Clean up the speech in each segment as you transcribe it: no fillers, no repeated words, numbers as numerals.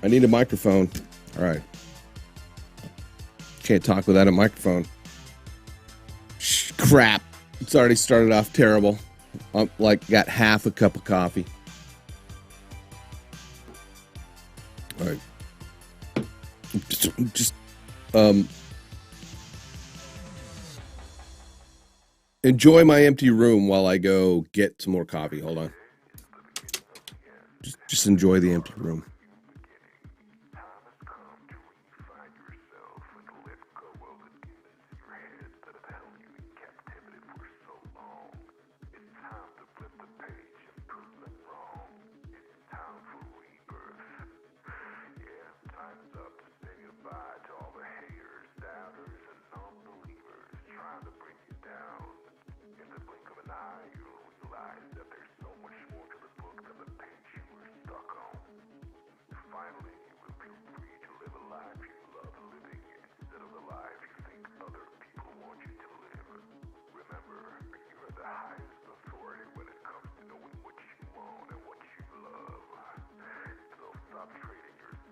I need a microphone. All right. Can't talk without a microphone. Crap. It's already started off terrible. I'm like got half a cup of coffee. All right. Just enjoy my empty room while I go get some more coffee. Hold on. Just enjoy the empty room.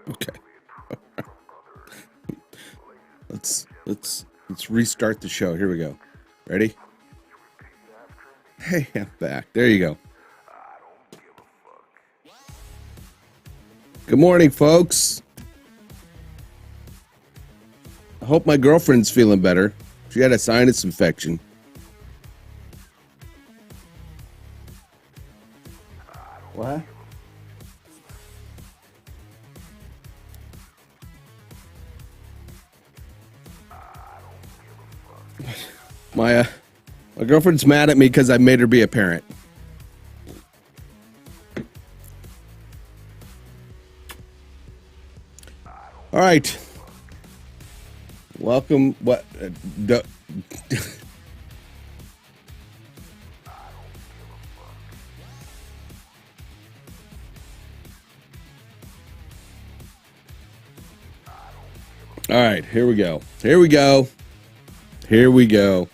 Okay. Let's restart the show. Here we go. Ready? Hey, I'm back. There you go. Good morning, folks. I hope my girlfriend's feeling better. She had a sinus infection. What? My girlfriend's mad at me because I made her be a parent. All right. Welcome. What? All right. Here we go. Here we go. Here we go.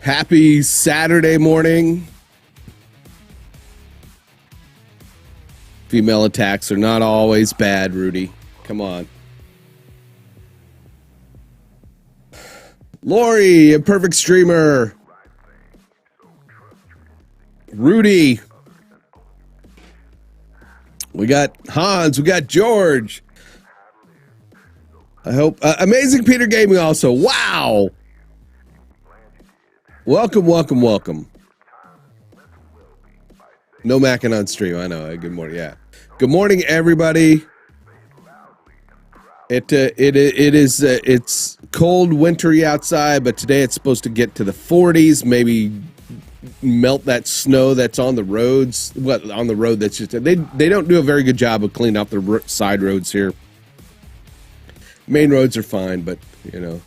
Happy Saturday morning. Female attacks are not always bad, Rudy. Come on. Lori, a perfect streamer. Rudy. We got Hans. We got George. I hope. Amazing Peter Gaming also. Wow. Welcome, welcome, welcome. No macking on stream. I know. Good morning. Yeah. Good morning, everybody. It's cold, wintry outside, but today it's supposed to get to the 40s. Maybe melt that snow that's on the roads. What on the road? That's just they don't do a very good job of cleaning up the side roads here. Main roads are fine, but you know.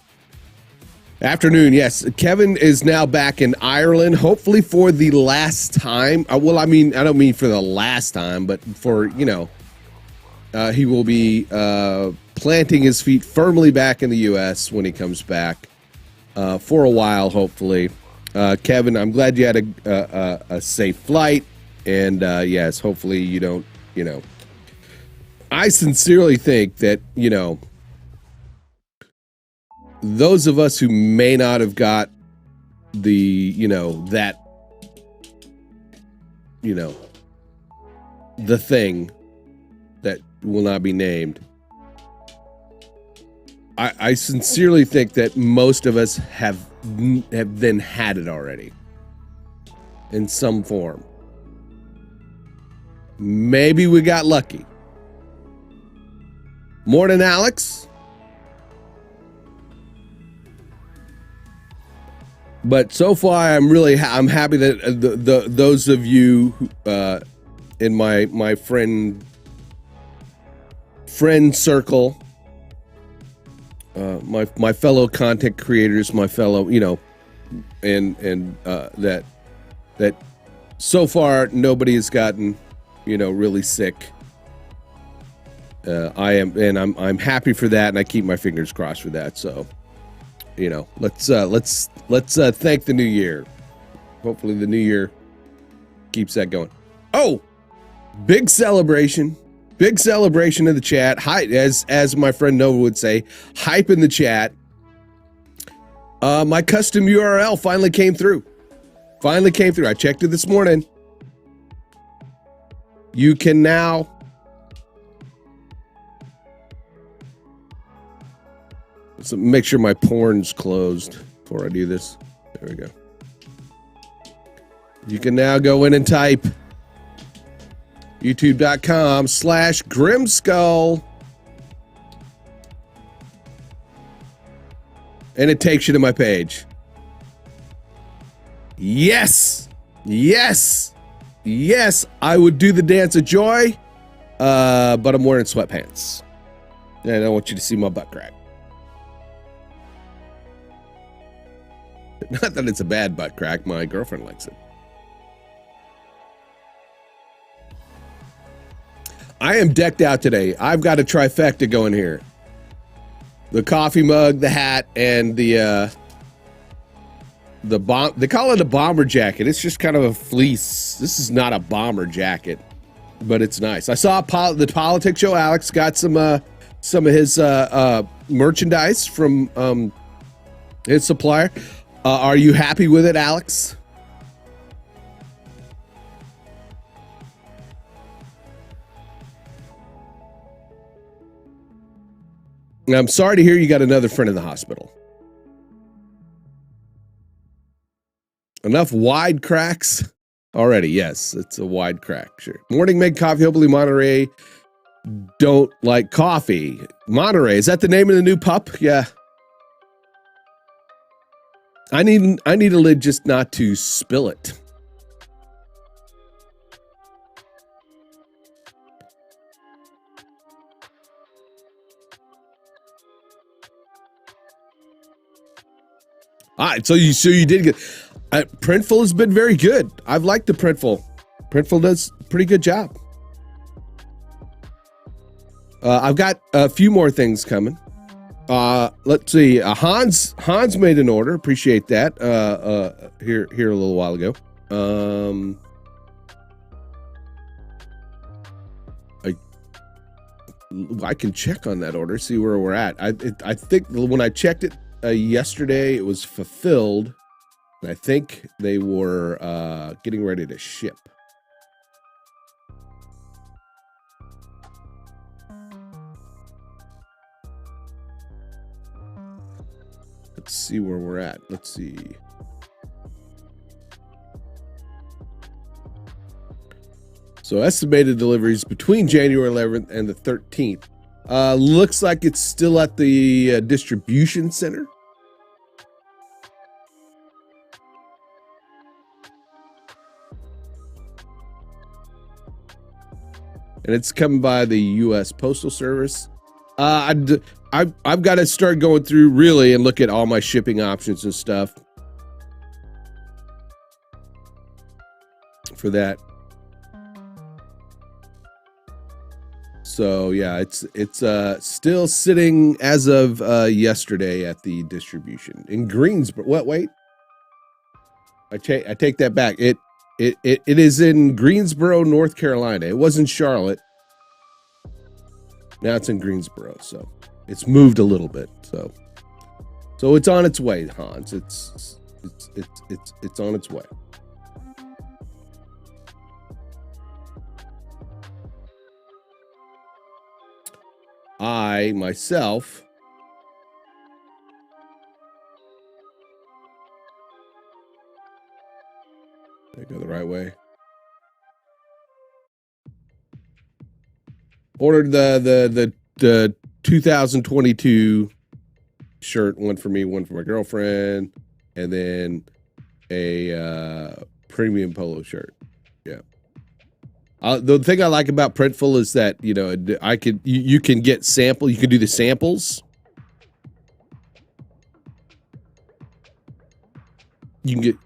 Afternoon, yes. Kevin is now back in Ireland, hopefully for the last time. Well, I mean, I don't mean for the last time, but for, you know, he will be planting his feet firmly back in the U.S. when he comes back for a while, hopefully. Kevin, I'm glad you had a safe flight. And, yes, hopefully you don't, you know. I sincerely think that, you know, those of us who may not have got the, you know, that, you know, the thing that will not be named. I sincerely think that most of us have then had it already in some form. Maybe we got lucky. Morning, Alex. But so far, I'm happy that those of you in my friend circle, my fellow content creators, my fellow, you know, and that so far nobody has gotten, you know, really sick. I'm happy for that, and I keep my fingers crossed for that. So. You know, let's thank the new year. Hopefully the new year keeps that going. Oh, Big celebration in the chat. Hi, as my friend Nova would say, hype in the chat. My custom URL finally came through. I checked it this morning. You can now make sure my porn's closed before I do this. There we go. You can now go in and type youtube.com/Grimskull. And it takes you to my page. Yes, I would do the dance of joy, but I'm wearing sweatpants. And I don't want you to see my butt crack. Not that it's a bad butt crack, my girlfriend likes it. I am decked out today. I've got a trifecta going here. The coffee mug, the hat, and the bomb. They call it a bomber jacket. It's just kind of a fleece. This is not a bomber jacket, but it's nice. I saw the politics show. Alex got some of his merchandise from his supplier. Are you happy with it, Alex? I'm sorry to hear you got another friend in the hospital. Enough wide cracks already. Yes, it's a wide crack. Sure. Morning Meg Coffee. Hopefully Monterey don't like coffee. Monterey, is that the name of the new pup? Yeah. I need a lid just not to spill it. All right, so you did get Printful has been very good. I've liked the Printful. Printful does a pretty good job. I've got a few more things coming. Let's see. Hans made an order. Appreciate that. Here a little while ago. I can check on that order, see where we're at. I think when I checked it yesterday, it was fulfilled, and I think they were getting ready to ship. Let's see where we're at. Let's see. So estimated deliveries between January 11th and the 13th. Looks like it's still at the distribution center. And it's coming by the U.S. Postal Service. I've got to start going through really and look at all my shipping options and stuff for that. So yeah, it's still sitting as of yesterday at the distribution in Greensboro. What? Wait, I take that back. It is in Greensboro, North Carolina. It was in Charlotte. Now it's in Greensboro, so it's moved a little bit. So it's on its way, Hans. It's on its way. I myself did I go the right way? Ordered the 2022 shirt, one for me, one for my girlfriend, and then a premium polo shirt. Yeah. The thing I like about Printful is that, you know, you can get sample. You can do the samples. You can get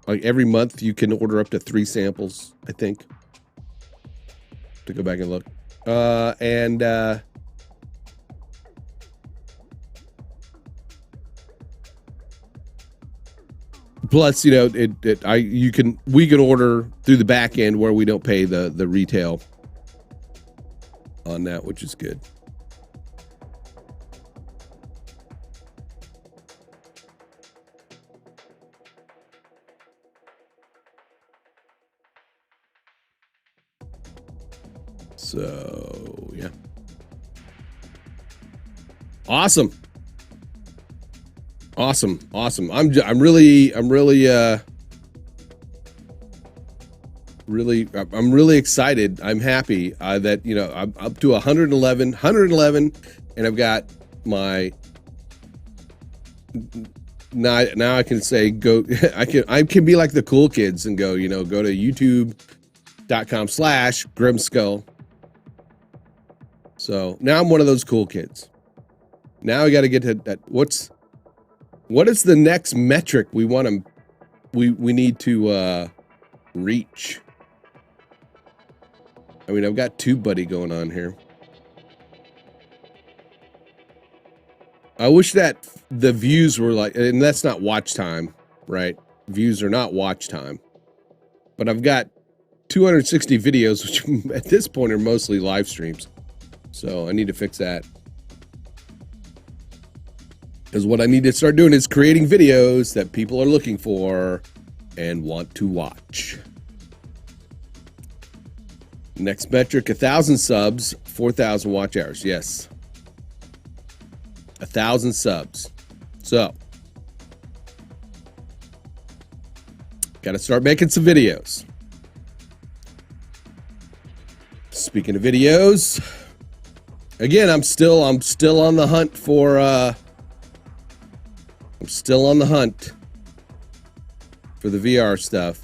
like every month you can order up to 3 samples, I think. To go back and look. Plus, you know, we can order through the back end where we don't pay the retail on that, which is good. So, yeah. Awesome. Awesome. I'm really excited. I'm happy that, you know, I'm up to 111, and I've got my now I can say go I can be like the cool kids and go, you know, go to youtube.com/Grimskull. So now I'm one of those cool kids. Now I got to get to that. What is the next metric we need to reach? I mean, I've got TubeBuddy going on here. I wish that the views were like, and that's not watch time, right? Views are not watch time. But I've got 260 videos, which at this point are mostly live streams. So I need to fix that. Because what I need to start doing is creating videos that people are looking for and want to watch. Next metric, 1,000 subs, 4,000 watch hours. Yes. 1,000 subs. So, got to start making some videos. Speaking of videos, again, I'm still on the hunt for the VR stuff.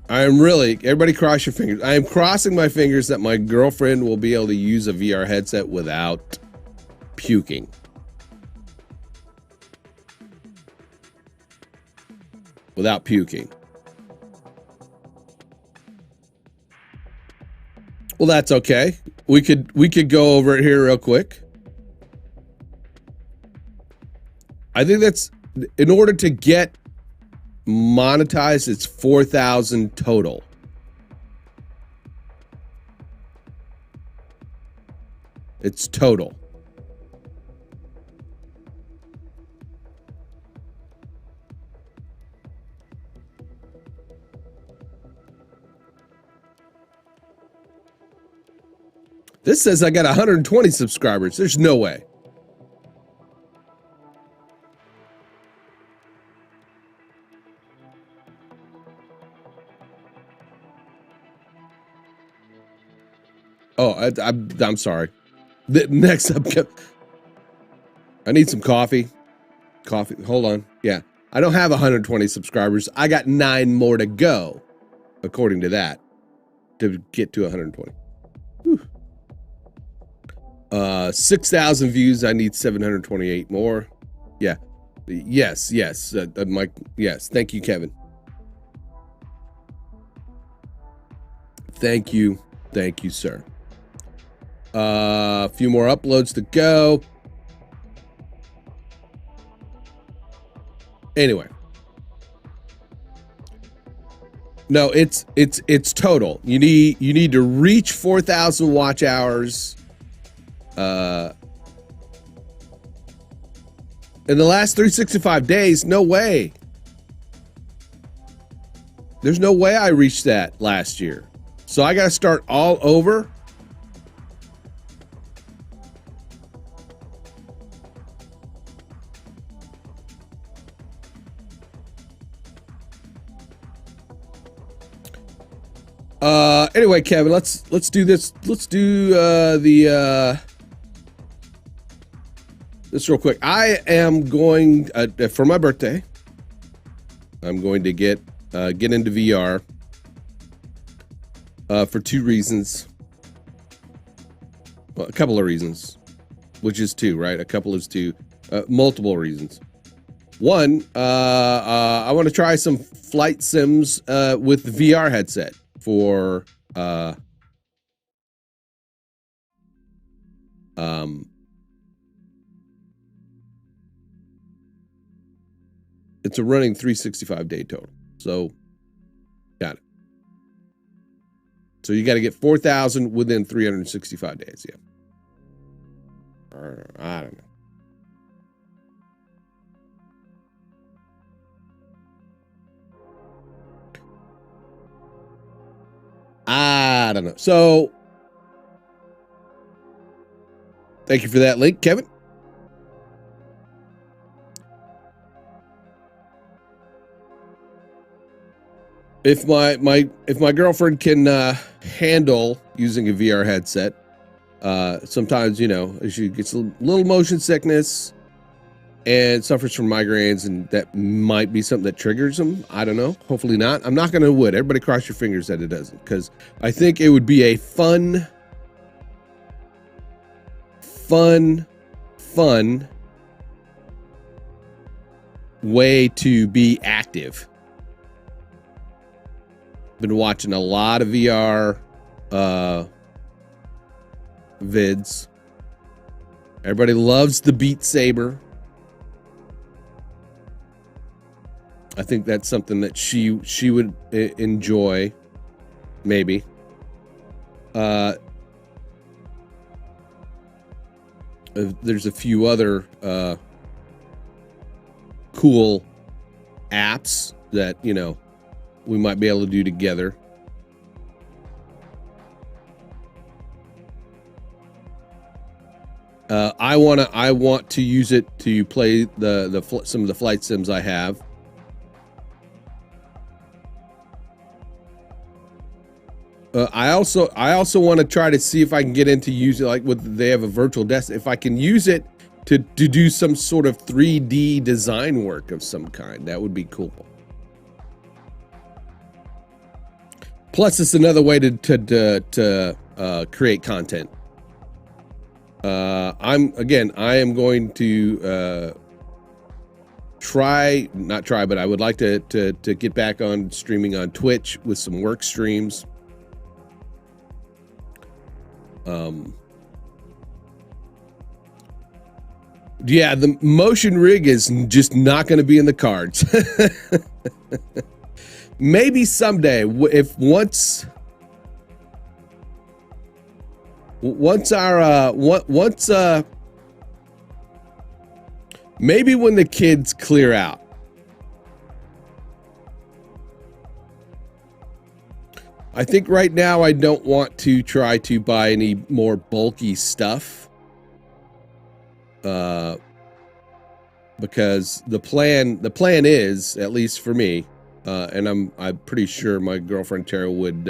Everybody cross your fingers. I am crossing my fingers that my girlfriend will be able to use a VR headset without puking. Without puking. Well, that's okay. We could go over it here real quick. I think that's, in order to get monetized, it's 4,000 total. It's total. This says I got 120 subscribers. There's no way. Oh, I'm sorry. Next up, I need some coffee. Coffee. Hold on. Yeah. I don't have 120 subscribers. I got 9 more to go, according to that, to get to 120. Whew. 6,000 views. I need 728 more. Yeah. Yes. Mike. Yes. Thank you, Kevin. Thank you, sir. A few more uploads to go. Anyway. No, it's total. You need to reach 4,000 watch hours. In the last 365 days, no way. There's no way I reached that last year. So I got to start all over. Anyway, Kevin, let's do this. Let's do this real quick. I am going for my birthday. I'm going to get into VR for 2 reasons. Well, a couple of reasons, which is 2, right? A couple is 2. Multiple reasons. One, I want to try some flight sims with the VR headset for It's a running 365 day total. So, got it. So you got to get 4,000 within 365 days. Yeah. Or, I don't know. I don't know. So, thank you for that link, Kevin. If my girlfriend can handle using a VR headset, sometimes, you know, she gets a little motion sickness and suffers from migraines, and that might be something that triggers them. I don't know. Hopefully not. I'm not going to would. Everybody cross your fingers that it doesn't, because I think it would be a fun way to be active. Been watching a lot of VR vids. Everybody loves the Beat Saber. I think that's something that she would enjoy, maybe. There's a few other cool apps that, you know, we might be able to do together. I want to use it to play some of the flight sims I have. I also want to try to see if I can get into using, like, they have a virtual desk. If I can use it to do some sort of 3D design work of some kind, that would be cool. Plus, it's another way to create content. I am going to but I would like to get back on streaming on Twitch with some work streams. Yeah, the motion rig is just not going to be in the cards. Maybe someday, if once maybe when the kids clear out. I think right now I don't want to try to buy any more bulky stuff. Because the plan is, at least for me, and I'm pretty sure my girlfriend Tara would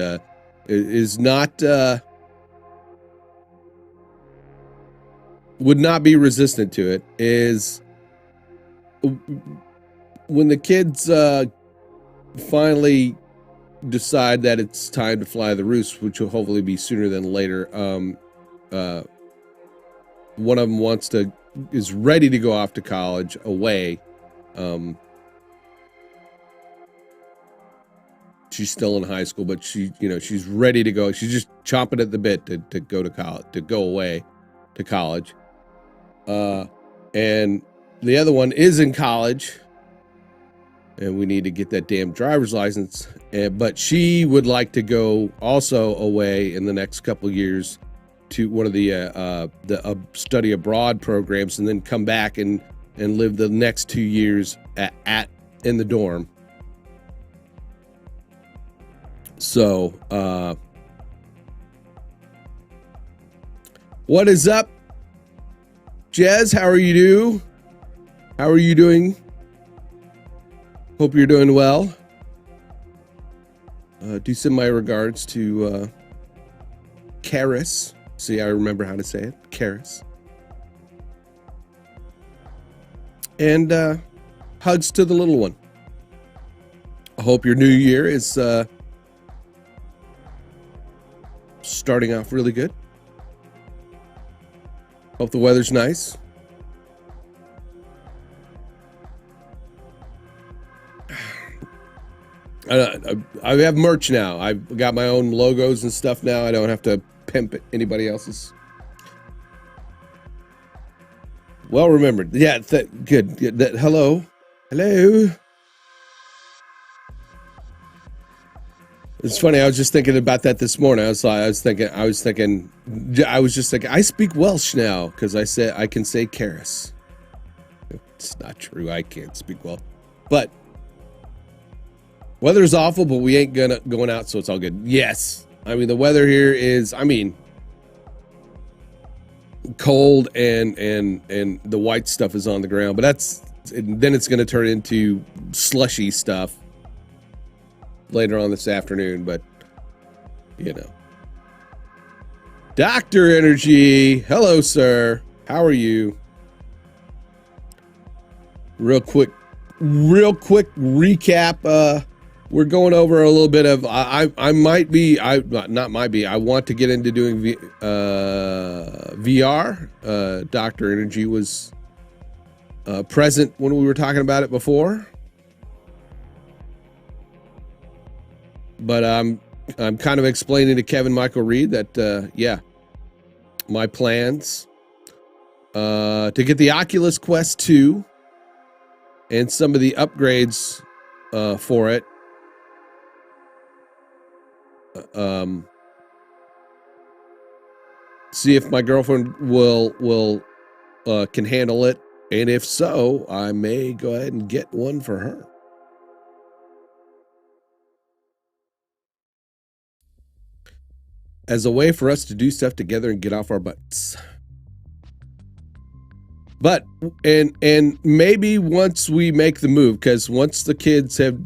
would not be resistant to it, is when the kids finally decide that it's time to fly the roost, which will hopefully be sooner than later. One of them is ready to go off to college away. She's still in high school, but she's ready to go. She's just chomping at the bit to go to college, to go away to college. And the other one is in college, and we need to get that damn driver's license. But she would like to go also away in the next couple of years to one of the study abroad programs, and then come back and live the next 2 years in the dorm. So, what is up, Jez? How are you doing? Hope you're doing well. Do send my regards to Karis. See, I remember how to say it. Karis. And hugs to the little one. I hope your new year is starting off really good. Hope the weather's nice. I have merch now. I've got my own logos and stuff now. I don't have to pimp anybody else's. Well remembered. Yeah, good. Hello. It's funny. I was just thinking about that this morning. I was just thinking. I speak Welsh now because I can say Karis. It's not true. I can't speak Welsh, but weather's awful. But we ain't going out, so it's all good. Yes, I mean the weather here is. I mean, cold and the white stuff is on the ground, but then it's going to turn into slushy stuff later on this afternoon. But Dr. Energy, hello sir, how are you? Real quick recap. We're going over a little bit of I want to get into doing VR. Dr. Energy was present when we were talking about it before, but I'm kind of explaining to Kevin Michael Reed that my plans to get the Oculus Quest 2 and some of the upgrades for it. See if my girlfriend will can handle it, and if so, I may go ahead and get one for her. As a way for us to do stuff together and get off our butts. But and maybe once we make the move, because once the kids have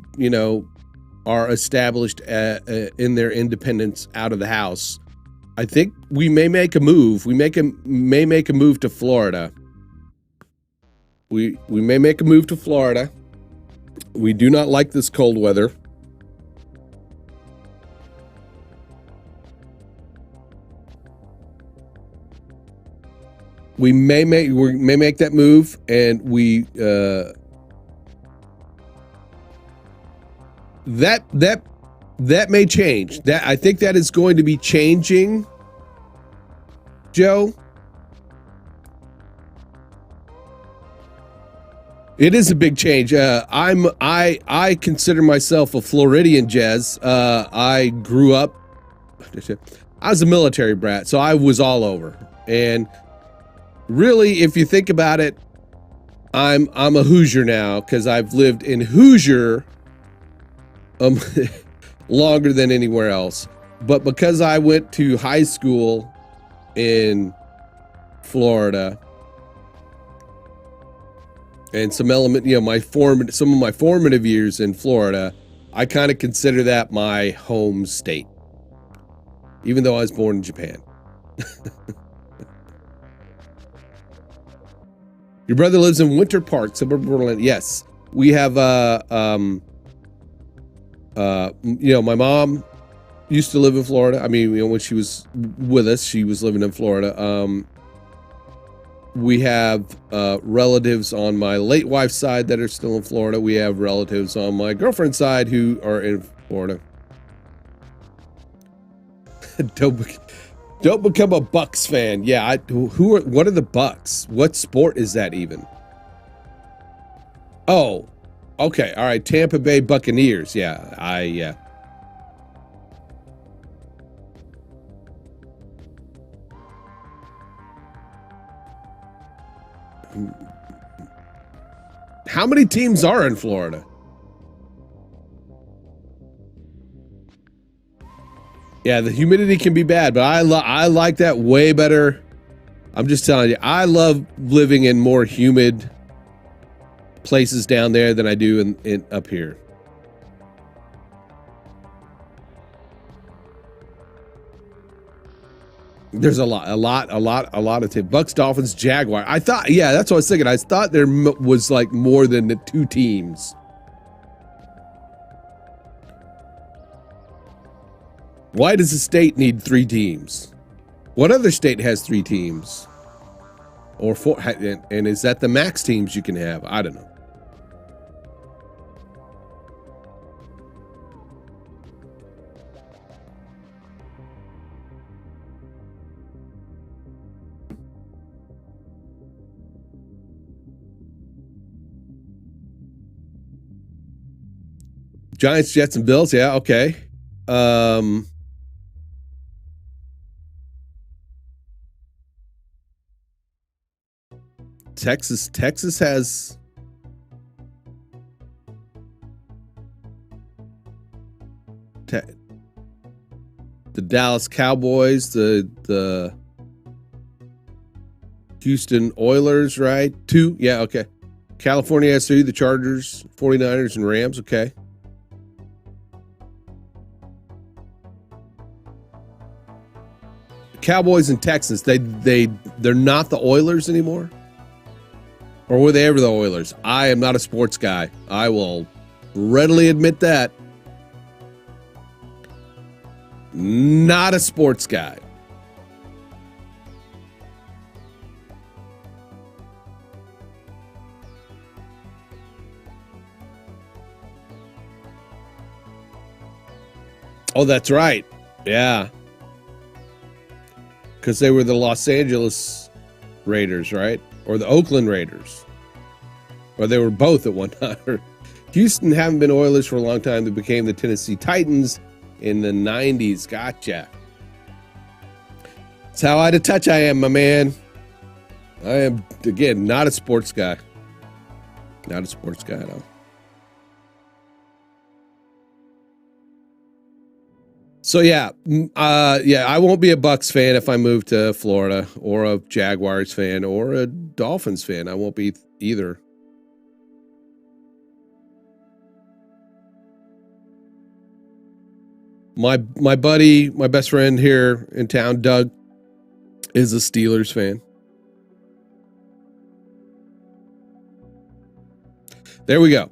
are established in their independence out of the house, I think we may make a move. We may make a move to Florida. We may make a move to Florida. We do not like this cold weather. We may make that move, and that may change. That I think that is going to be changing, Joe. It is a big change. I consider myself a Floridian, Jez. I grew up. I was a military brat, so I was all over. And really, if you think about it, I'm a Hoosier now because I've lived in Hoosier longer than anywhere else. But because I went to high school in Florida and some of my formative years in Florida, I kind of consider that my home state, even though I was born in Japan. Your brother lives in Winter Park, suburb of Overland. Yes, we have my mom used to live in Florida. I mean, when she was with us, she was living in Florida. We have relatives on my late wife's side that are still in Florida. We have relatives on my girlfriend's side who are in Florida. Don't become a Bucks fan. Yeah, what are the Bucks? What sport is that even? Oh, okay, all right. Tampa Bay Buccaneers. Yeah. How many teams are in Florida? Yeah, the humidity can be bad, but I like that way better. I'm just telling you, I love living in more humid places down there than I do in up here. There's a lot of teams. Bucks, Dolphins, Jaguar. I thought, yeah, that's what I was thinking. I thought there was like more than the two teams. Why does a state need three teams? What other state has three teams? Or four? And is that the max teams you can have? I don't know. Giants, Jets, and Bills. Yeah, okay. Texas has the Dallas Cowboys, the Houston Oilers, right? Two, yeah, okay. California has three, the Chargers, 49ers, and Rams, okay. Cowboys and Texans, they're not the Oilers anymore? Or were they ever the Oilers? I am not a sports guy. I will readily admit that. Not a sports guy. Oh, that's right. Yeah. Because they were the Los Angeles Raiders, right? Or the Oakland Raiders. Or they were both at one time. Houston haven't been Oilers for a long time. They became the Tennessee Titans in the 90s. Gotcha. That's how out of touch I am, my man. I am, again, not a sports guy. Not a sports guy at all. So yeah, I won't be a Bucks fan if I move to Florida, or a Jaguars fan, or a Dolphins fan. I won't be either. My buddy, my best friend here in town, Doug, is a Steelers fan. There we go.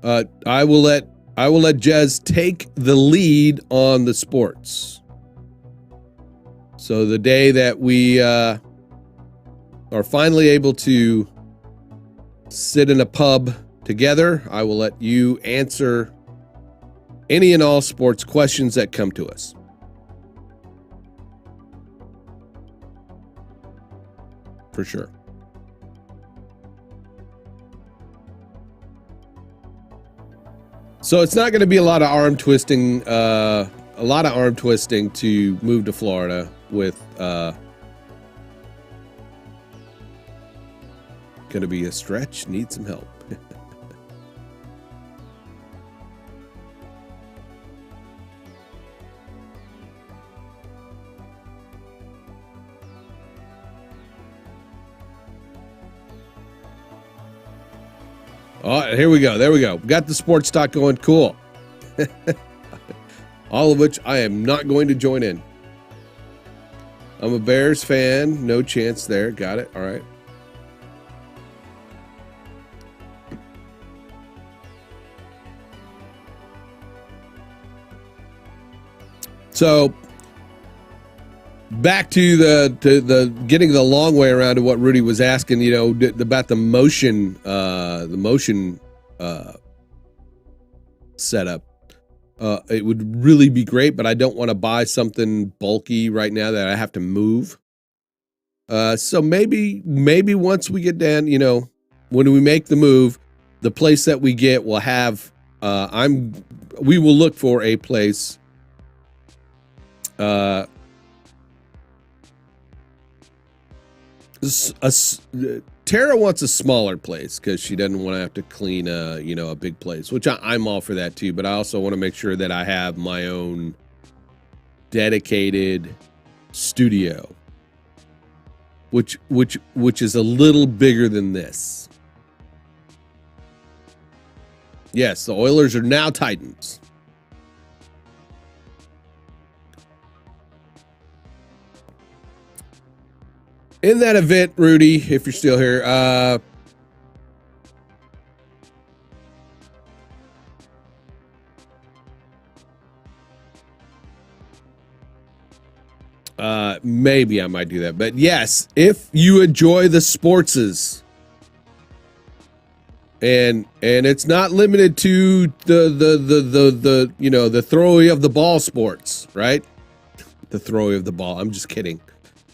I will let Jez take the lead on the sports. So the day that we are finally able to sit in a pub together, I will let you answer any and all sports questions that come to us. For sure. So it's not going to be a lot of arm twisting to move to Florida with going to be a stretch. Need some help. Oh, here we go. There we go. Got the sports talk going. Cool. All of which I am not going to join in. I'm a Bears fan. No chance there. Got it. All right. So back to the getting the long way around to what Rudy was asking, about the motion setup. It would really be great, but I don't want to buy something bulky right now that I have to move. So maybe once we get down, when we make the move, the place that we get will have. We will look for a place. Tara wants a smaller place because she doesn't want to have to clean a big place, which I'm all for that too. But I also want to make sure that I have my own dedicated studio, which is a little bigger than this. Yes, the Oilers are now Titans. In that event, Rudy, if you're still here, maybe I might do that. But yes, if you enjoy the sportses, and it's not limited to the throwing of the ball sports, right? The throwing of the ball. I'm just kidding.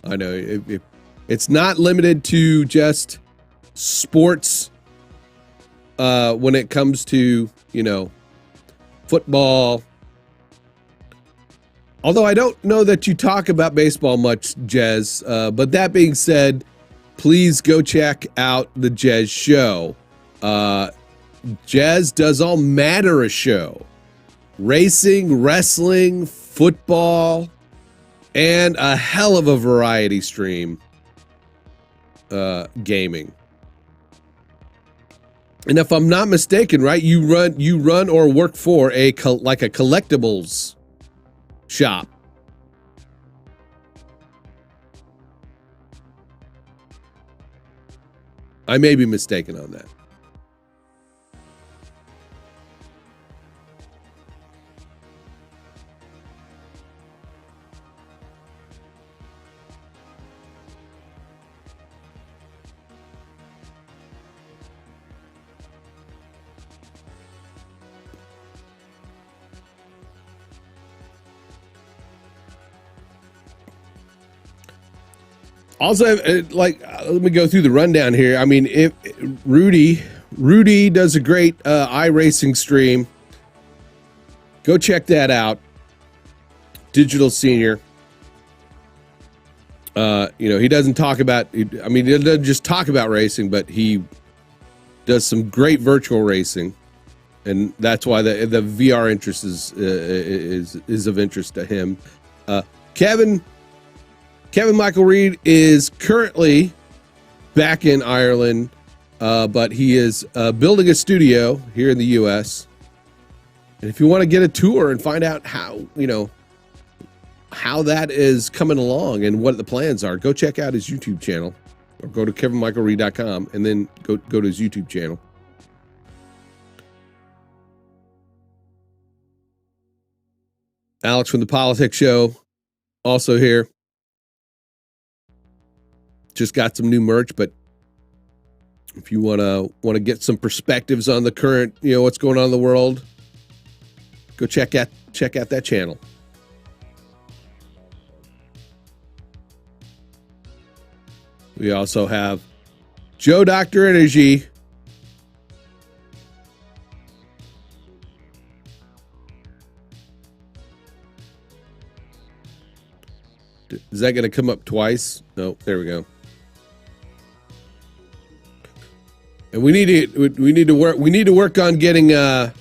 I know if it's not limited to just sports when it comes to, football, Although I don't know that you talk about baseball much, Jez. But that being said, please go check out the Jez show. Jez does all manner of show. Racing, wrestling, football, and a hell of a variety stream. Gaming. And if I'm not mistaken, right, you run or work for a collectibles shop. I may be mistaken on that. Also, let me go through the rundown here. I mean, if Rudy does a great iRacing stream. Go check that out. Digital Senior. He doesn't talk about. He doesn't just talk about racing, but he does some great virtual racing, and that's why the VR interest is of interest to him. Kevin Michael Reed is currently back in Ireland, but he is building a studio here in the U.S. And if you want to get a tour and find out how that is coming along and what the plans are, go check out his YouTube channel or go to kevinmichaelreed.com and then go to his YouTube channel. Alex from the Politics Show also here. Just got some new merch, but if you want to get some perspectives on the current, what's going on in the world, go check out that channel. We also have Joe Dr. Energy. Is that going to come up twice? No, there we go. And we need to work on getting that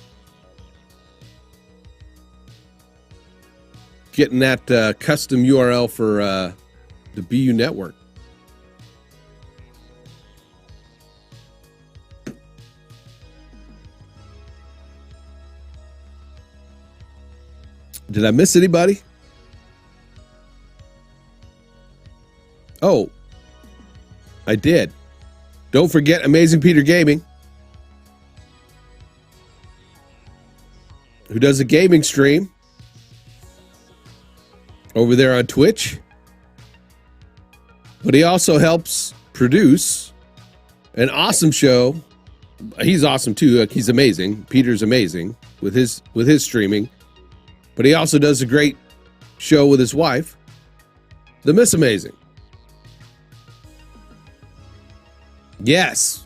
custom URL for the BU network. Did I miss anybody? Oh, I did. Don't forget Amazing Peter Gaming, who does a gaming stream over there on Twitch. But he also helps produce an awesome show. He's awesome too. He's amazing. Peter's amazing with his streaming. But he also does a great show with his wife, The Miss Amazing. Yes.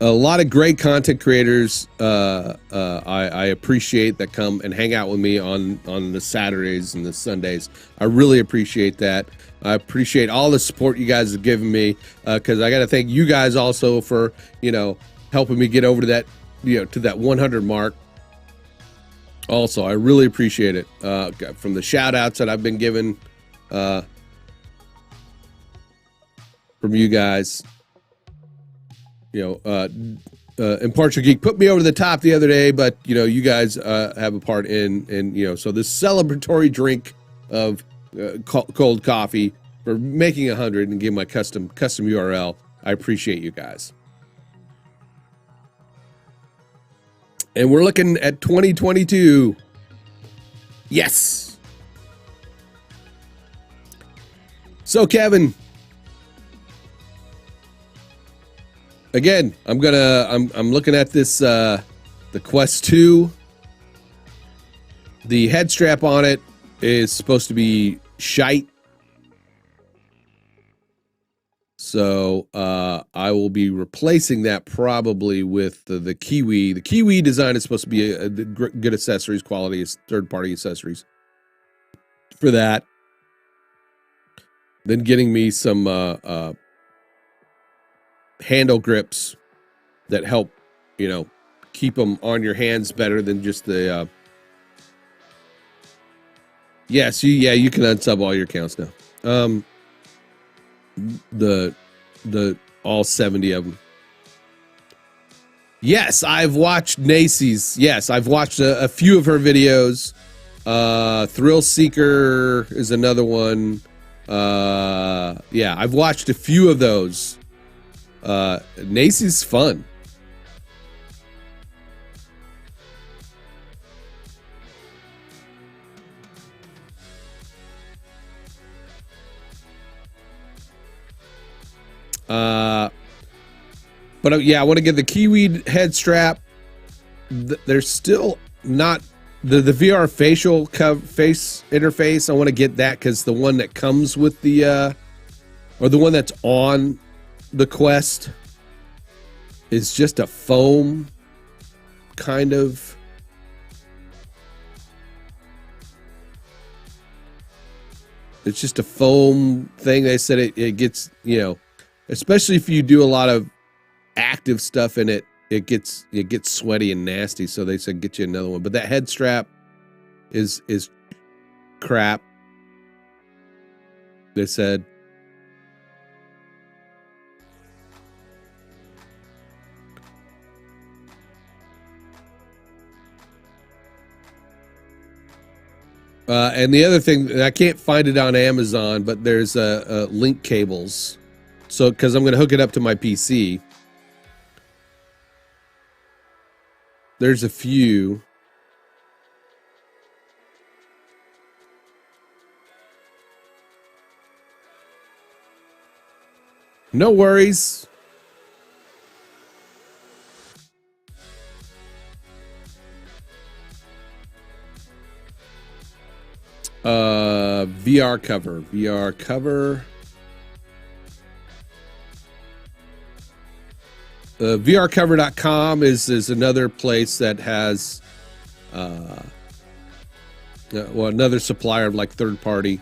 A lot of great content creators I appreciate that come and hang out with me on the Saturdays and the Sundays. I really appreciate that. I appreciate all the support you guys have given me, because I got to thank you guys also for helping me get over to that to that 100 mark. Also, I really appreciate it. From the shout outs that I've been given from you guys. Impartial Geek put me over the top the other day, but you guys have a part in so this celebratory drink of cold coffee for making 100 and giving my custom URL. I appreciate you guys. And we're looking at 2022. Yes. So Kevin, again, I'm looking at this the Quest 2. The head strap on it is supposed to be shite. So I will be replacing that probably with the Kiwi. The Kiwi design is supposed to be a good accessories, quality third-party accessories for that. Then getting me some handle grips that help, you know, keep them on your hands better than just the. Yes, you can unsub all your accounts now. The all 70 of them. Yes, I've watched Nacy's. Yes, I've watched a few of her videos. Thrill Seeker is another one. Yeah, I've watched a few of those. Nacy's fun. But yeah, I want to get the Kiwi head strap. There's still not the VR facial face interface. I want to get that because the one that comes with the or the one that's on the Quest is just a foam kind of. It's just a foam thing. They said it gets, you know, especially if you do a lot of active stuff in it, it gets sweaty and nasty. So they said get you another one. But that head strap is crap. They said. And the other thing, I can't find it on Amazon, but there's link cables. So, because I'm going to hook it up to my PC. There's a few. No worries. VR cover. VRcover.com is another place that has well, another supplier of like third-party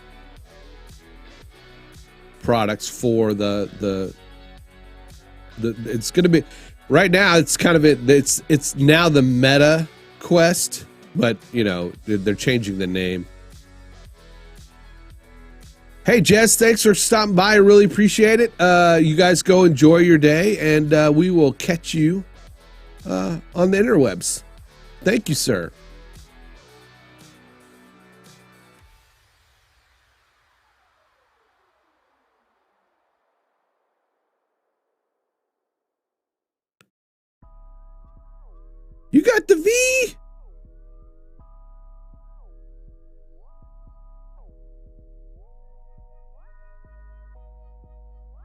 products for the it's going to be right now. It's kind of it's now the Meta Quest, but you know they're changing the name. Hey, Jess, thanks for stopping by. I really appreciate it. You guys go enjoy your day, and we will catch you on the interwebs. Thank you, sir. You got the V?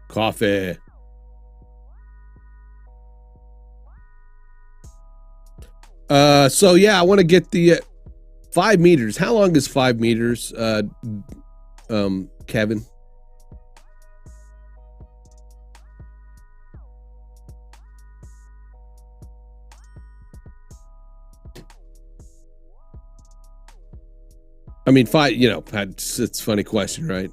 Coffee. So yeah, I want to get the 5 meters. How long is 5 meters, Kevin? I mean, 5, you know, it's a funny question, right?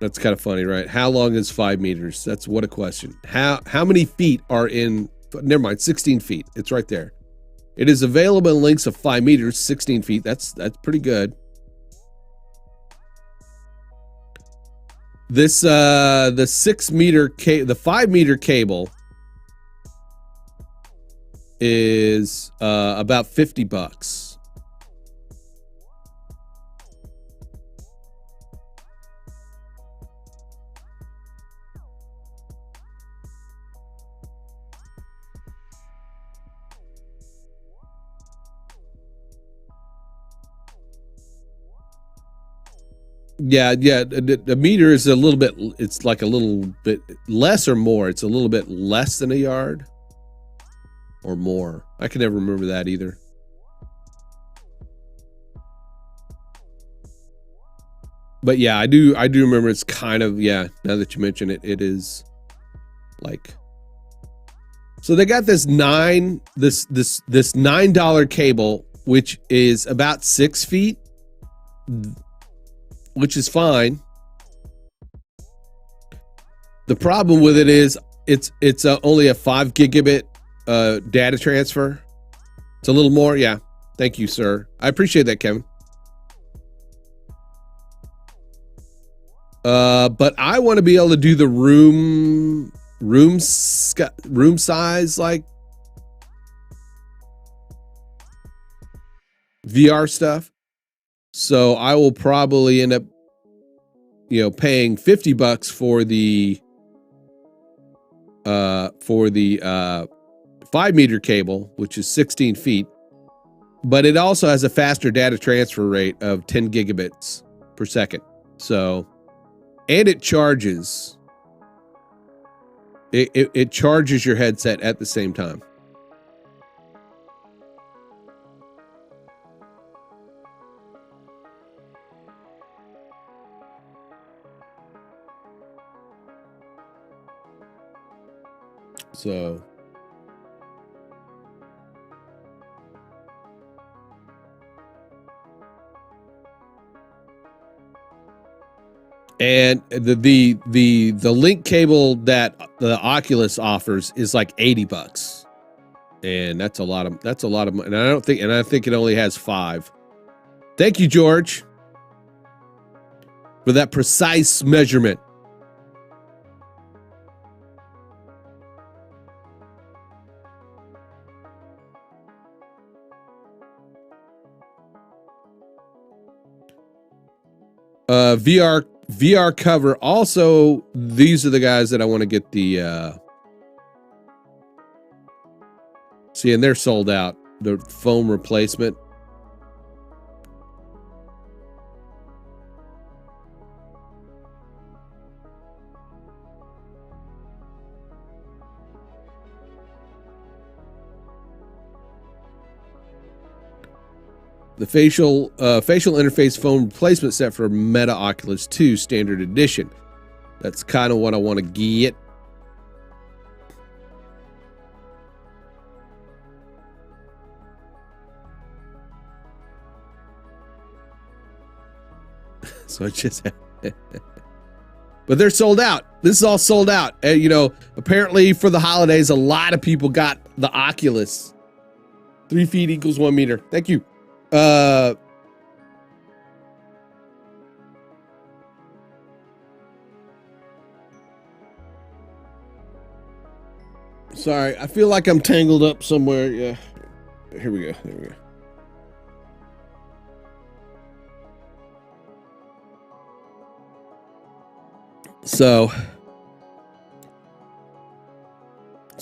That's kind of funny, right? How long is 5 meters? That's what a question. How many feet are in, never mind, 16 feet. It's right there. It is available in lengths of 5 meters, 16 feet. That's pretty good. This, the 6 meter, the 5 meter cable is about $50. Yeah, the meter is a little bit, it's like a little bit less or more. It's a little bit less than a yard or more. I can never remember that either. But yeah, I do remember it's kind of, yeah, now that you mention it, it is like, so they got this $9 cable, which is about 6 feet, which is fine. The problem with it is it's only a 5 gigabit data transfer. It's a little more. Yeah. Thank you, sir. I appreciate that, Kevin. But I want to be able to do the room size, like VR stuff. So I will probably end up, paying $50 for the 5-meter cable, which is 16 feet. But it also has a faster data transfer rate of 10 gigabits per second. So, and it charges. It charges your headset at the same time. So, and the link cable that the Oculus offers is like $80, and that's a lot of money. And I think it only has 5. Thank you, George, for that precise measurement. VR cover. Also, these are the guys that I want to get the see, and they're sold out. The foam replacement. The facial interface foam replacement set for Meta Oculus 2 Standard Edition. That's kind of what I want to get. So it's just, but they're sold out. This is all sold out. Apparently for the holidays, a lot of people got the Oculus. 3 feet equals 1 meter. Thank you. Sorry, I feel like I'm tangled up somewhere. Yeah. Here we go. There we go. So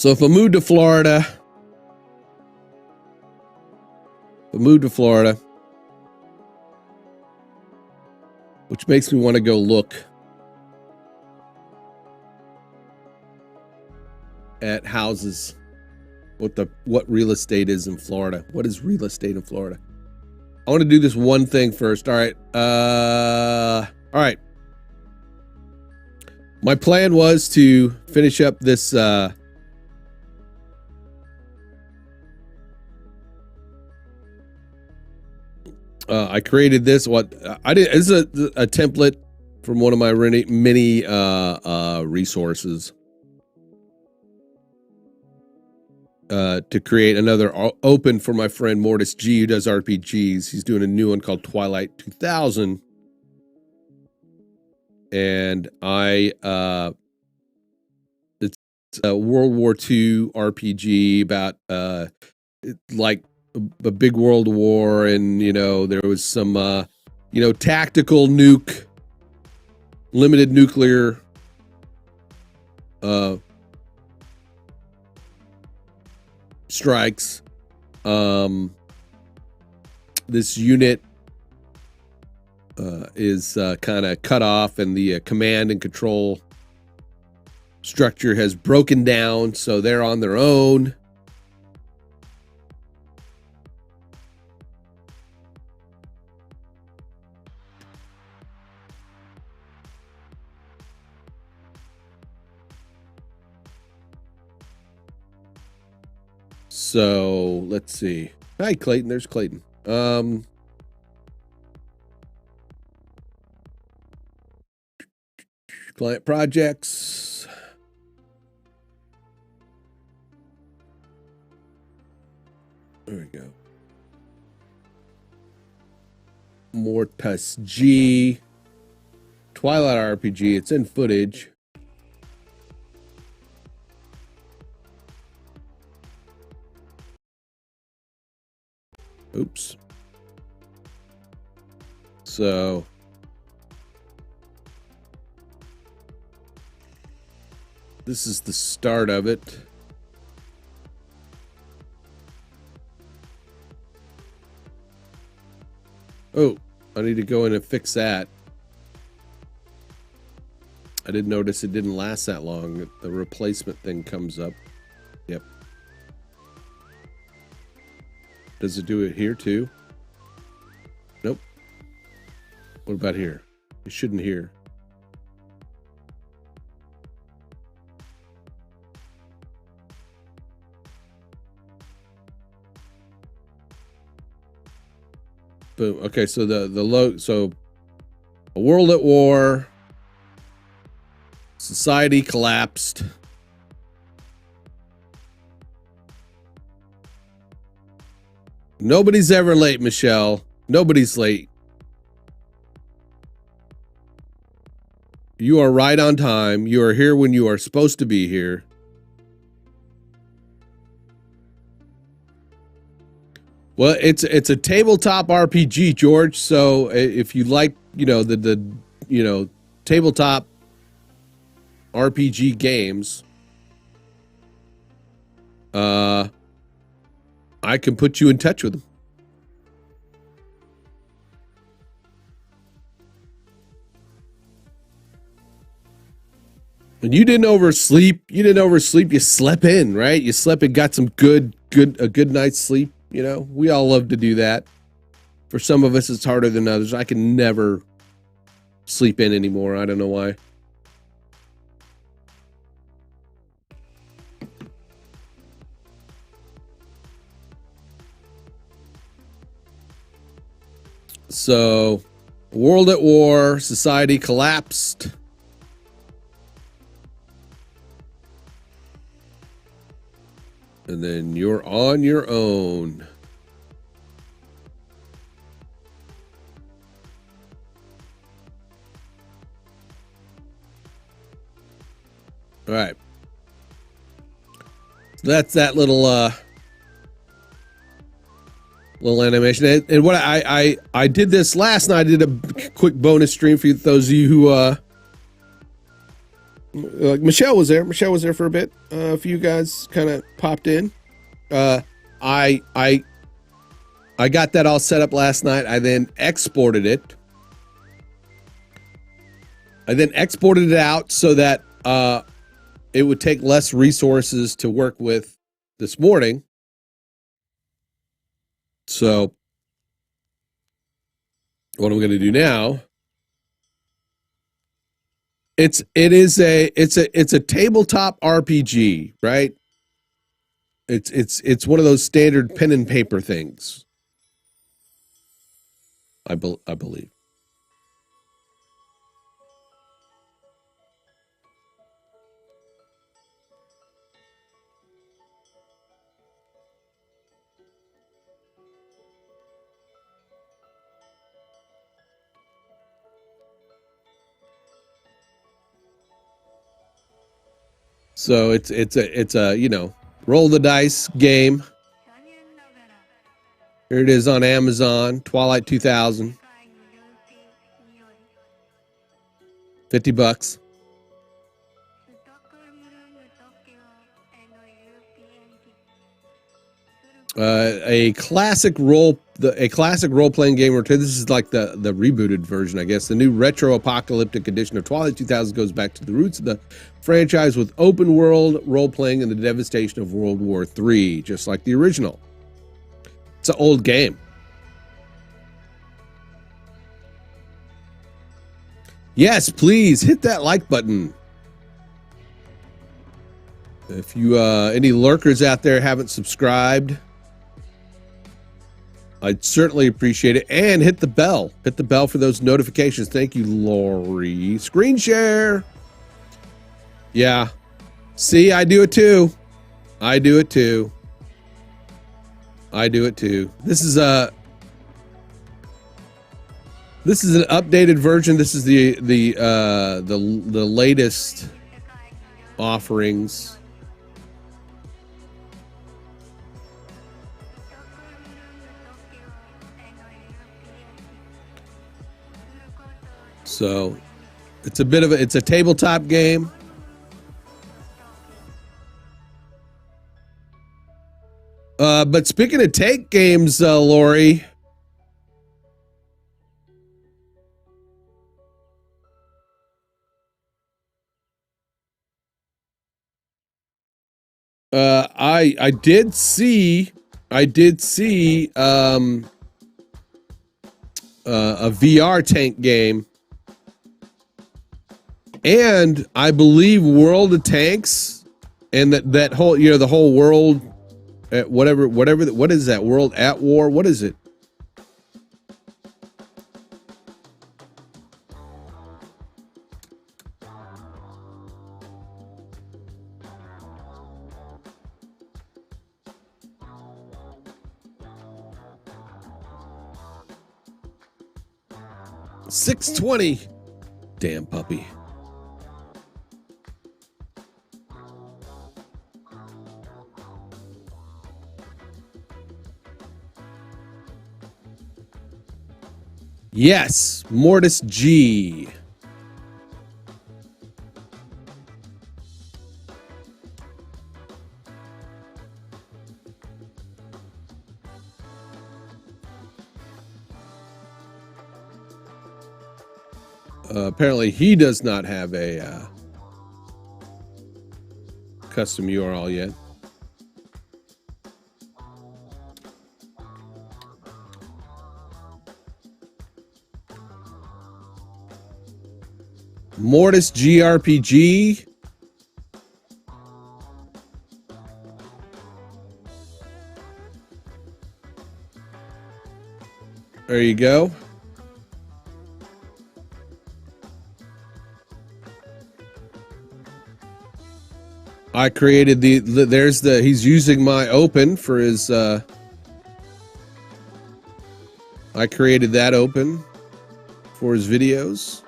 if I move to Florida, which makes me want to go look at houses, what real estate is in Florida. What is real estate in Florida? I want to do this one thing first. All right. All right. My plan was to finish up this I created this. This is a template from one of my many resources to create another open for my friend Mortis G, who does RPGs. He's doing a new one called Twilight 2000, and it's a World War II RPG about like a big world war, and there was some tactical limited nuclear strikes. This unit is kind of cut off, and the command and control structure has broken down, so they're on their own. So let's see. Hi, Clayton. There's Clayton. Client projects. There we go. Mortis G. Twilight RPG. It's in footage. Oops. So this is the start of it. Oh, I need to go in and fix that. I didn't notice it didn't last that long. The replacement thing comes up. Yep. Does it do it here too? Nope. What about here? It shouldn't here. Boom. Okay, so so a world at war, society collapsed. Nobody's ever late, Michelle. Nobody's late. You are right on time. You are here when you are supposed to be here. Well, it's a tabletop RPG, George. So if you like, the tabletop RPG games, I can put you in touch with them. And you didn't oversleep. You slept in, right? You slept and got some a good night's sleep. You know, we all love to do that. For some of us, it's harder than others. I can never sleep in anymore. I don't know why. So, world at war, society collapsed. And then you're on your own. All right. So that's that little animation. And what I did this last night. I did a quick bonus stream for those of you who like Michelle was there. Michelle was there for a bit. A few guys kind of popped in. I got that all set up last night. I then exported it. I then exported it out so that it would take less resources to work with this morning. So what I'm going to do now, it's a tabletop RPG, right? It's one of those standard pen and paper things. I believe. So it's a roll the dice game. Here it is on Amazon, Twilight 2000. $50. A classic role playing game. This is like the rebooted version, I guess. The new retro apocalyptic edition of Twilight 2000 goes back to the roots of the franchise with open world role playing and the devastation of World War III, just like the original. It's an old game. Yes, please hit that like button. If you any lurkers out there haven't subscribed, I'd certainly appreciate it. And hit the bell. Hit the bell for those notifications. Thank you, Lori. Screen share. Yeah. See, I do it too. I do it too. I do it too. This is an updated version. This is the latest offerings. So it's a tabletop game. But speaking of take games, Lori, I did see a VR tank game, and I believe World of Tanks, and that whole, you know, the whole world. Whatever, what is that? World at War? What is it? $620. Damn puppy. Yes, Mortis G. Apparently he does not have a custom URL yet. Mortis GRPG. There you go. I created he's using my open for his, I created that open for his videos.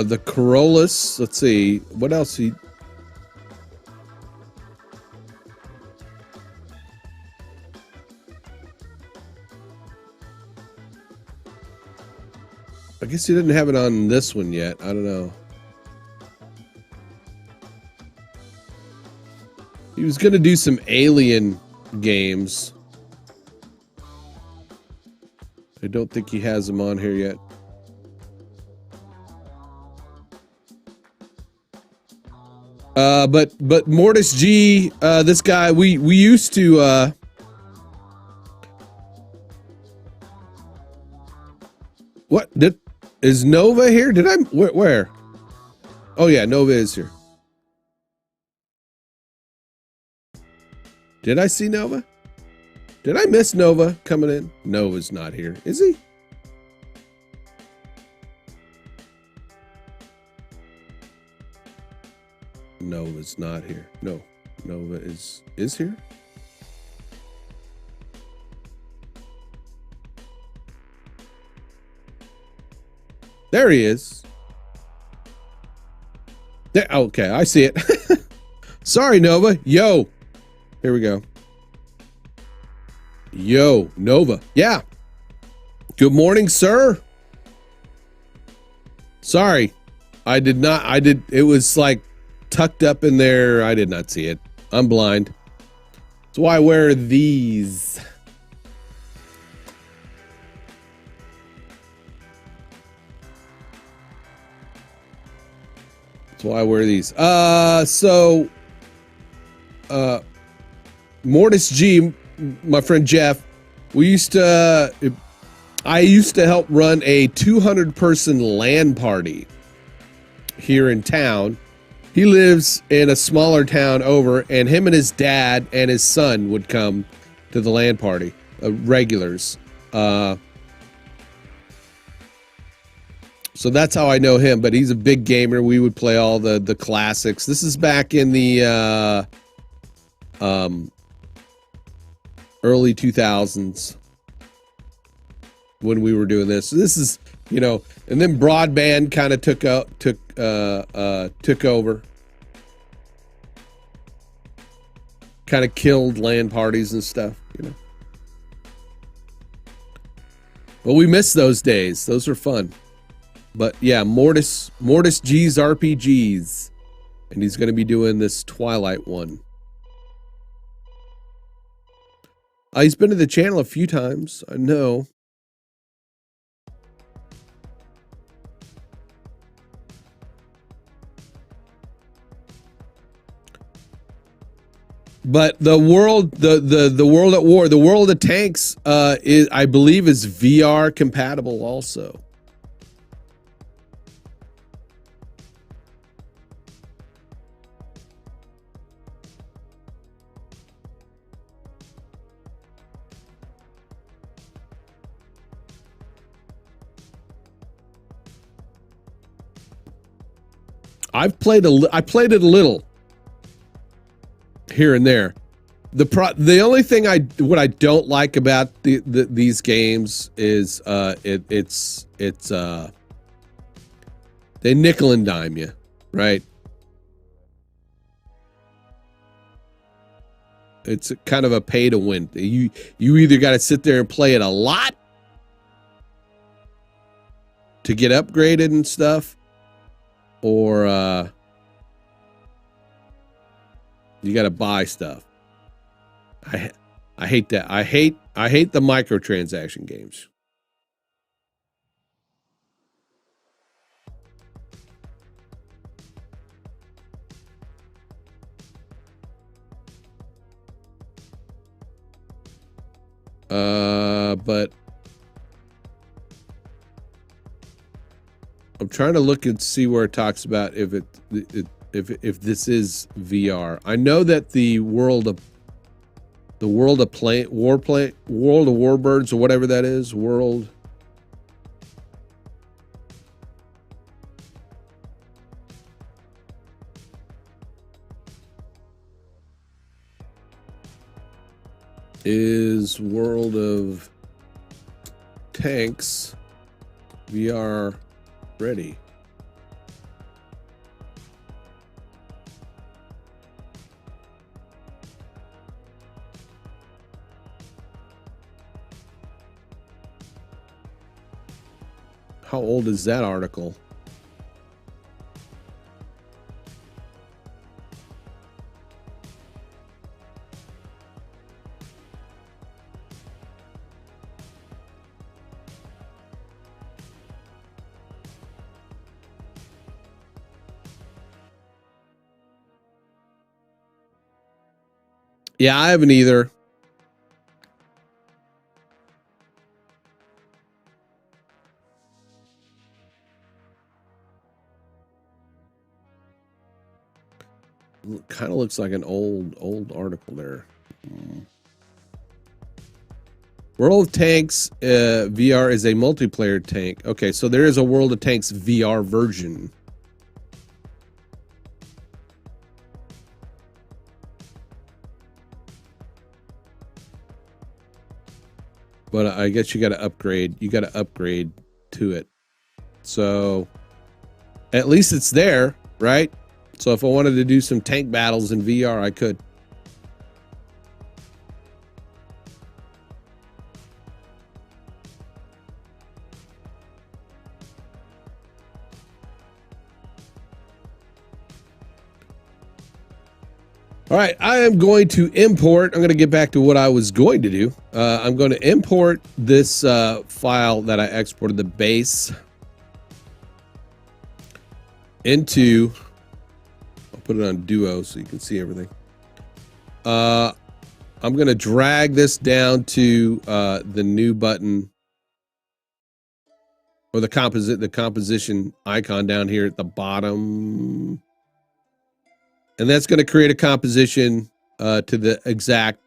The Corollas. Let's see what else he. I guess he didn't have it on this one yet. I don't know. He was going to do some Alien games. I don't think he has them on here yet. But Mortis G, this guy, we used to, is Nova here? Where? Oh yeah, Nova is here. Did I see Nova? Did I miss Nova coming in? Nova's not here. Is he? Nova's not here. No, Nova is here. There he is. There. Okay, I see it. Sorry, Nova. Yo. Here we go. Yo, Nova. Yeah. Good morning, sir. Sorry. It was like tucked up in there. I did not see it. I'm blind. That's why I wear these. why I wear these. Mortis G, my friend Jeff, I used to help run a 200-person LAN party here in town. He lives in a smaller town over, and him and his dad and his son would come to the LAN party, regulars. So that's how I know him, but he's a big gamer. We would play all the classics. This is back in the early 2000s when we were doing this. So this is, you know, and then broadband kind of took over. Kind of killed LAN parties and stuff, you know. But we miss those days. Those are fun. But yeah, Mortis G's RPGs. And he's going to be doing this Twilight one. He's been to the channel a few times, I know. But the world, the world at war, the world of tanks, is, I believe, is VR compatible also. I played it a little here and there. The only thing what I don't like about these games is it's they nickel and dime you, right? It's kind of a pay to win. You either got to sit there and play it a lot to get upgraded and stuff, or you got to buy stuff. I hate that. I hate the microtransaction games. But I'm trying to look and see where it talks about if this is VR. I know that the World of Warbirds or whatever that is, World is World of Tanks VR ready. How old is that article? Yeah, I haven't either. Kind of looks like an old article there. World of Tanks VR is a multiplayer tank. Okay, so there is a World of Tanks VR version. But I guess you got to upgrade. You got to upgrade to it. So at least it's there, right? So if I wanted to do some tank battles in VR, I could. All right, I am going to import. I'm going to get back to what I was going to do. I'm going to import this file that I exported, the base, into put it on Duo so you can see everything. I'm going to drag this down to the new button, or the composition icon down here at the bottom. And that's going to create a composition to the exact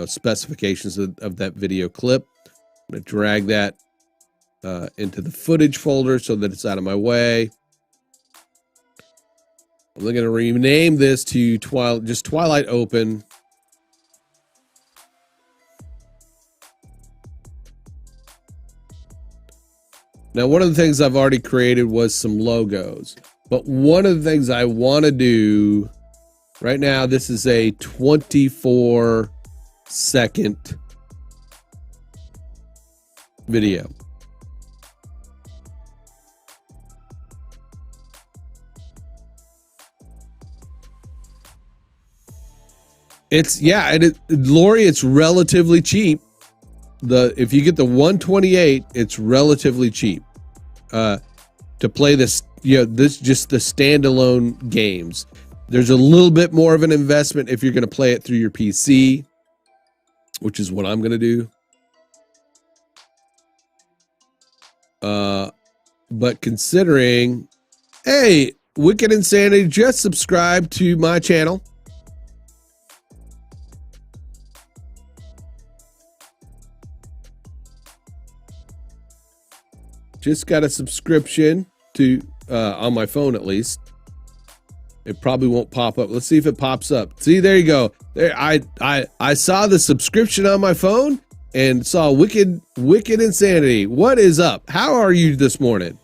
specifications of that video clip. I'm going to drag that into the footage folder so that it's out of my way. I'm going to rename this to Twilight Open. Now, one of the things I've already created was some logos, but one of the things I want to do right now, this is a 24-second video. Lori, it's relatively cheap. If you get the 128, it's relatively cheap to play this. Just the standalone games. There's a little bit more of an investment if you're going to play it through your PC, which is what I'm going to do. But considering, hey, Wicked Insanity just subscribed to my channel. Just got a subscription to on my phone, at least. It probably won't pop up. Let's see if it pops up. See, there you go. There, I saw the subscription on my phone and saw Wicked Insanity. What is up? How are you this morning?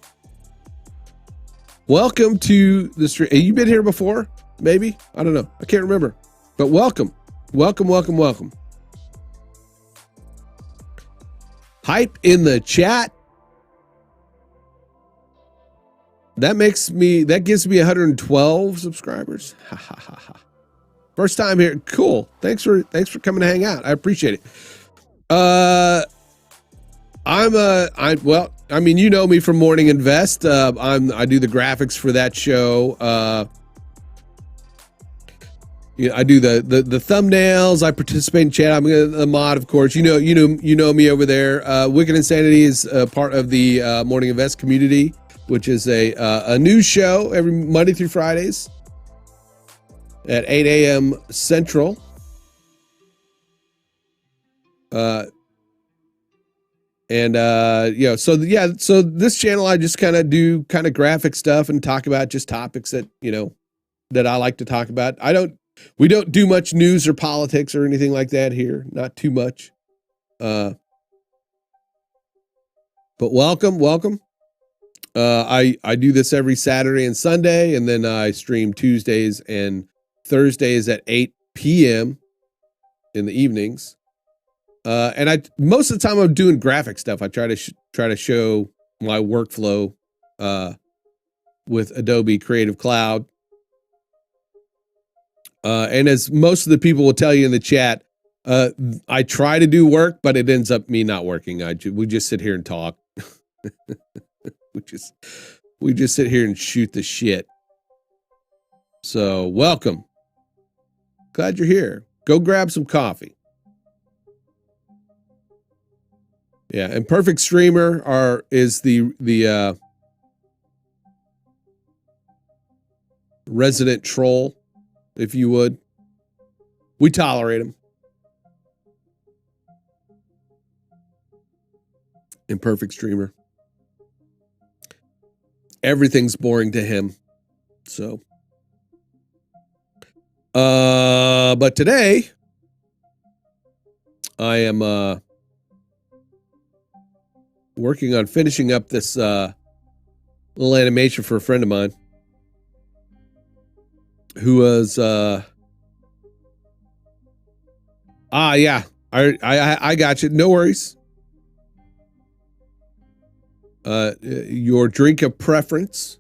Welcome to the stream. Have you been here before? Maybe? I don't know. I can't remember. But welcome. Welcome. Hype in the chat. That gives me 112 subscribers. Ha ha ha ha. First time here. Cool. Thanks for coming to hang out. I appreciate it. Well, I mean, you know me from Morning Invest. I do the graphics for that show. I do the thumbnails. I participate in chat. I'm a mod, of course. You know me over there. Wicked Insanity is part of the Morning Invest community, which is a news show every Monday through Fridays at 8 a.m. Central. So this channel, I just kind of do kind of graphic stuff and talk about just topics that, that I like to talk about. We don't do much news or politics or anything like that here. Not too much. But welcome. I do this every Saturday and Sunday, and then I stream Tuesdays and Thursdays at 8 p.m. in the evenings. And most of the time I'm doing graphic stuff. I try to show my workflow with Adobe Creative Cloud. And as most of the people will tell you in the chat, I try to do work, but it ends up me not working. We just sit here and talk. We just sit here and shoot the shit. So welcome. Glad you're here. Go grab some coffee. Yeah, and Perfect Streamer is the resident troll, if you would. We tolerate him. Imperfect Streamer. Everything's boring to him. So but today I am working on finishing up this little animation for a friend of mine who was yeah, I got you. No worries. Your drink of preference.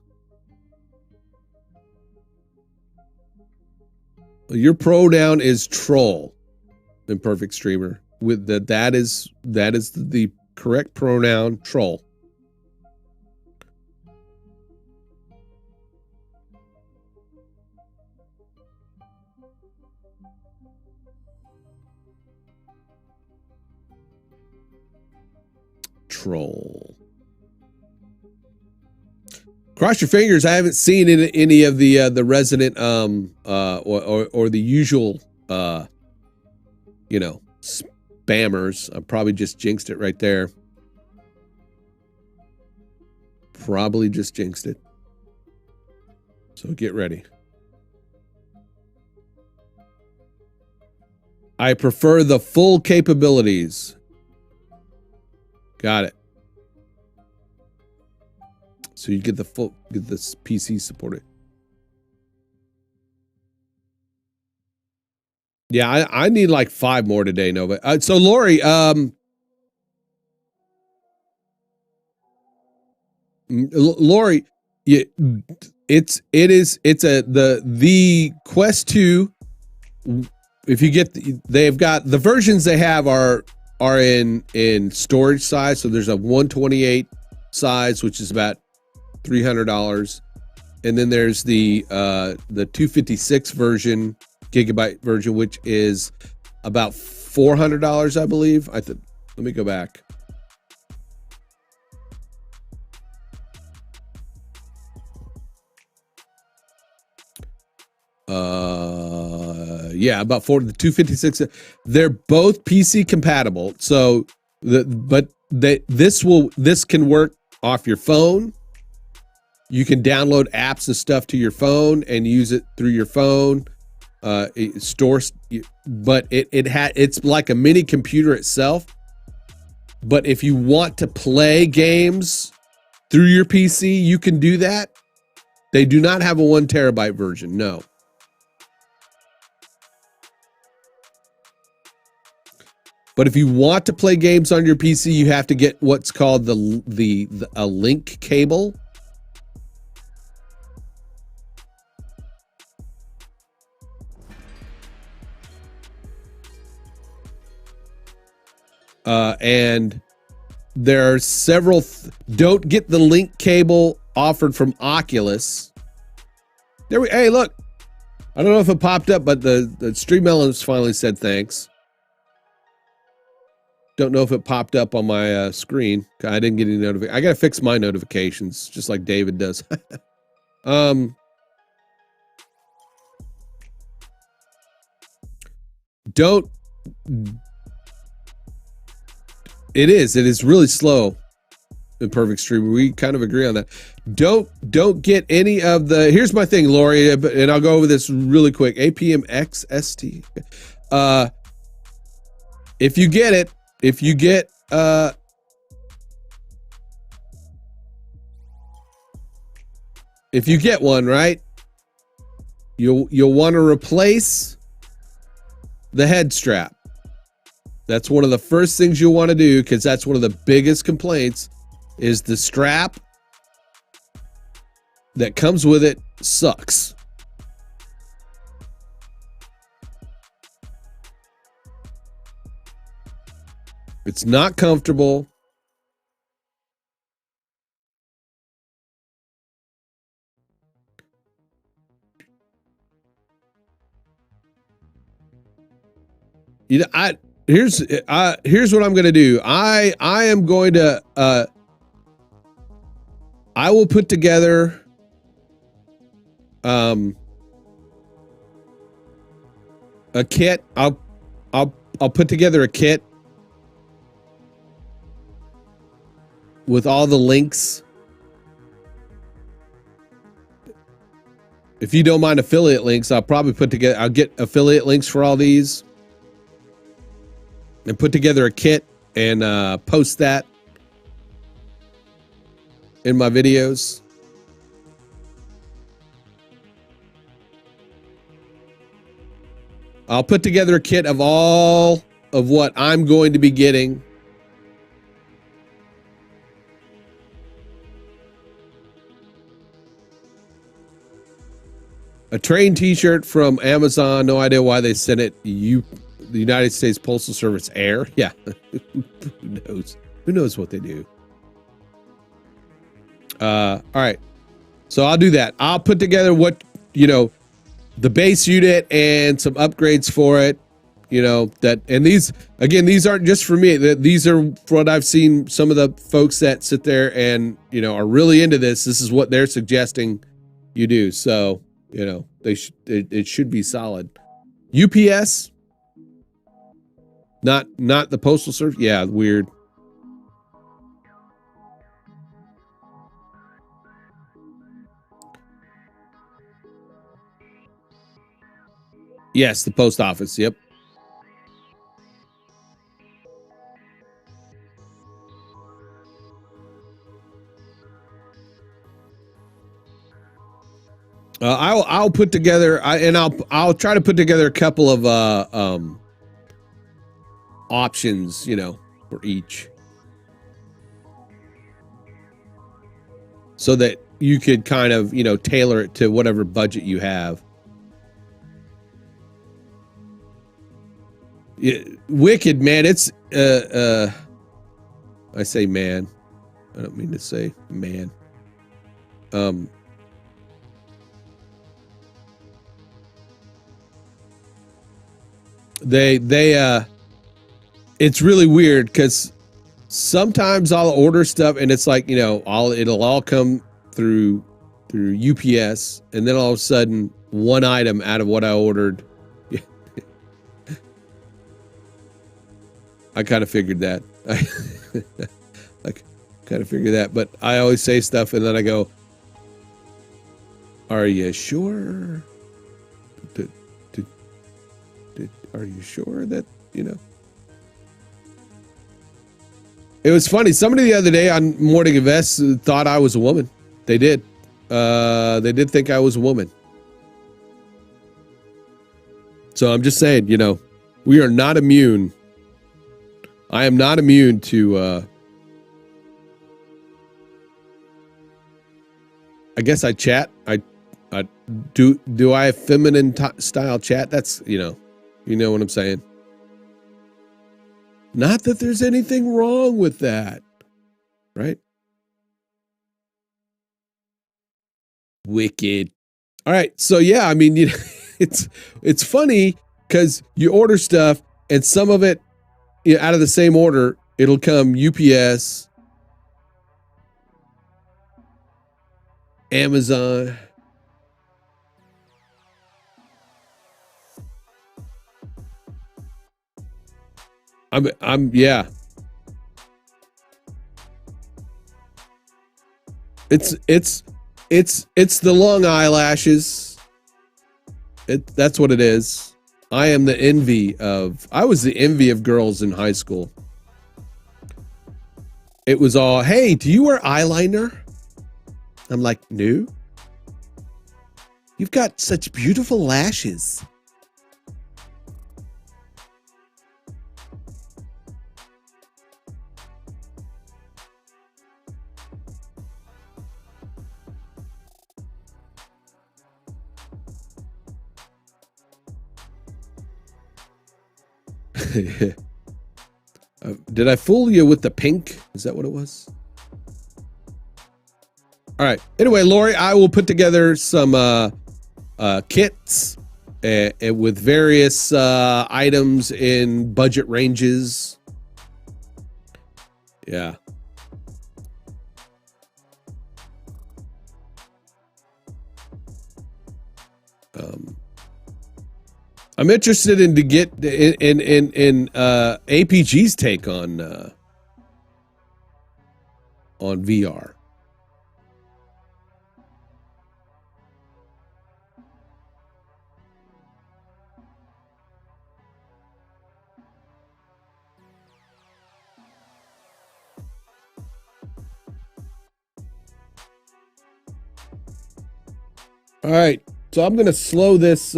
Your pronoun is troll. Imperfect Streamer. With that is the correct pronoun, troll. control. Cross your fingers. I haven't seen any of the resident or the usual you know, spammers. I probably just jinxed it right there. Probably just jinxed it. So get ready. I prefer the full capabilities. Got it. So you get get this PC supported. Yeah, I need like 5 more today, Nova. So Lori, Lori, it's the Quest 2. If you get they've got the versions they have are in storage size. So there's a 128 size, which is about $300, and then there's the 256 version, gigabyte version, which is about $400, I believe. Let me go back. Yeah, about the 256. They're both PC compatible. So this can work off your phone. You can download apps and stuff to your phone and use it through your phone. It stores, but it's like a mini computer itself. But if you want to play games through your PC, you can do that. They do not have a 1 terabyte version. No. But if you want to play games on your PC, you have to get what's called a link cable. And there are several. Don't get the link cable offered from Oculus. Hey, look. I don't know if it popped up, but the Stream Elements finally said thanks. Don't know if it popped up on my screen. I didn't get any notification. I got to fix my notifications, just like David does. Don't. It is really slow in Perfect Stream. We kind of agree on that. Don't get any of the. Here's my thing, Lori, and I'll go over this really quick. APM CST. If you get it. If you get one, right, you'll want to replace the head strap. That's one of the first things you'll want to do, because that's one of the biggest complaints is the strap that comes with it sucks. It's not comfortable. You know, here's what I'm going to do. I am going to I will put together a kit. I'll put together a kit with all the links. If you don't mind affiliate links, I'll get affiliate links for all these and put together a kit and post that in my videos. I'll put together a kit of all of what I'm going to be getting. A train t-shirt from Amazon. No idea why they sent it. The United States Postal Service Air. Yeah. Who knows? Who knows what they do? All right. So I'll do that. I'll put together what, the base unit and some upgrades for it. you know, that, and these, again, these aren't just for me. These are what I've seen some of the folks that sit there and, you know, are really into this. This is what they're suggesting you do. So, you know, it should be solid. UPS, not the postal service. Yeah, weird. Yes, the post office. Yep. I'll put together, I'll try to put together a couple of options, you know, for each, so that you could kind of, you know, tailor it to whatever budget you have. Yeah, wicked, man. It's I say man, I don't mean to say man. They it's really weird because sometimes I'll order stuff and it's like, you know, it'll all come through UPS, and then all of a sudden one item out of what I ordered. I kind of figured that. I kind of figured that, but I always say stuff and then I go, "Are you sure? Are you sure that, you know?" It was funny. Somebody the other day on Morning Invest thought I was a woman. They did. They did think I was a woman. So I'm just saying, you know, we are not immune. I am not immune to, I guess I chat. I do I have feminine style chat? That's, you know what I'm saying? Not that there's anything wrong with that, right? Wicked. All right. So yeah, I mean, you know, it's funny because you order stuff and some of it, you know, out of the same order, it'll come UPS, Amazon. Yeah. It's the long eyelashes. That's what it is. I was the envy of girls in high school. It was all, "Hey, do you wear eyeliner?" I'm like, "No." "You've got such beautiful lashes." Did I fool you with the pink? Is that what it was? All right. Anyway, Lori, I will put together some kits with various items in budget ranges. Yeah. I'm interested in APG's take on VR. All right, so I'm gonna slow this.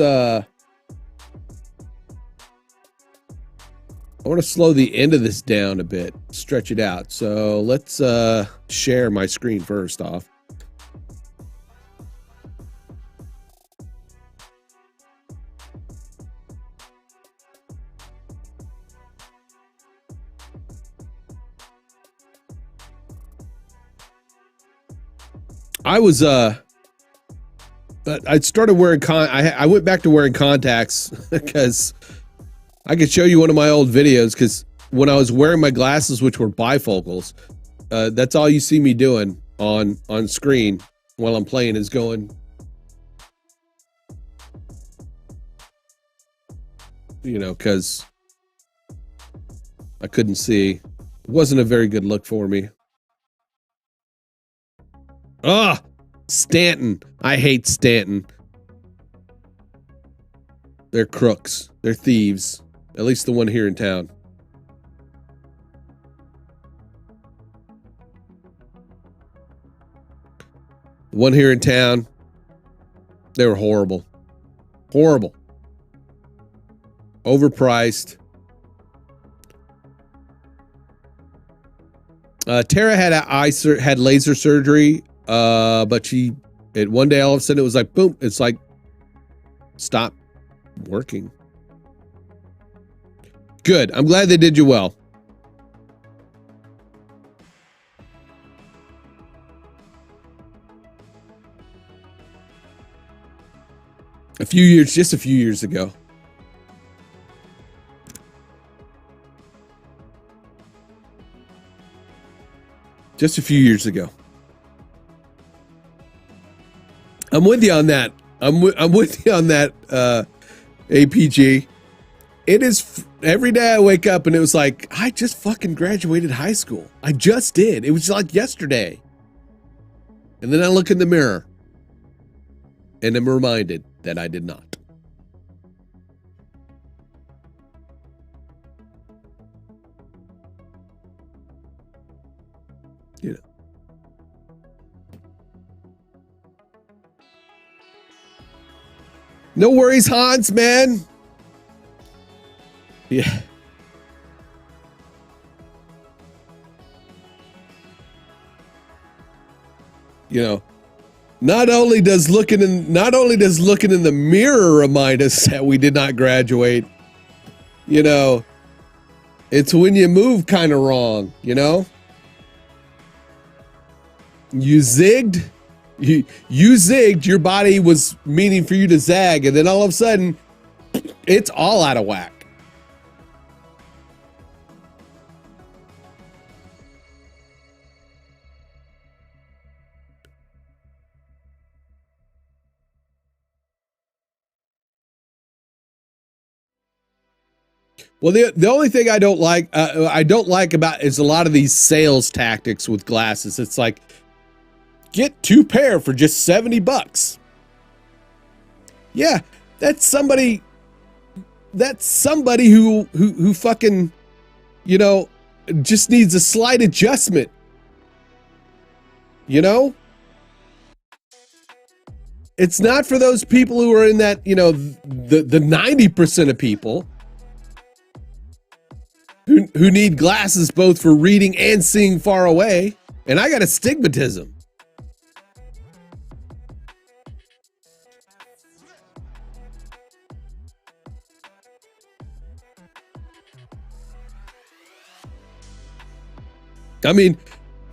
I want to slow the end of this down a bit, stretch it out. So let's share my screen first off. I was I started wearing I went back to wearing contacts because I could show you one of my old videos because when I was wearing my glasses, which were bifocals, that's all you see me doing on screen while I'm playing is going, you know, because I couldn't see. It wasn't a very good look for me. Ah, Stanton. I hate Stanton. They're crooks. They're thieves. At least the one here in town. The one here in town, they were horrible. Horrible. Overpriced. Tara had laser surgery, but one day all of a sudden it was like, boom, it's like, stop working. Good. I'm glad they did you well. Just a few years ago. Just a few years ago. I'm with you on that. I'm with you on that, APG. It is every day I wake up and it was like, I just fucking graduated high school. I just did. It was like yesterday. And then I look in the mirror and I'm reminded that I did not. You know. No worries, Hans, man. Yeah. You know, not only does looking in the mirror remind us that we did not graduate, you know, it's when you move kind of wrong, you know? You zigged, you zigged, your body was meaning for you to zag, and then all of a sudden, it's all out of whack. Well, the only thing I don't like about is a lot of these sales tactics with glasses. It's like, get 2 pair for just $70. Yeah, that's somebody who fucking, you know, just needs a slight adjustment. You know? It's not for those people who are in that, you know, the 90% of people who need glasses both for reading and seeing far away. And I got astigmatism. I mean,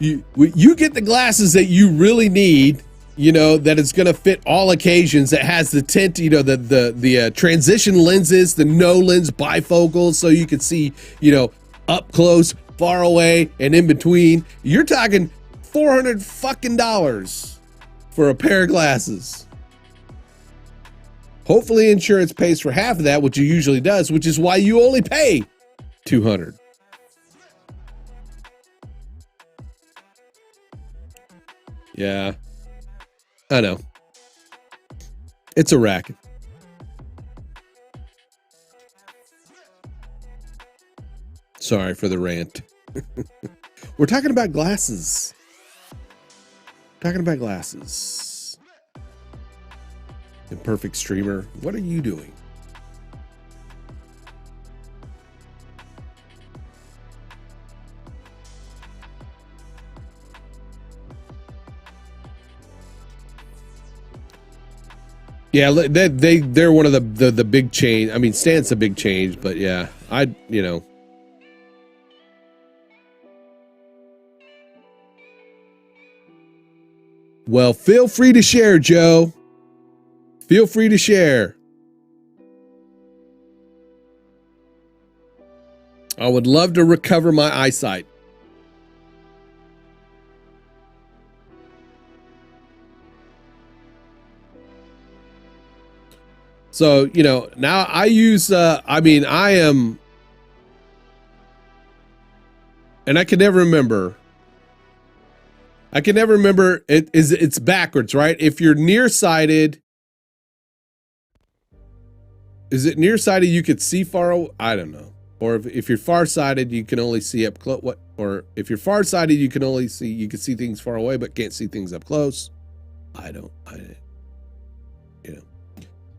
you get the glasses that you really need, you know, that it's going to fit all occasions, that has the tint, you know, the transition lenses, the no lens bifocals, so you can see, you know, up close, far away, and in between. You're talking $400 fucking dollars for a pair of glasses. Hopefully insurance pays for half of that, which it usually does, which is why you only pay $200. Yeah, I know. It's a racket. Sorry for the rant. We're talking about glasses. Imperfect streamer, what are you doing? Yeah, they're one of the big change. I mean, Stan's a big change, but yeah, you know. Well, feel free to share, Joe. Feel free to share. I would love to recover my eyesight. So, you know, now I use, I mean, I am, and I can never remember. It's backwards, right? If you're nearsighted, is it nearsighted you could see far away? I don't know. Or if you're farsighted, you can only see up close. What? Or if you're farsighted, you can see things far away, but can't see things up close. You know,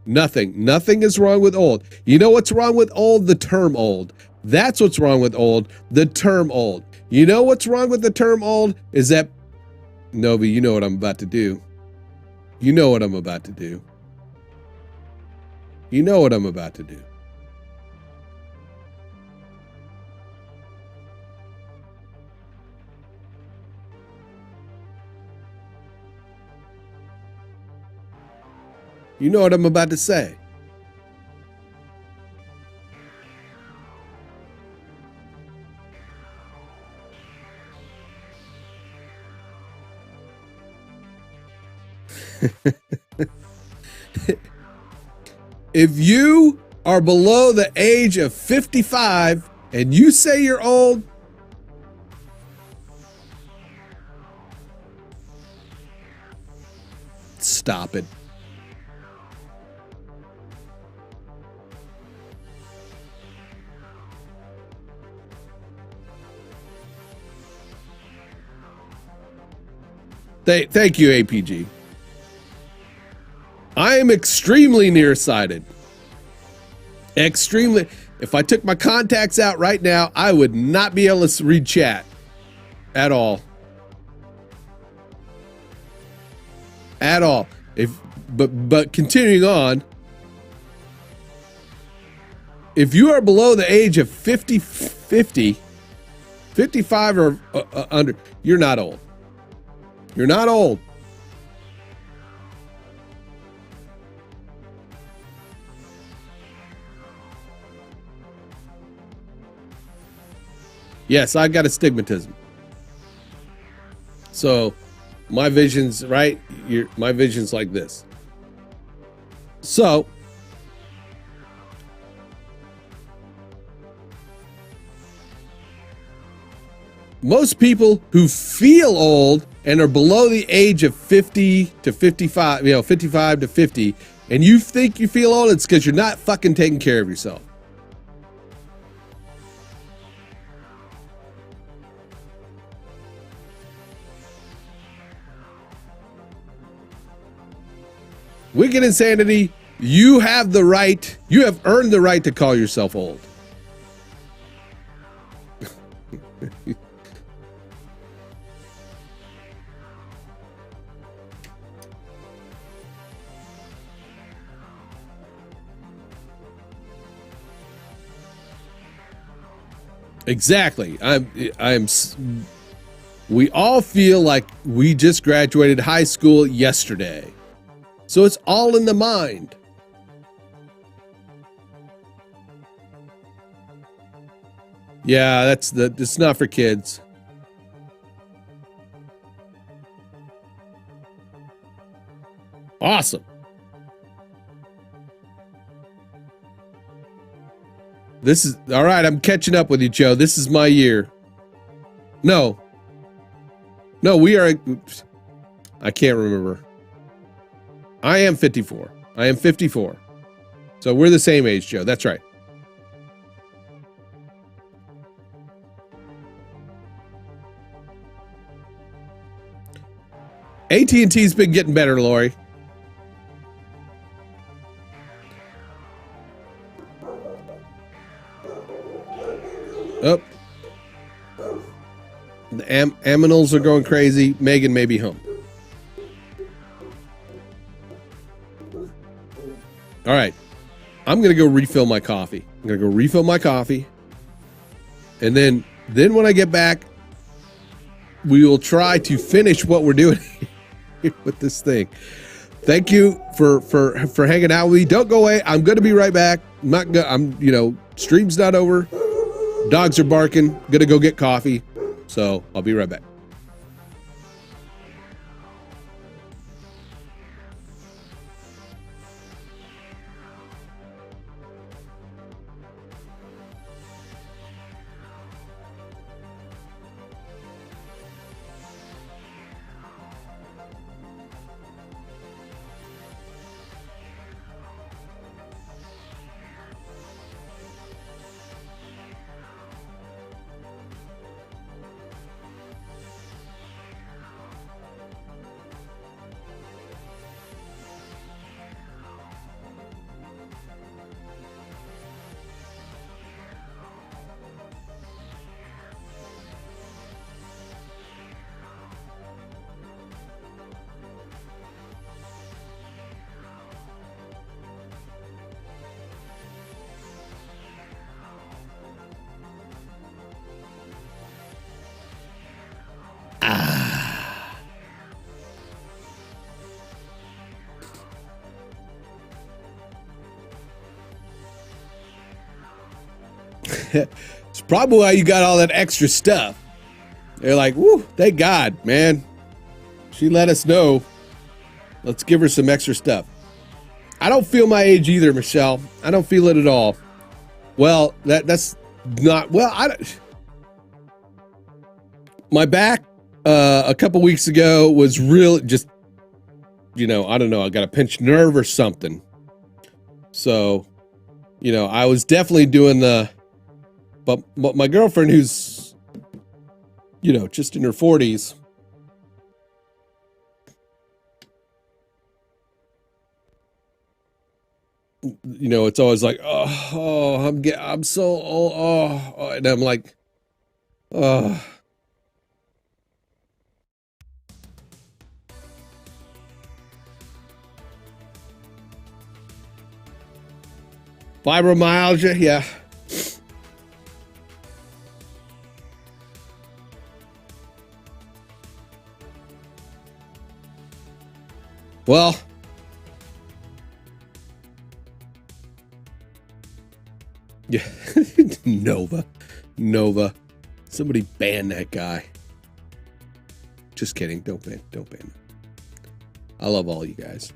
nothing is wrong with old. You know what's wrong with old? The term old. That's what's wrong with old. The term old. You know what's wrong with the term old? Is that, Novi, you know what I'm about to do. You know what I'm about to do. You know what I'm about to do. You know what I'm about to say. If you are below the age of 55 and you say you're old, stop it. Thank you, APG. I am extremely nearsighted. Extremely. If I took my contacts out right now, I would not be able to read chat at all. At all. But continuing on, if you are below the age of 55 or under, you're not old. You're not old. Yes, I've got astigmatism. So my vision's right. My vision's like this. So most people who feel old and are below the age of 50 to 55, 55 to 50, and you think you feel old, it's because you're not fucking taking care of yourself. Wicked Insanity, you have the right, you have earned the right to call yourself old. Exactly. We all feel like we just graduated high school yesterday. So it's all in the mind. Yeah, it's not for kids. Awesome. This is all right. I'm catching up with you, Joe. This is my year. No, we are. I can't remember. I am 54. I am 54. So we're the same age, Joe. That's right. AT&T's been getting better, Lori. Oh. The aminals are going crazy. Megan may be home. All right. I'm going to go refill my coffee. And then when I get back, we will try to finish what we're doing with this thing. Thank you for hanging out with me. Don't go away. I'm going to be right back. Stream's not over. Dogs are barking. Gonna go get coffee. So I'll be right back. It's probably why you got all that extra stuff. They're like, woo, thank God, man. She let us know. Let's give her some extra stuff. I don't feel my age either, Michelle. I don't feel it at all. Well, that's not, well, my back a couple weeks ago was really just, I don't know, I got a pinched nerve or something. So, I was definitely doing but my girlfriend who's, just in her 40s, it's always like, I'm so old, and I'm like, fibromyalgia, yeah. Well, yeah, Nova. Somebody ban that guy. Just kidding. Don't ban him. I love all you guys.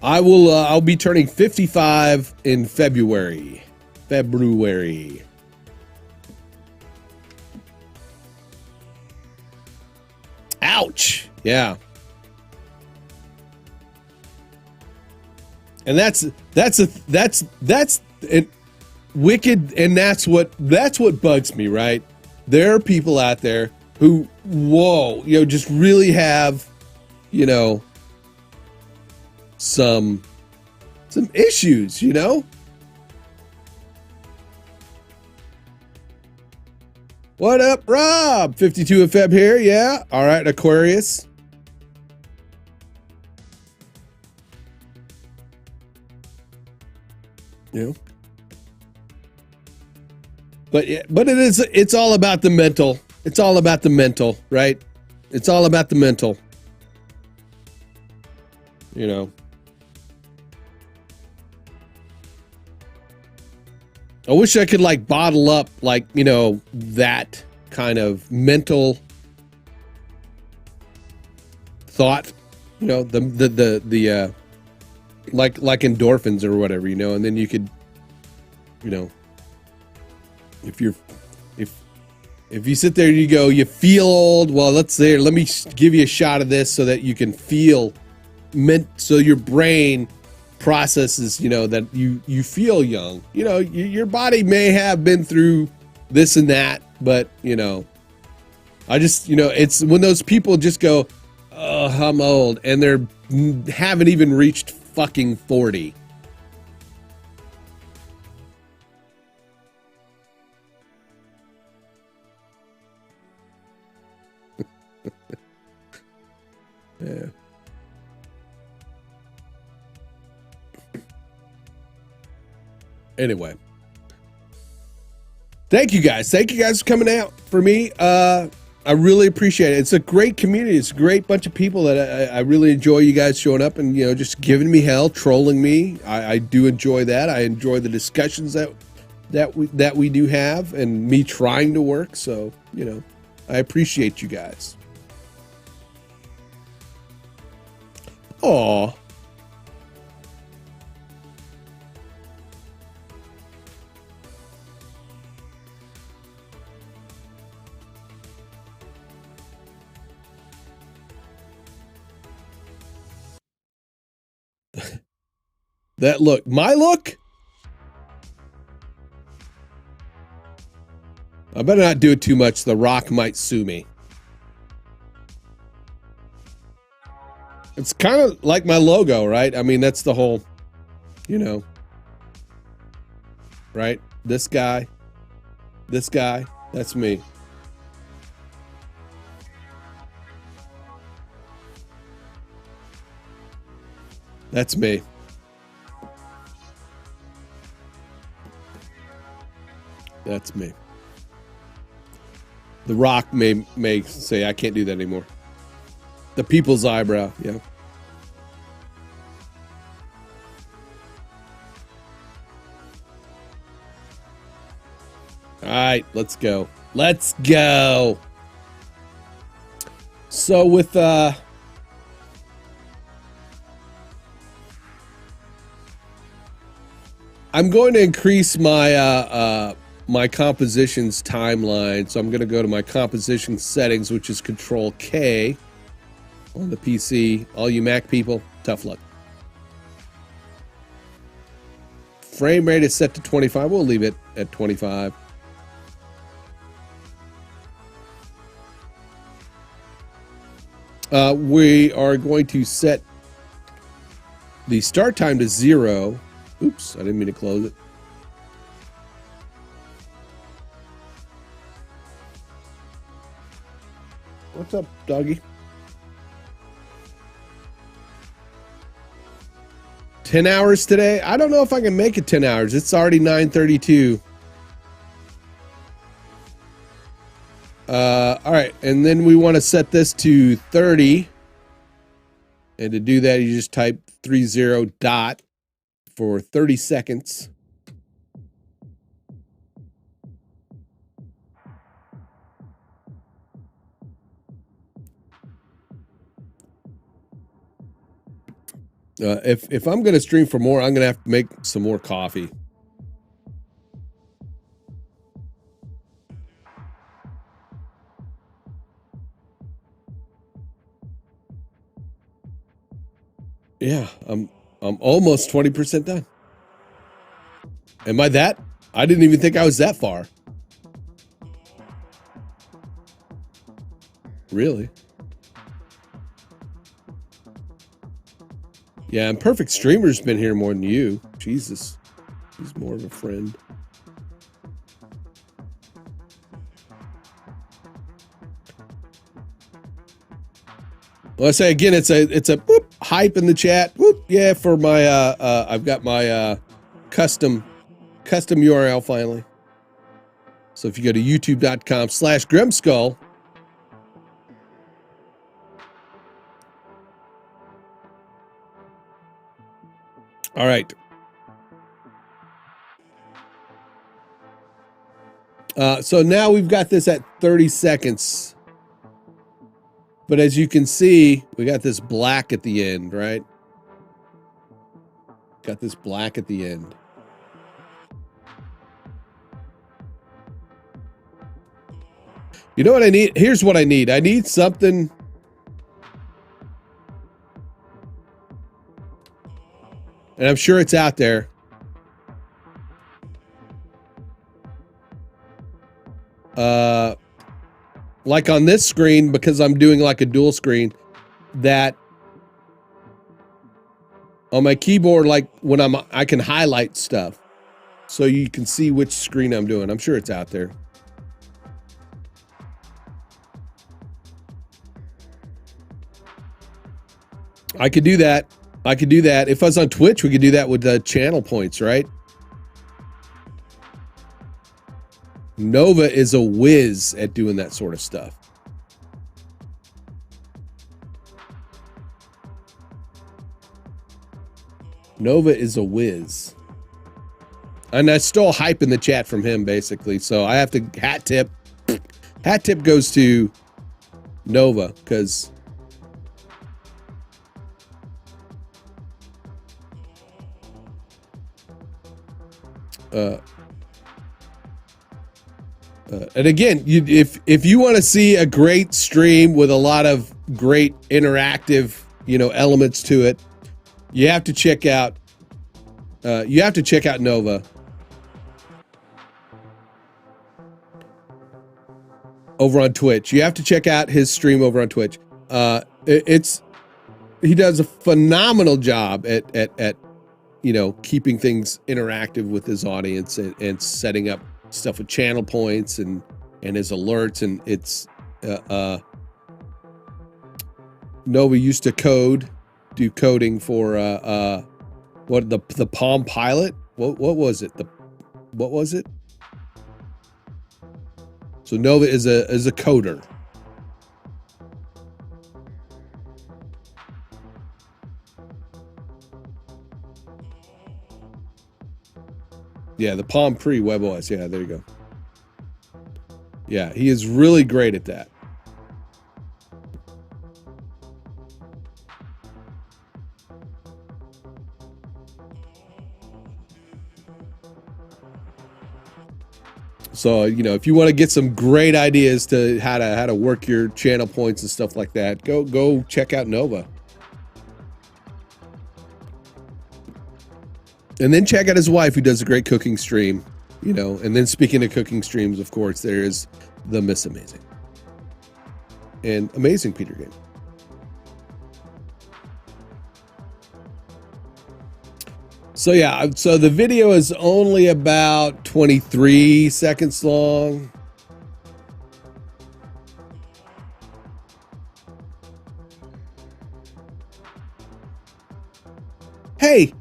I'll be turning 55 in February. Ouch. Yeah. And that's it, wicked, and that's what bugs me, right? There are people out there who, just really have, some issues, What up, Rob? 52 of Feb here, yeah. All right, Aquarius. But it's all about the mental. It's all about the mental, right? It's all about the mental. I wish I could bottle up that kind of mental thought, the like endorphins or whatever, and then you could, if you sit there and you go, you feel old, well, let me give you a shot of this so that you can feel so your brain processes, that you feel young. Your body may have been through this and that, but I just, it's when those people just go, oh, I'm old, and they're haven't even reached fucking 40. Yeah. Anyway. Thank you guys. Thank you guys for coming out for me. I really appreciate it. It's a great community. It's a great bunch of people that I really enjoy you guys showing up and, you know, just giving me hell, trolling me. I do enjoy that. I enjoy the discussions that we do have and me trying to work. So, you know, I appreciate you guys. Aw. That look, my look? I better not do it too much. The Rock might sue me. It's kind of like my logo, right? I mean, that's the whole, you know, right? This guy, that's me. That's me. That's me. The Rock may say I can't do that anymore. The people's eyebrow, yeah. All right, let's go. Let's go. So with I'm going to increase my my compositions timeline. So I'm going to go to my composition settings, which is Control K on the PC. All you Mac people, tough luck. Frame rate is set to 25. We'll leave it at 25. We are going to set the start time to 0. Oops, I didn't mean to close it. What's up, doggy? 10 hours today? I don't know if I can make it 10 hours. It's already 9:32. All right, and then we want to set this to 30. And to do that, you just type 30 dot for 30 seconds. If I'm going to stream for more, I'm going to have to make some more coffee. Yeah, I'm almost 20% done. Am I that? I didn't even think I was that far. Really? Yeah, and Perfect Streamer's been here more than you. Jesus. He's more of a friend. Well, I say again, it's a whoop, hype in the chat. Whoop, yeah, for my I've got my custom URL finally. So if you go to youtube.com/Grimskull, all right. So now we've got this at 30 seconds. But as you can see, we got this black at the end, right? Got this black at the end. You know what I need? Here's what I need. I need something. And I'm sure it's out there. Like on this screen, because I'm doing like a dual screen, that on my keyboard, like when I can highlight stuff so you can see which screen I'm doing. I'm sure it's out there. I could do that. I could do that. If I was on Twitch, we could do that with the channel points, right? Nova is a whiz at doing that sort of stuff. Nova is a whiz. And I stole hype in the chat from him, basically. So I have to hat tip. Hat tip goes to Nova, because and again, if you want to see a great stream with a lot of great interactive, elements to it, you have to check out Nova over on Twitch. You have to check out his stream over on Twitch. He does a phenomenal job at keeping things interactive with his audience and setting up stuff with channel points and his alerts. And it's Nova used to do coding for the Palm Pilot. What was it? What was it? So Nova is a coder. Yeah, the Palm Pre WebOS. Yeah, there you go. Yeah, he is really great at that. So, if you want to get some great ideas to how to work your channel points and stuff like that, go check out Nova. And then check out his wife, who does a great cooking stream, And then speaking of cooking streams, of course, there is the Miss Amazing and Amazing Peter Game. So yeah, so the video is only about 23 seconds long. Hey,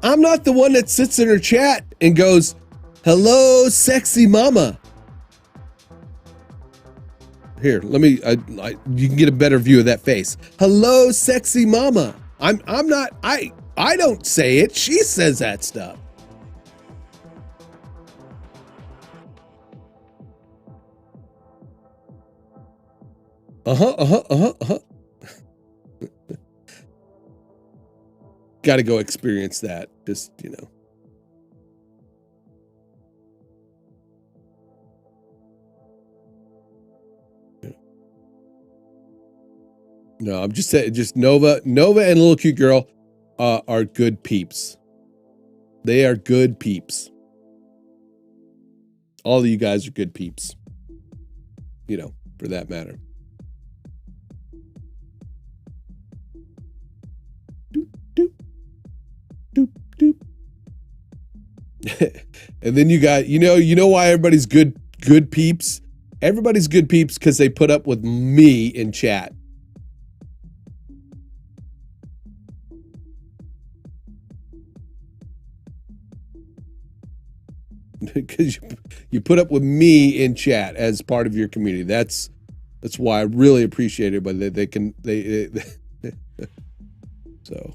I'm not the one that sits in her chat and goes, "Hello, sexy mama." Here, let me. You can get a better view of that face. Hello, sexy mama. I'm not. I don't say it. She says that stuff. Got to go experience that. Just, No, I'm just saying, just Nova and Little Cute Girl are good peeps. They are good peeps. All of you guys are good peeps. For that matter. Doop, doop. Doop, doop. And then you got, you know why everybody's good peeps? Everybody's good peeps because they put up with me in chat. Because you put up with me in chat as part of your community. That's why I really appreciate it. But they so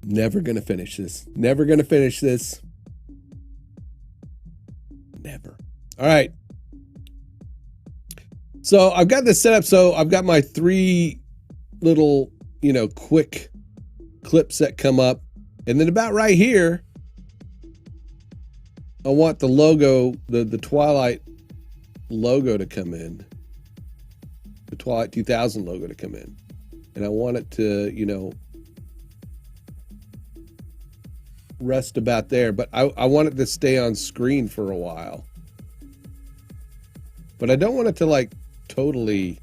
never gonna finish this. Never gonna finish this. Never. All right. So I've got this set up. So I've got my 3 little, quick clips that come up. And then about right here, I want the logo, the Twilight logo to come in. The Twilight 2000 logo to come in. And I want it to, rest about there. But I want it to stay on screen for a while. But I don't want it to totally...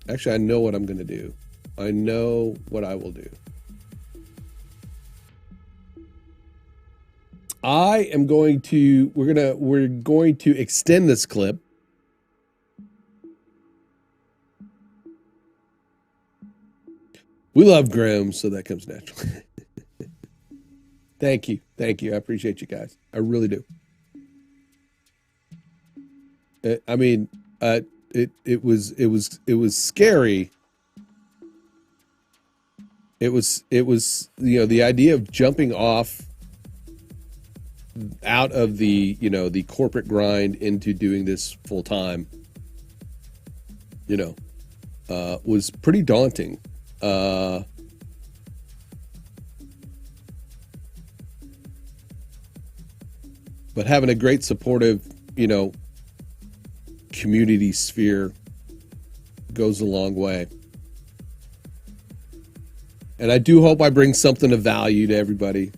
Actually, I know what I'm going to do. I know what I will do. We're going to extend this clip. We love Graham, so that comes naturally. Thank you. Thank you. I appreciate you guys. I really do. I mean, it was scary. It was, the idea of jumping off out of the, the corporate grind into doing this full time, was pretty daunting. But having a great supportive, community sphere goes a long way. And I do hope I bring something of value to everybody.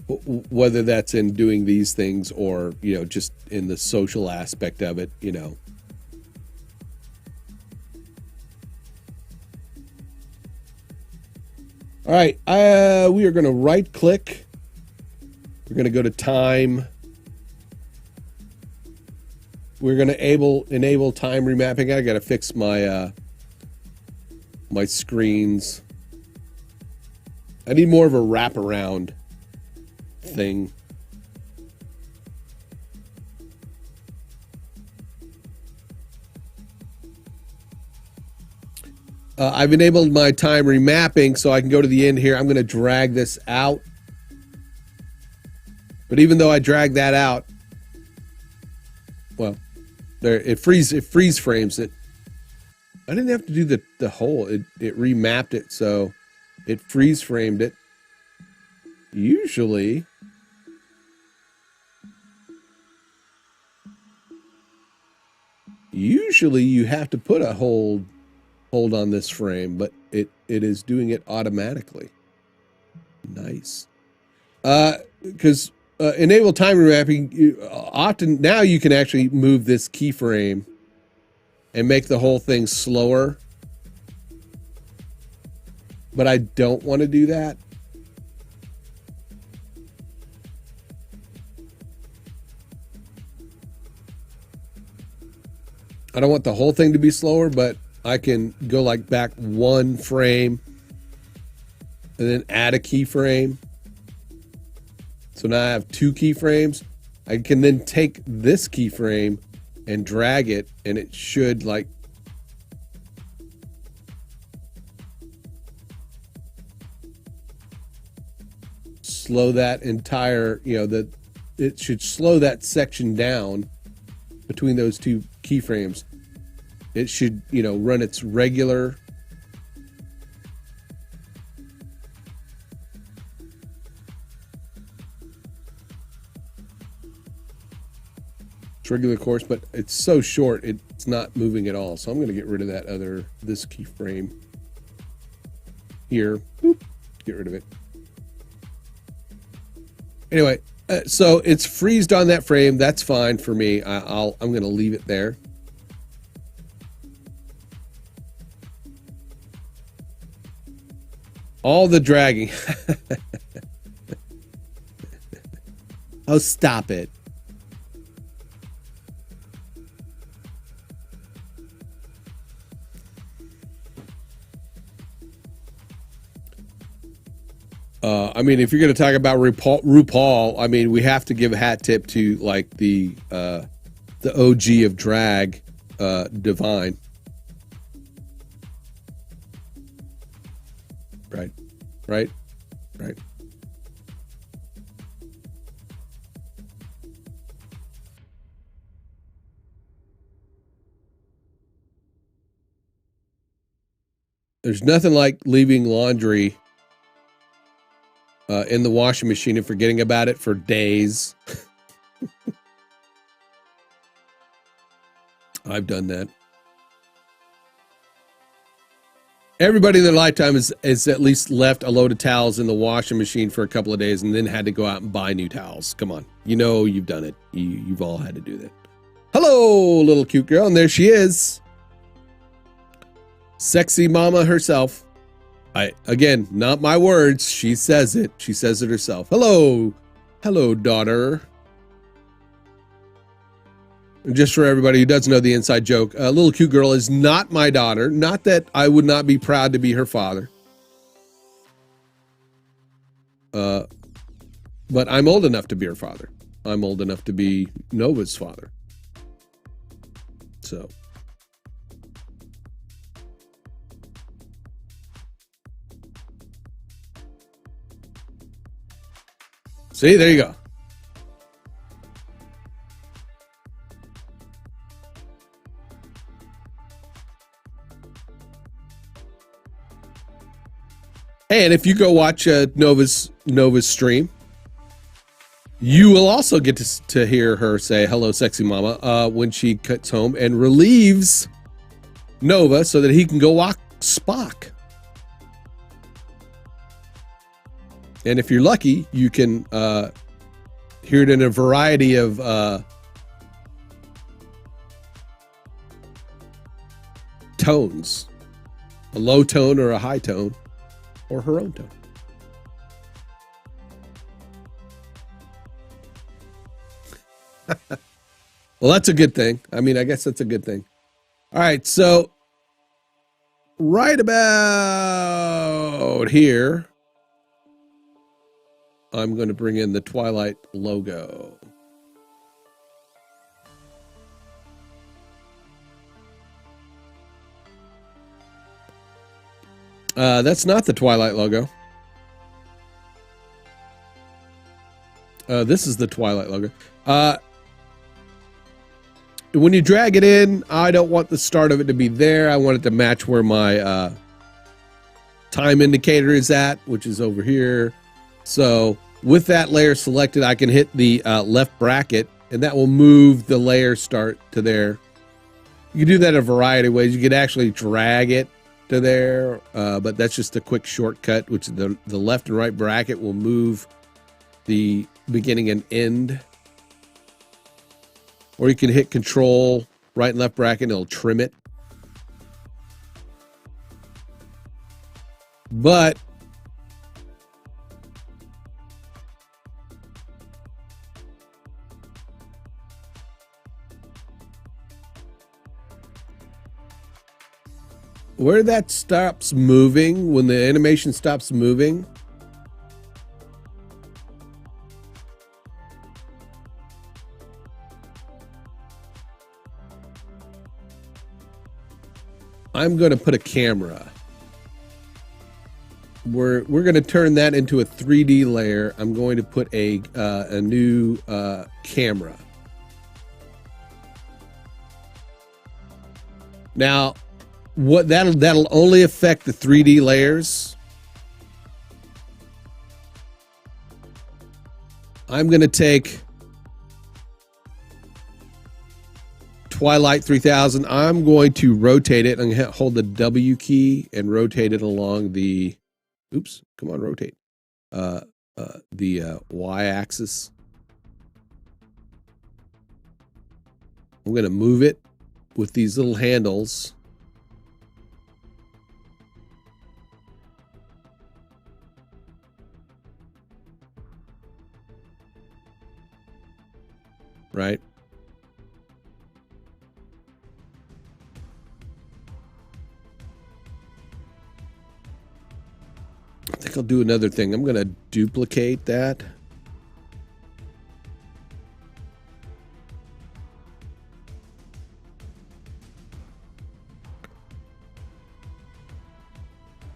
Whether that's in doing these things or, just in the social aspect of it, All right, we are going to right click. We're going to go to time. We're going to enable time remapping. I got to fix my my screens. I need more of a wraparound thing. I've enabled my time remapping so I can go to the end here. I'm going to drag this out. But even though I drag that out, well, there it freeze frames it. I didn't have to do the whole. It remapped it, so it freeze framed it. Usually, you have to put a hold on this frame, but it is doing it automatically. Nice. Because enable time remapping, often now you can actually move this keyframe and make the whole thing slower. But I don't want to do that. I don't want the whole thing to be slower, but I can go like back one frame and then add a keyframe. So now I have two keyframes. I can then take this keyframe and drag it, and it should like slow that entire, it should slow that section down between those two keyframes. It should, run its regular course, but it's so short, it's not moving at all. So I'm going to get rid of this keyframe here. Boop, get rid of it. Anyway, so it's freezed on that frame. That's fine for me. I'm going to leave it there. All the dragging. Oh, stop it. I mean, if you're going to talk about RuPaul, I mean, we have to give a hat tip to like the OG of drag, Divine. Right. There's nothing like leaving laundry in the washing machine and forgetting about it for days. I've done that. Everybody in their lifetime is at least left a load of towels in the washing machine for a couple of days and then had to go out and buy new towels. Come on. You've done it. You've all had to do that. Hello, little cute girl. And there she is. Sexy mama herself. Again, not my words. She says it. She says it herself. Hello. Hello, daughter. And just for everybody who doesn't know the inside joke, little cute girl is not my daughter. Not that I would not be proud to be her father. but I'm old enough to be her father. I'm old enough to be Nova's father. So. See, there you go. Hey, and if you go watch Nova's stream, you will also get to hear her say "Hello, sexy mama" when she cuts home and relieves Nova so that he can go walk Spock. And if you're lucky, you can hear it in a variety of tones, a low tone or a high tone, or her own tone. Well, that's a good thing. I mean, I guess that's a good thing. All right, so right about here, I'm going to bring in the Twilight logo. That's not the Twilight logo. This is the Twilight logo. When you drag it in, I don't want the start of it to be there. I want it to match where my time indicator is at, which is over here. So with that layer selected, I can hit the left bracket, and that will move the layer start to there. You can do that a variety of ways. You could actually drag it to there, but that's just a quick shortcut, which the left and right bracket will move the beginning and end. Or you can hit Control, right and left bracket, and it'll trim it. But where that stops moving, when the animation stops moving, I'm going to put a camera. We're going to turn that into a 3D layer. I'm going to put a new camera. Now, what that'll only affect the 3D layers. I'm going to take Twilight 3000. I'm going to rotate it. I'm going to hold the W key and rotate it along the, oops, come on, rotate. The Y axis. I'm going to move it with these little handles. Right? I think I'll do another thing. I'm going to duplicate that.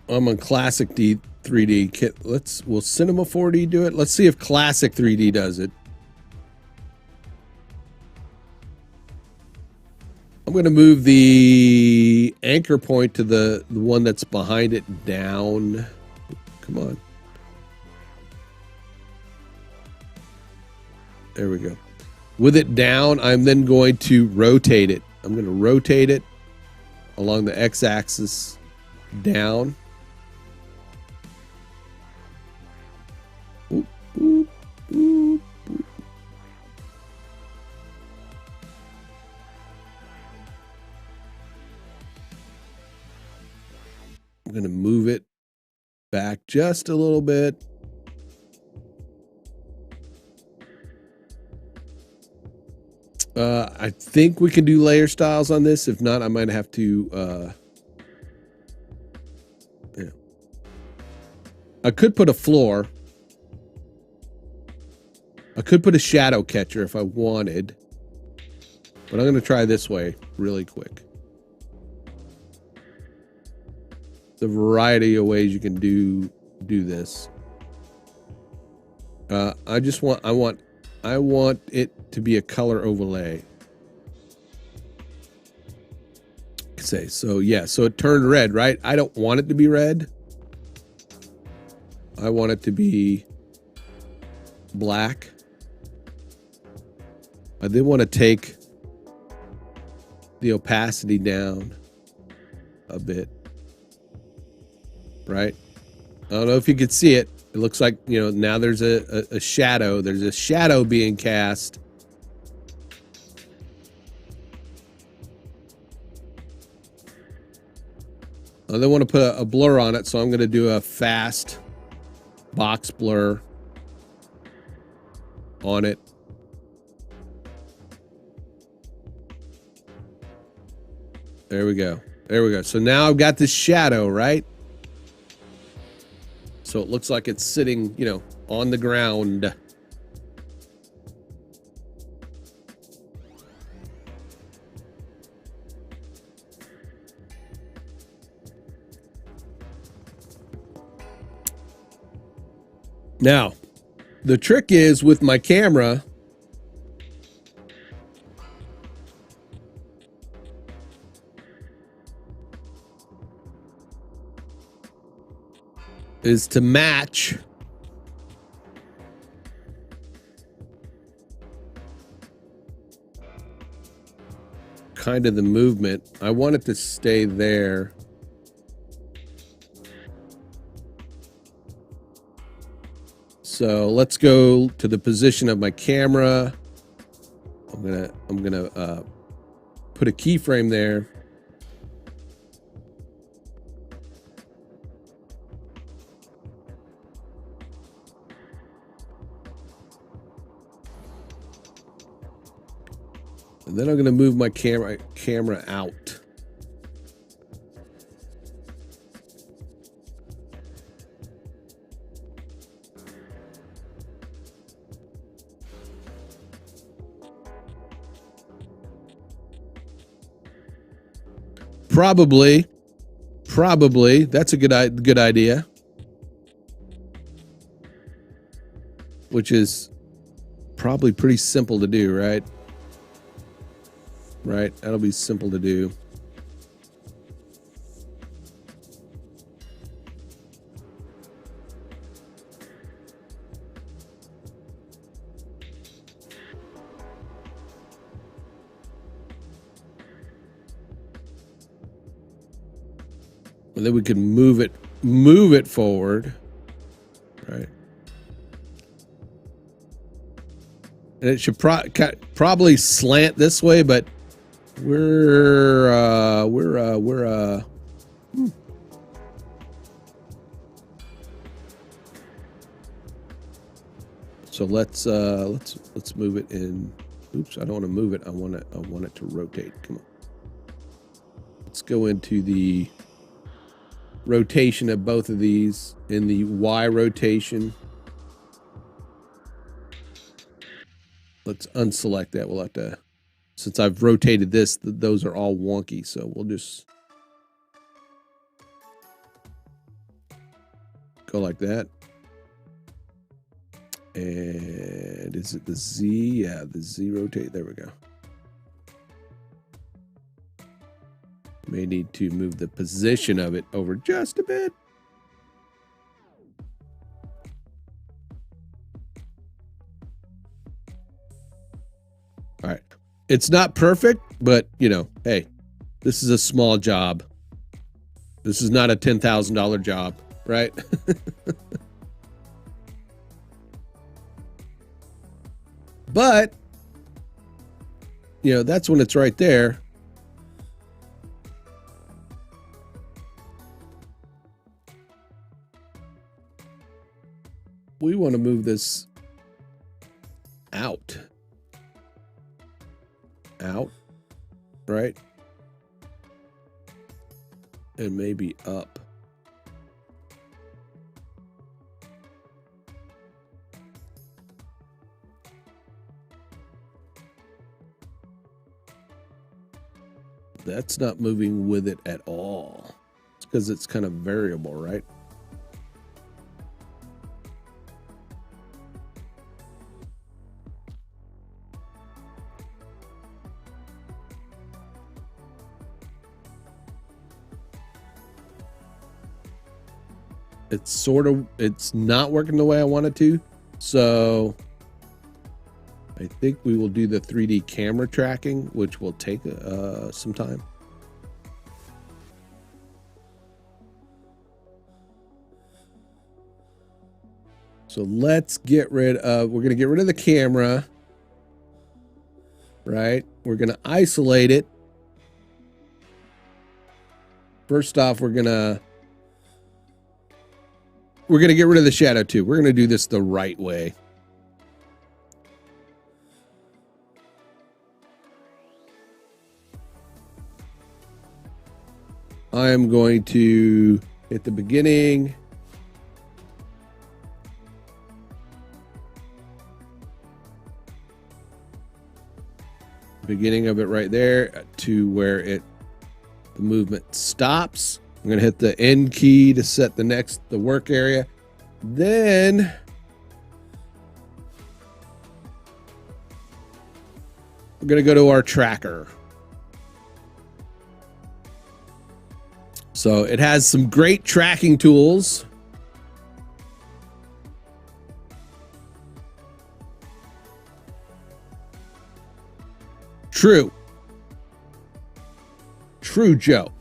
I'm on Classic 3D. Will Cinema 4D do it? Let's see if Classic 3D does it. I'm going to move the anchor point to the one that's behind it down. Come on. There we go. With it down, I'm then going to rotate it. I'm going to rotate it along the x-axis down. Oop, oop, oop, oop. I'm going to move it back just a little bit. I think we can do layer styles on this. If not, I might have to I could put a floor. I could put a shadow catcher if I wanted, but I'm going to try this way really quick. The variety of ways you can do this. I want it to be a color overlay. Say so, yeah. So it turned red, right? I don't want it to be red. I want it to be black. I then want to take the opacity down a bit, right? I don't know if you could see it. It looks like, you know, now there's a shadow. There's a shadow being cast. I then want to put a blur on it, so I'm going to do a fast box blur on it. There we go. There we go. So now I've got this shadow, right? So it looks like it's sitting, you know, on the ground. Now, the trick is with my camera, is to match kind of the movement. I want it to stay there. So let's go to the position of my camera. I'm gonna put a keyframe there. And then I'm going to move my camera out. Probably that's a good idea. Which is probably pretty simple to do, right? Right, that'll be simple to do. And then we can move it forward, right? And it should probably slant this way, but so let's move it in. Oops, I don't want to move it. I want it to rotate. Come on. Let's go into the rotation of both of these in the Y rotation. Let's unselect that. We'll have to, since I've rotated this, those are all wonky. So we'll just go like that. And is it the Z? Yeah, the Z rotate. There we go. May need to move the position of it over just a bit. All right. It's not perfect, but, you know, hey, this is a small job. This is not a $10,000 job, right? But, you know, that's when it's right there. We want to move this out, right? And maybe up. That's not moving with it at all. It's because it's kind of variable, right? It's not working the way I want it to. So I think we will do the 3D camera tracking, which will take some time. So let's get rid of, we're going to get rid of the camera, right? We're going to isolate it. First off, we're going to get rid of the shadow too. We're going to do this the right way. I am going to hit the beginning. Beginning of it right there to where the movement stops. I'm going to hit the end key to set the work area. Then we're going to go to our tracker. So it has some great tracking tools. True, Joe.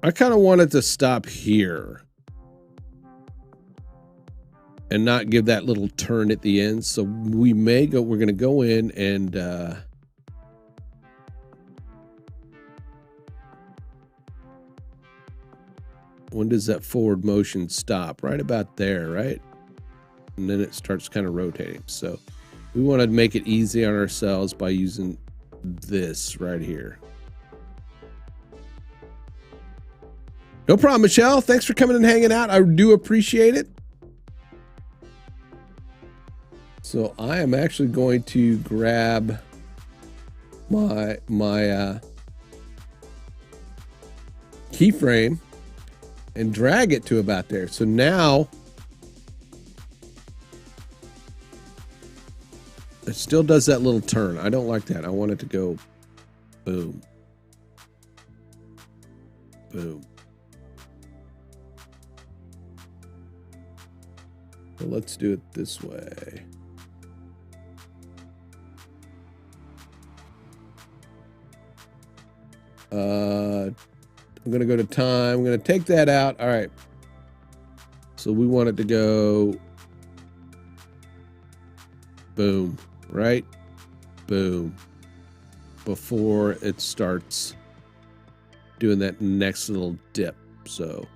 I kind of wanted to stop here and not give that little turn at the end. So we're going to go in and when does that forward motion stop? Right about there, right? And then it starts kind of rotating. So we want to make it easy on ourselves by using this right here. No problem, Michelle. Thanks for coming and hanging out. I do appreciate it. So I am actually going to grab my keyframe and drag it to about there. So now it still does that little turn. I don't like that. I want it to go boom, boom. So let's do it this way. I'm going to go to time. I'm going to take that out. All right. So we want it to go boom, right? Boom. Before it starts doing that next little dip. So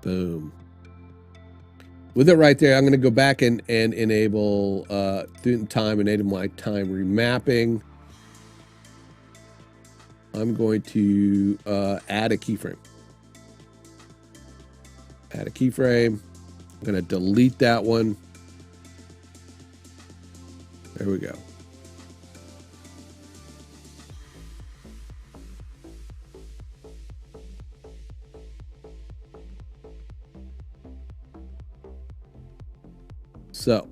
boom. With it right there, I'm going to go back and enable time, enable my time remapping. I'm going to add a keyframe. Add a keyframe. I'm going to delete that one. There we go. So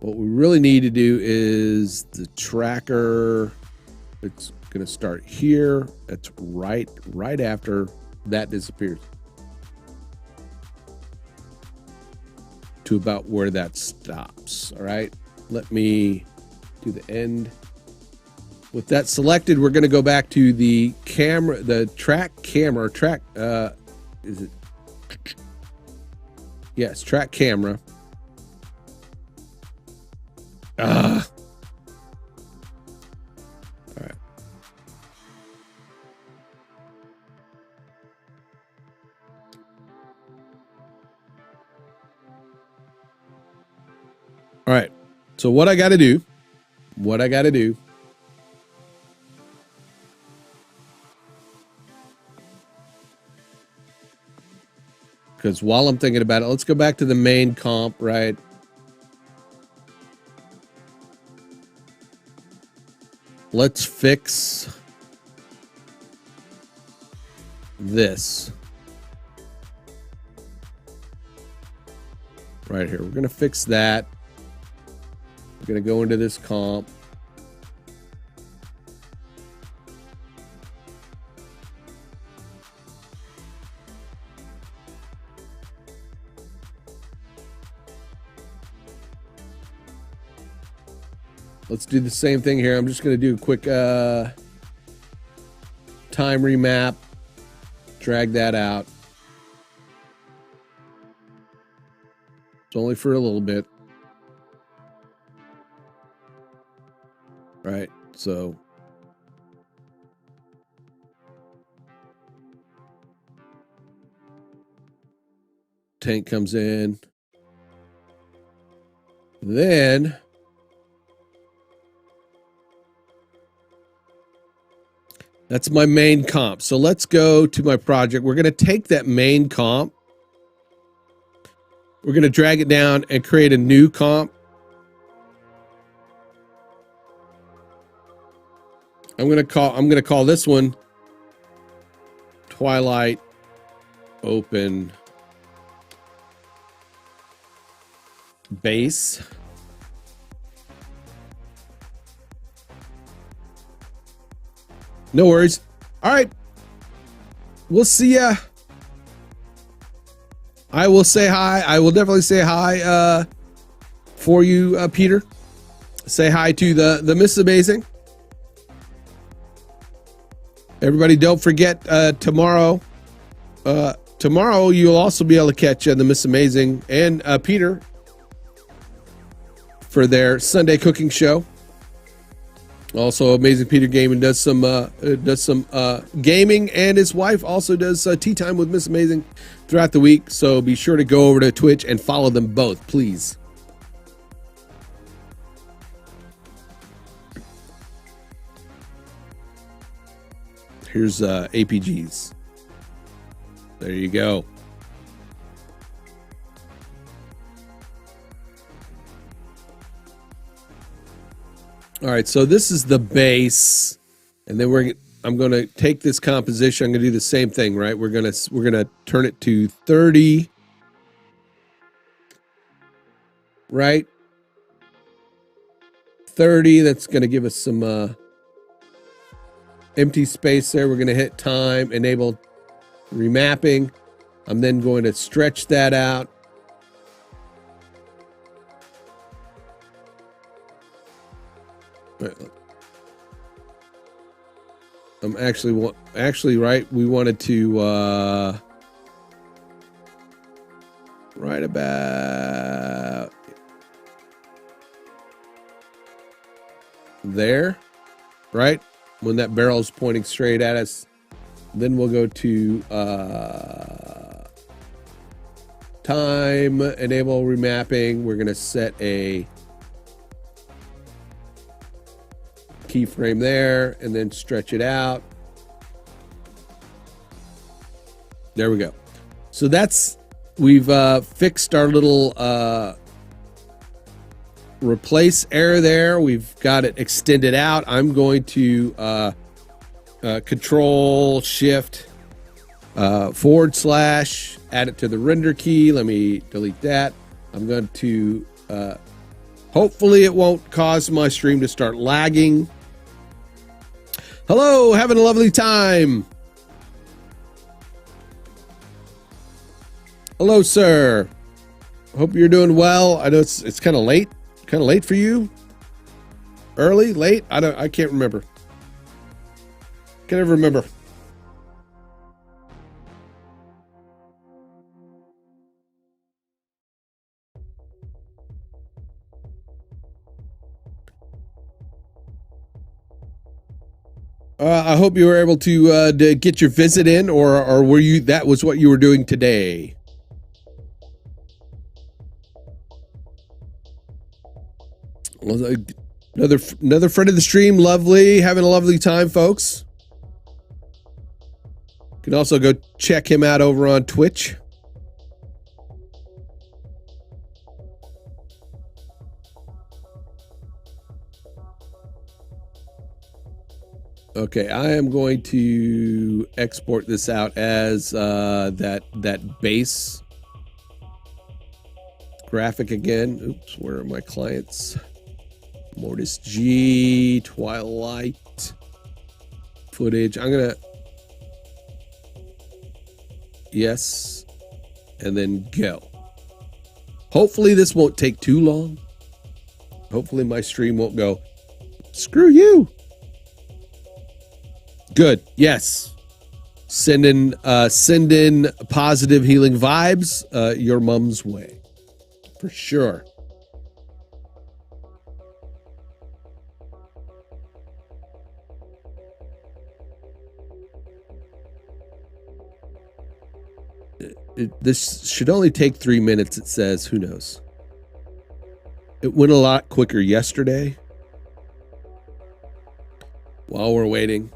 what we really need to do is the tracker. It's going to start here. That's right after that disappears to about where that stops. All right. Let me do the end. With that selected, we're going to go back to the camera, the track camera. Is it? Yes, track camera. All right. All right. So what I got to do, because while I'm thinking about it, let's go back to the main comp, right? Let's fix this right here. We're going to fix that. We're going to go into this comp. Let's do the same thing here. I'm just going to do a quick time remap. Drag that out. It's only for a little bit. Right, so tank comes in. Then that's my main comp. So let's go to my project. We're going to take that main comp. We're going to drag it down and create a new comp. I'm going to call this one Twilight Open Base. No worries. All right. We'll see ya. I will say hi. I will definitely say hi for you, Peter. Say hi to the Miss Amazing. Everybody, don't forget tomorrow. Tomorrow you'll also be able to catch the Miss Amazing and Peter for their Sunday cooking show. Also, Amazing Peter Gaming does some gaming, and his wife also does tea time with Miss Amazing throughout the week. So be sure to go over to Twitch and follow them both, please. Here's APGs. There you go. All right, so this is the base, and then I'm going to take this composition. I'm going to do the same thing, right? We're going to turn it to 30, right? 30. That's going to give us some empty space there. We're going to hit time, enable remapping. I'm then going to stretch that out. I'm actually right. We wanted to right about there, right? When that barrel is pointing straight at us. Then we'll go to time, enable remapping. We're going to set a keyframe there and then stretch it out. There we go. So we've fixed our little replace error there. We've got it extended out. I'm going to Control Shift / add it to the render key. Let me delete that. I'm going to hopefully it won't cause my stream to start lagging. Hello, having a lovely time. Hello, sir. Hope you're doing well. I know it's kind of late. Kind of late for you. Early, late. I can't remember. Can't ever remember. I hope you were able to get your visit in, or were you? That was what you were doing today. Well, another friend of the stream. Lovely. Having a lovely time, folks. You can also go check him out over on Twitch. Okay, I am going to export this out as that base graphic again. Oops, where are my clients? Mortis G, Twilight, footage. I'm gonna, yes, and then go. Hopefully this won't take too long. Hopefully my stream won't go, screw you. Good. Yes. Send in positive healing vibes your mom's way. For sure. This should only take 3 minutes, it says. Who knows? It went a lot quicker yesterday. While we're waiting.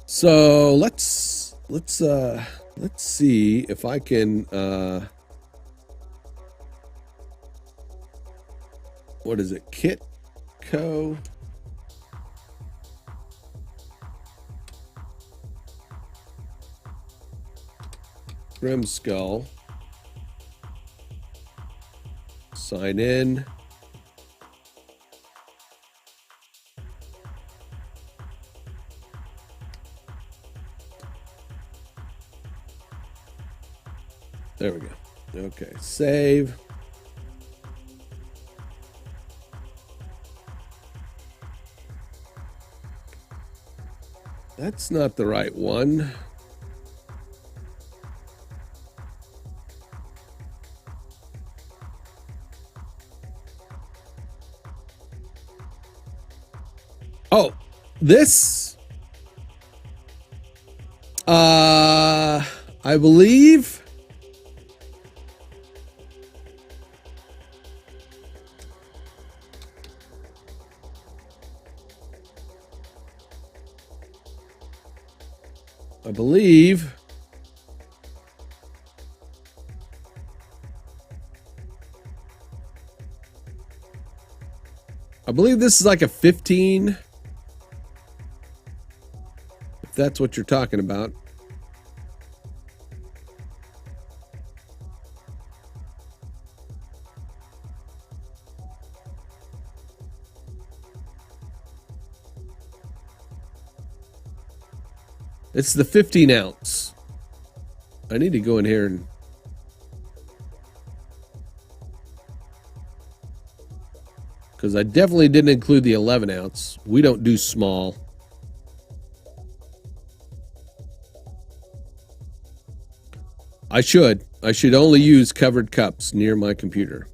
So let's see if I can what is it? Kitco. Grimskull. Sign in. There we go. Okay, save. That's not the right one. Oh, this. I believe. I believe this is like a 15, if that's what you're talking about. It's the 15 ounce. I need to go in here and because I definitely didn't include the 11 ounce. We don't do small. I should only use covered cups near my computer.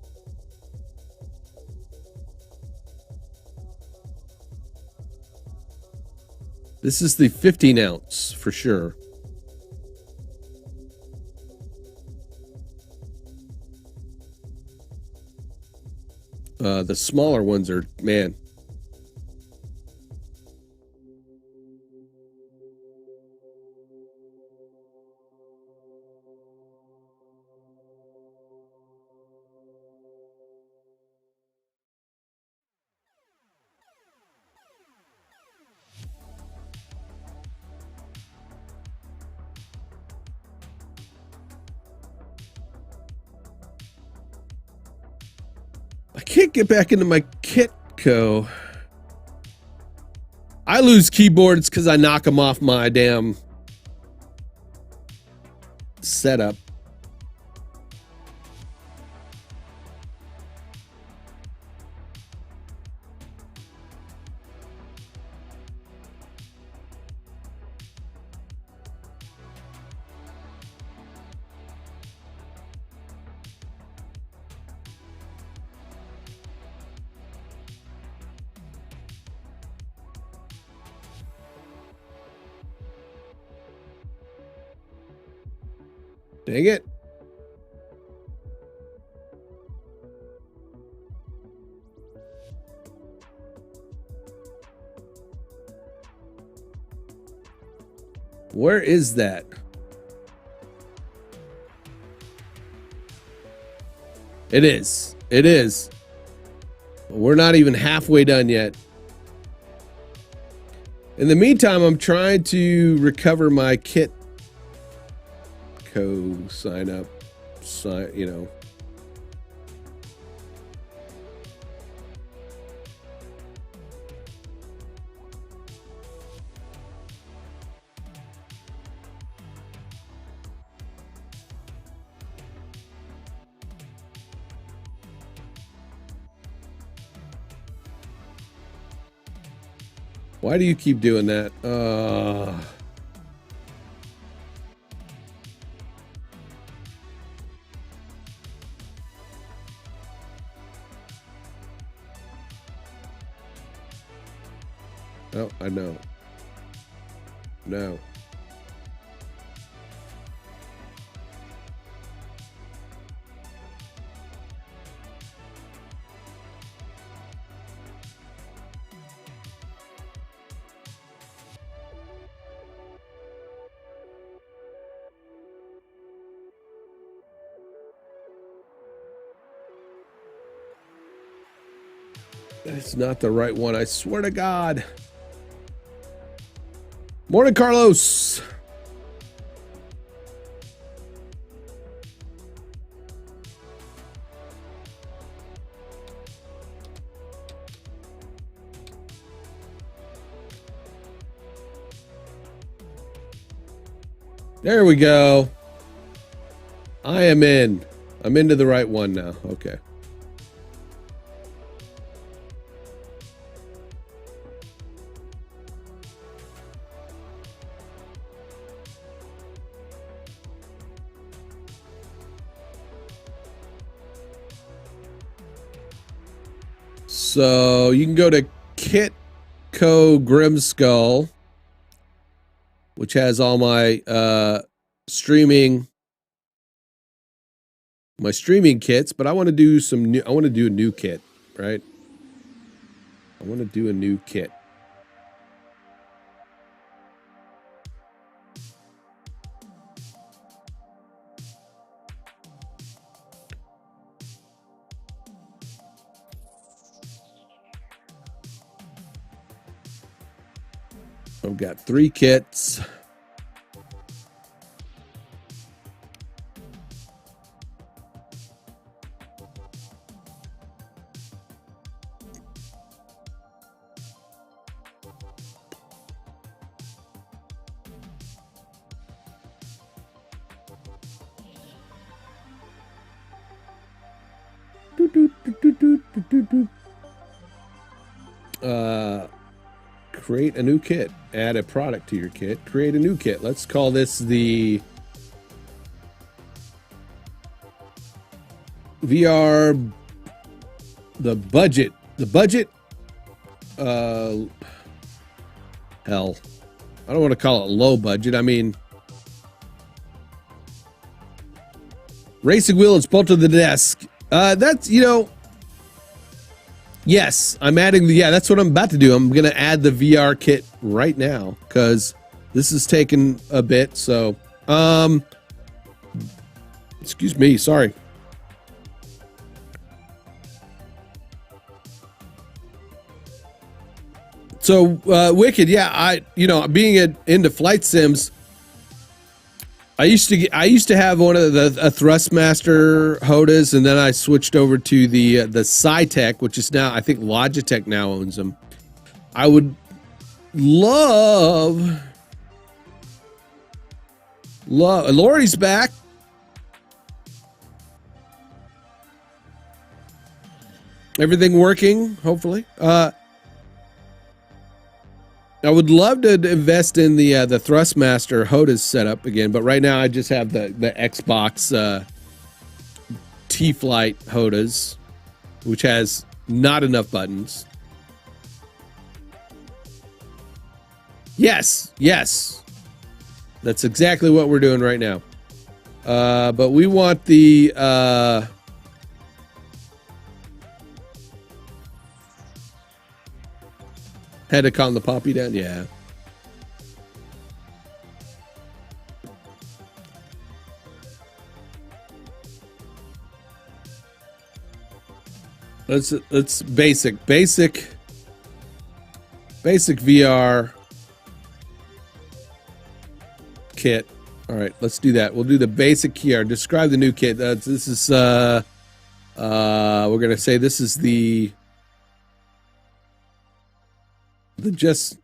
This is the 15 ounce for sure. The smaller ones are, man. I can't get back into my Kitco. I lose keyboards because I knock them off my damn setup. Dang it. Where is that? It is. It is. We're not even halfway done yet. In the meantime, I'm trying to recover my kit sign up, you know. Why do you keep doing that? Oh, I know. No. It's not the right one, I swear to God. Morning, Carlos. There we go. I am in. I'm into the right one now. Okay. So you can go to Kitco Grimskull, which has all my streaming kits, but I want to do some new. I want to do a new kit, right? I want to do a new kit. I've got 3 kits. Create a new kit. Add a product to your kit. Create a new kit. Let's call this the VR, the budget. Hell, I don't want to call it low budget. I mean, racing wheel is bolted to the desk. That's, you know, yes, I'm adding the, that's what I'm about to do. I'm going to add the VR kit right now because this is taking a bit. So, excuse me. Sorry. So, Wicked, being into flight sims, I used to have one of a Thrustmaster Hodas, and then I switched over to the Sci-Tech, which is now, I think Logitech now owns them. I would love Lori's back. Everything working, hopefully. I would love to invest in the Thrustmaster Hodas setup again, but right now I just have the Xbox T-Flight Hodas, which has not enough buttons. Yes, that's exactly what we're doing right now. But we want the had to calm the poppy down. Yeah. Let's basic VR kit. All right, let's do that. We'll do the basic here. Describe the new kit. This is we're gonna say this is the just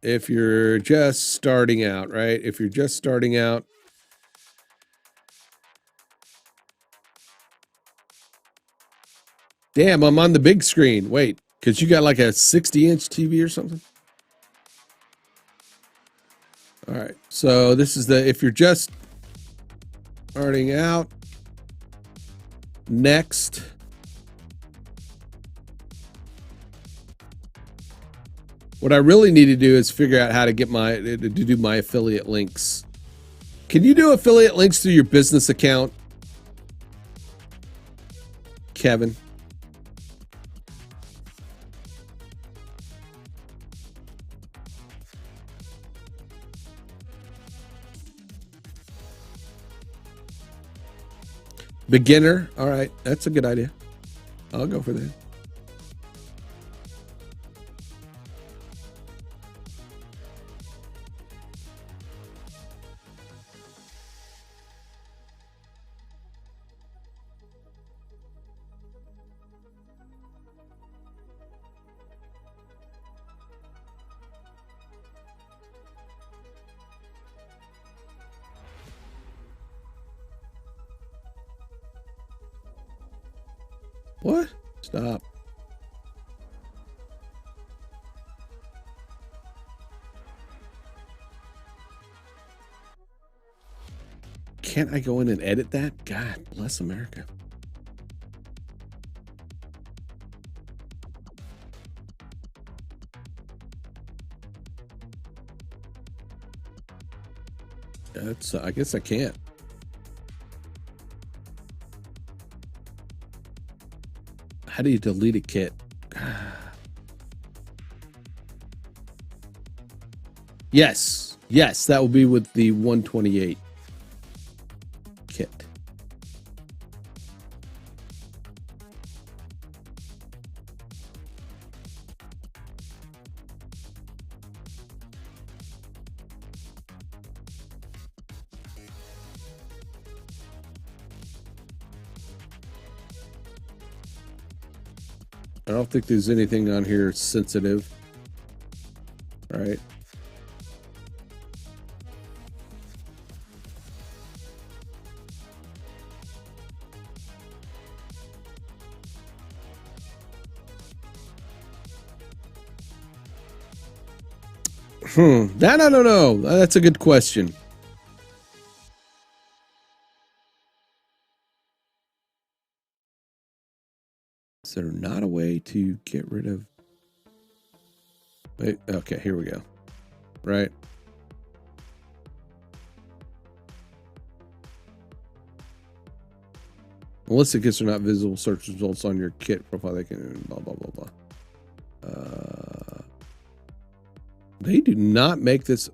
if you're just starting out, right? If you're just starting out. Damn, I'm on the big screen. Wait, because you got like a 60-inch TV or something? All right, so this is the, if you're just starting out, next. What I really need to do is figure out how to get to do my affiliate links. Can you do affiliate links through your business account, Kevin? Beginner. All right. That's a good idea. I'll go for that. What? Stop. Can't I go in and edit that? God bless America. That's, I guess I can't. How do you delete a kit? Yes. Yes, that will be with the 128 kit. I don't think there's anything on here sensitive. All right. That I don't know. That's a good question. Is there not a way to get rid of... Wait, okay, here we go. Right. Unless the kits are not visible search results on your kit profile, they can blah, blah, blah, blah. They do not make this...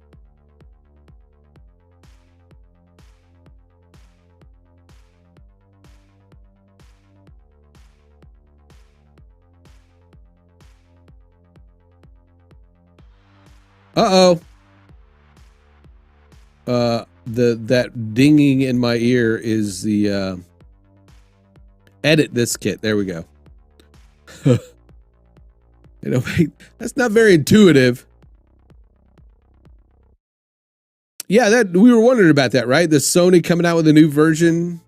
Uh-oh. That dinging in my ear is the edit this kit. There we go. That's not very intuitive. Yeah, that we were wondering about that, right? The Sony coming out with a new version.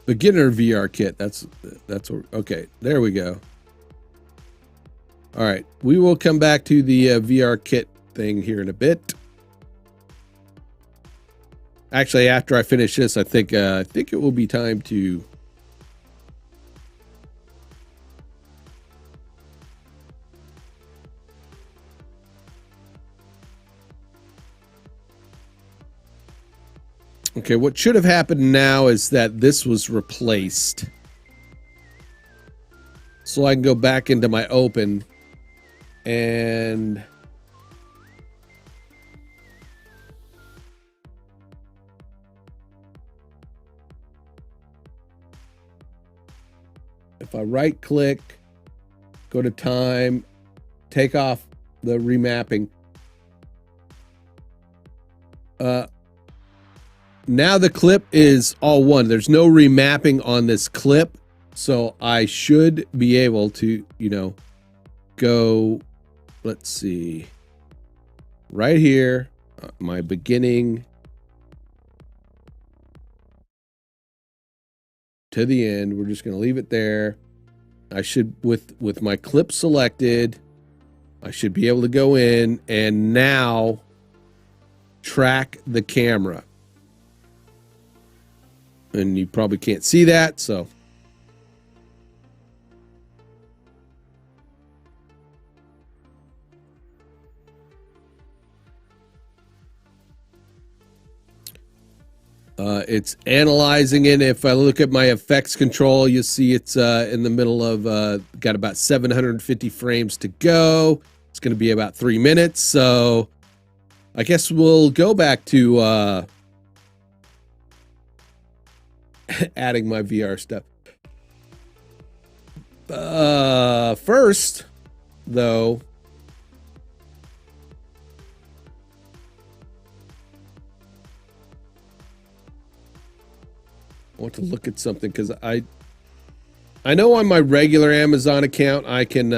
Beginner VR kit. That's okay. There we go. All right, we will come back to the VR kit thing here in a bit. Actually, after I finish this, I think it will be time to. Okay, what should have happened now is that this was replaced. So I can go back into my open and if I right click, go to time, take off the remapping. Now the clip is all one. There's no remapping on this clip. So I should be able to, go, let's see, right here, my beginning to the end. We're just going to leave it there. I should, with my clip selected, I should be able to go in and now track the camera. And you probably can't see that, so. It's analyzing it. If I look at my effects control, you'll see it's in the middle of, got about 750 frames to go. It's going to be about 3 minutes. So I guess we'll go back to adding my VR stuff. First, though, I want to look at something because I know on my regular Amazon account I can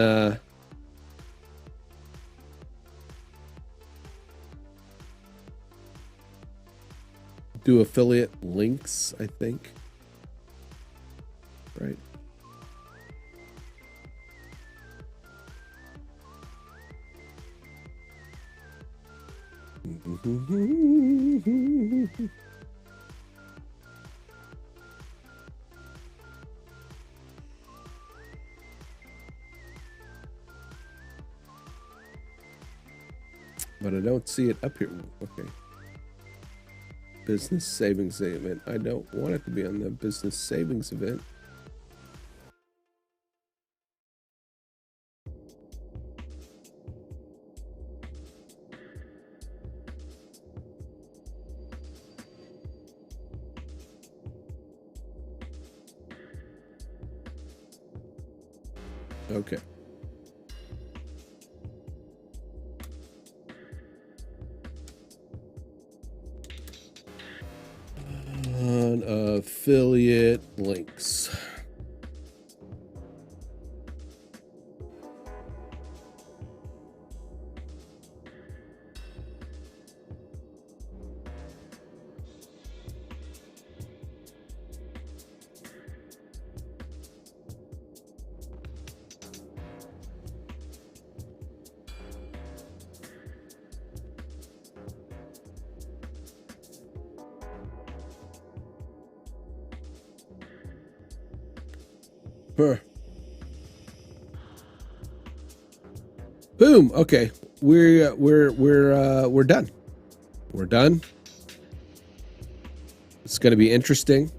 do affiliate links, I think. Right. But I don't see it up here. Okay. Business savings event. I don't want it to be on the business savings event. Okay. On affiliate links. Boom. Okay, we're done. We're done. It's going to be interesting.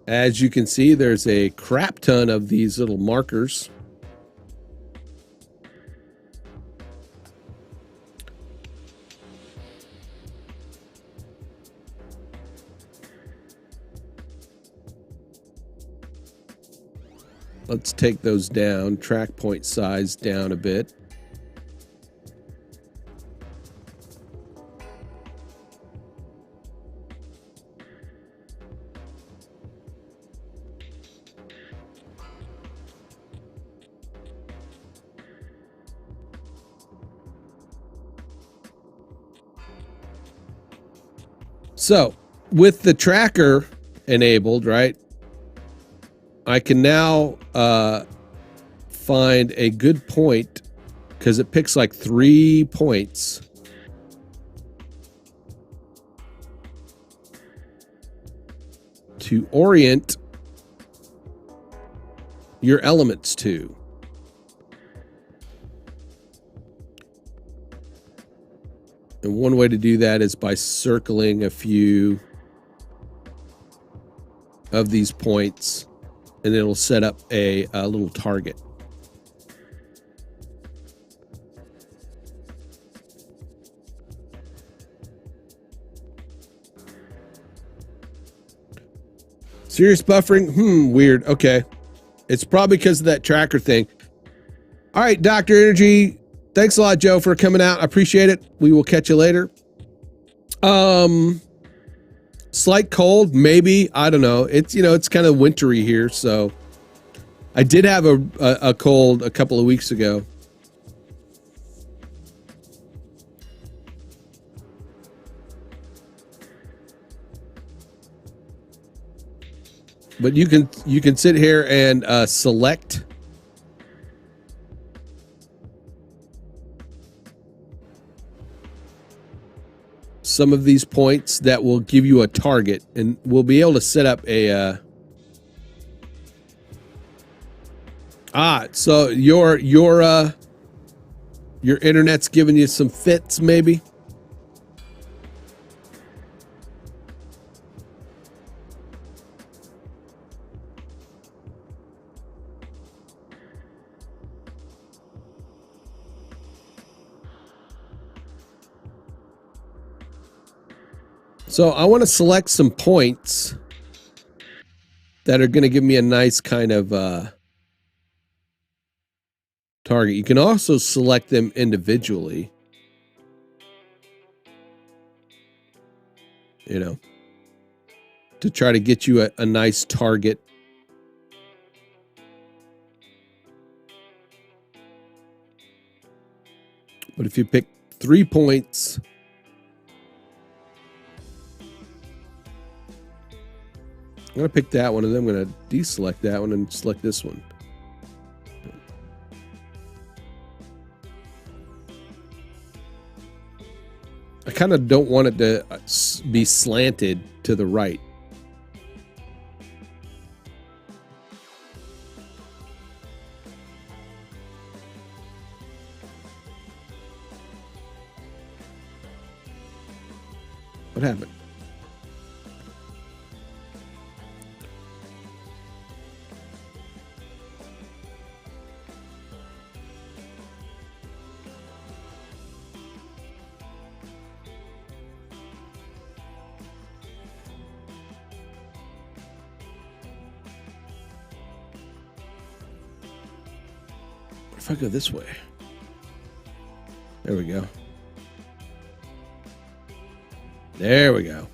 As you can see, there's a crap ton of these little markers. Let's take those down, track point size down a bit. So with the tracker enabled, right? I can now find a good point because it picks like 3 points. To orient your elements to. And one way to do that is by circling a few of these points, and it'll set up a little target. Serious buffering? Weird. Okay. It's probably because of that tracker thing. All right, Dr. Energy. Thanks a lot, Joe, for coming out. I appreciate it. We will catch you later. Slight cold, maybe. I don't know. It's, you know, it's kind of wintry here, so I did have a cold a couple of weeks ago. But you can sit here and select some of these points that will give you a target, and we'll be able to set up a so your internet's giving you some fits, maybe. So I want to select some points that are going to give me a nice kind of target. You can also select them individually, you know, to try to get you a nice target. But if you pick 3 points, I'm going to pick that one, and then I'm going to deselect that one and select this one. I kind of don't want it to be slanted to the right. What happened? If I go this way, there we go. There we go.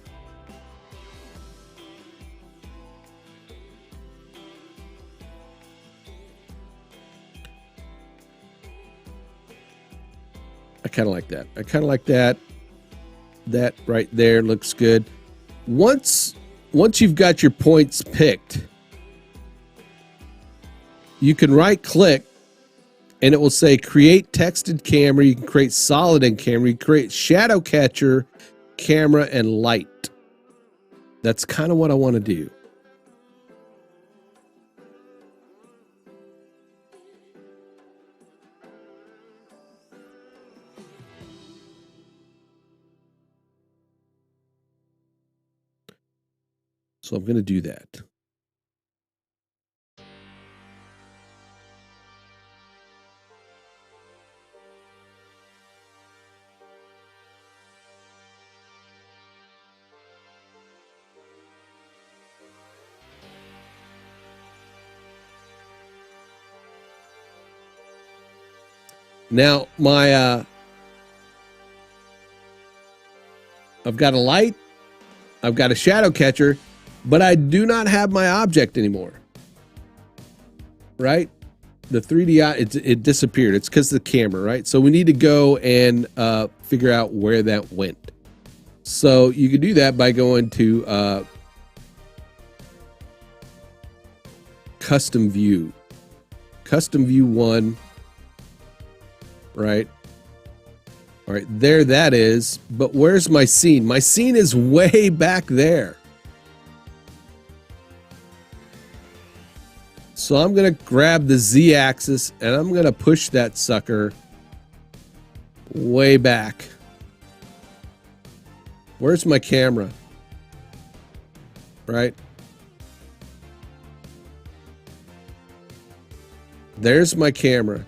I kind of like that. I kind of like that. That right there looks good. Once you've got your points picked, you can right click and it will say create texted camera. You can create solid in camera. You can create shadow catcher, camera, and light. That's kind of what I want to do. So I'm going to do that. Now, my I've got a light, I've got a shadow catcher, but I do not have my object anymore. Right? The 3D, it disappeared. It's because of the camera, right? So we need to go and figure out where that went. So you can do that by going to custom view. Custom view 1. Right? All right, there that is. But where's my scene? My scene is way back there. So I'm going to grab the Z-axis and I'm going to push that sucker way back. Where's my camera? Right? There's my camera.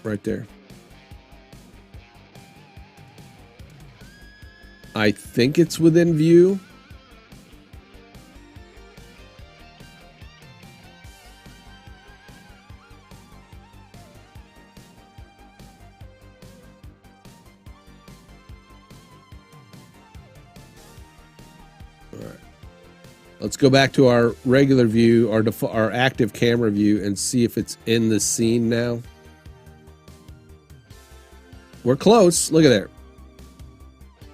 Right there. I think it's within view. Let's go back to our regular view, our active camera view, and see if it's in the scene now. We're close. Look at there.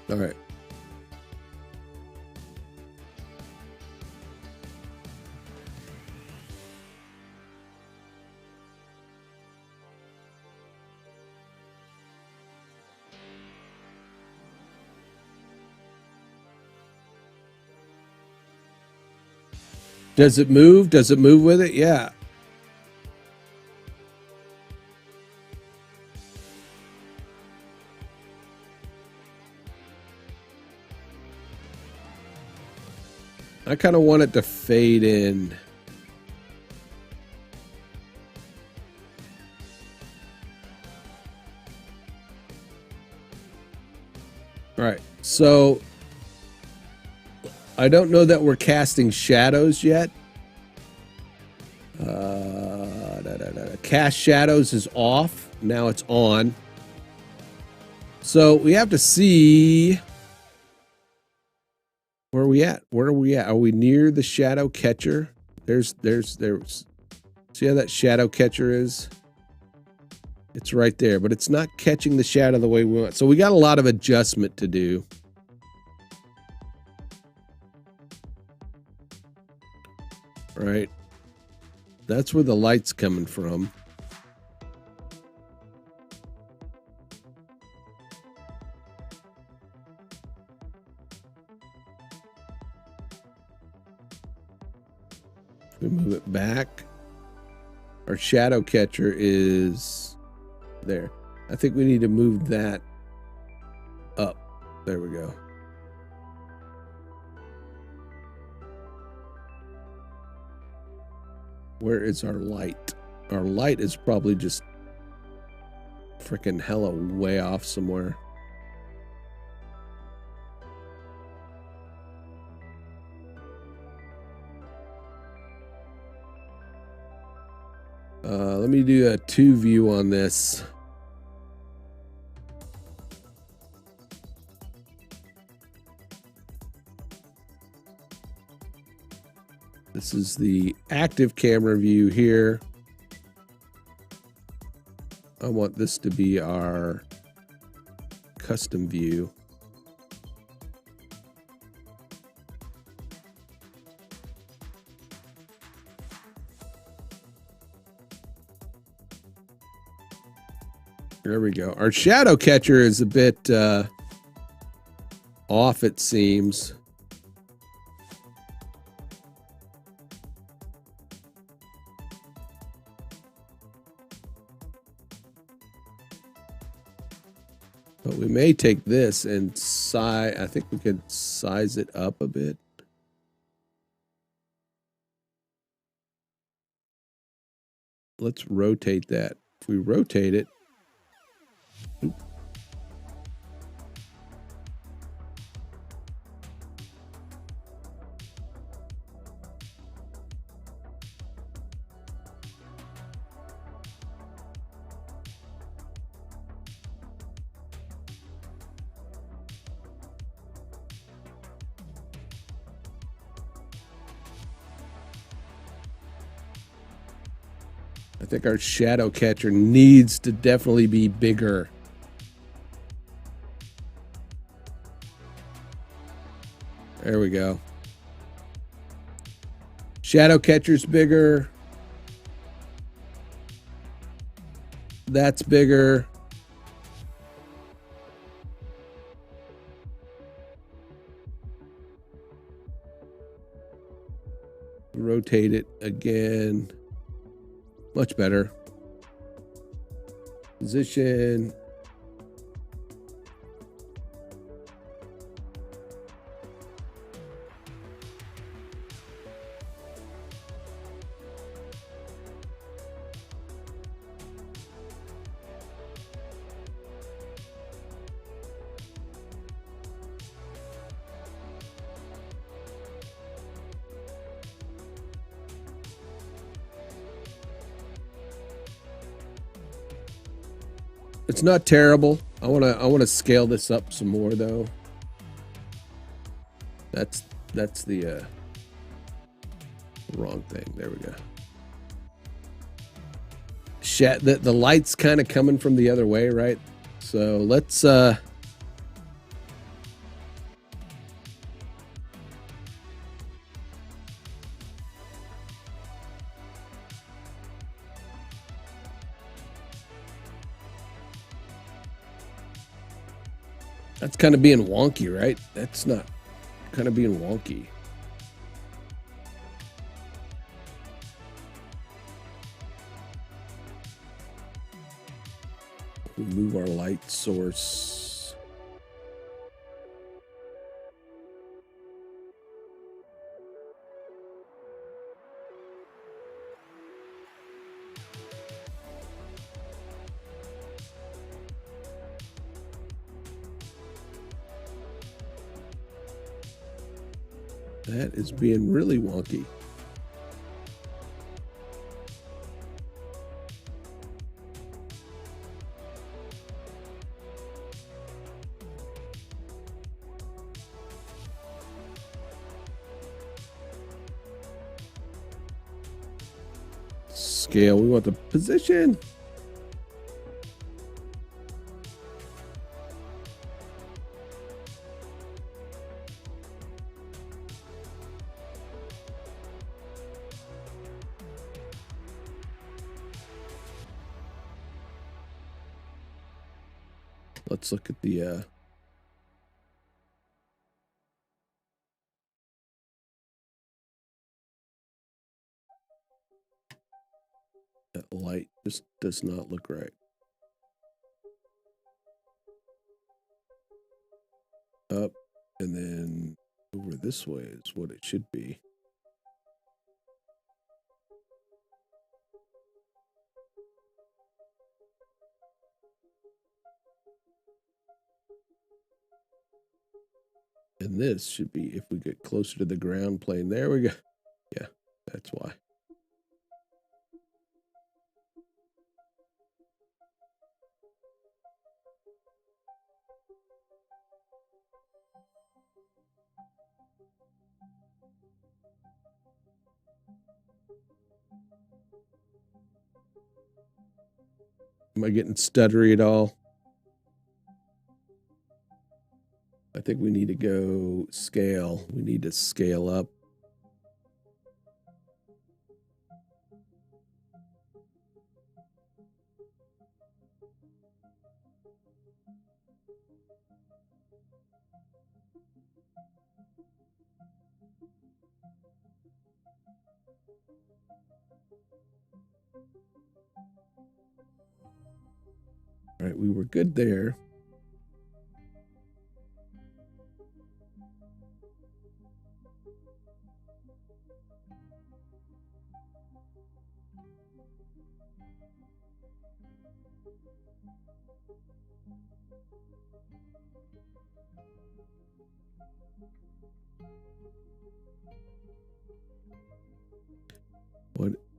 All right. Does it move? Does it move with it? Yeah. I kind of want it to fade in. All right. So I don't know that we're casting shadows yet. Cast shadows is off. Now it's on. So we have to see where are we at? Where are we at? Are we near the shadow catcher? There's. See how that shadow catcher is? It's right there, but it's not catching the shadow the way we want. So we got a lot of adjustment to do. Right. That's where the light's coming from. We move it back. Our shadow catcher is there. I think we need to move that up. There we go. Where is our light? Our light is probably just freaking hella way off somewhere. Let me do a 2 view on this. This is the active camera view here. I want this to be our custom view. There we go. Our shadow catcher is a bit off, it seems. But we may take this and size. I think we could size it up a bit. Let's rotate that. If we rotate it. Oop. I think our shadow catcher needs to definitely be bigger. There we go. Shadow catcher's bigger. That's bigger. Rotate it again. Much better. Position. It's not terrible. I wanna scale this up some more though. That's the wrong thing. There we go. The light's kind of coming from the other way, right? So let's that's kind of being wonky, right? That's not kind of being wonky. We move our light source. That is being really wonky. Scale, we want the position. Let's look at the that light just does not look right. Up and then over this way is what it should be. And this should be, if we get closer to the ground plane, there we go. Yeah, that's why. Am I getting stuttery at all? I think we need to go scale. We need to scale up. All right, we were good there.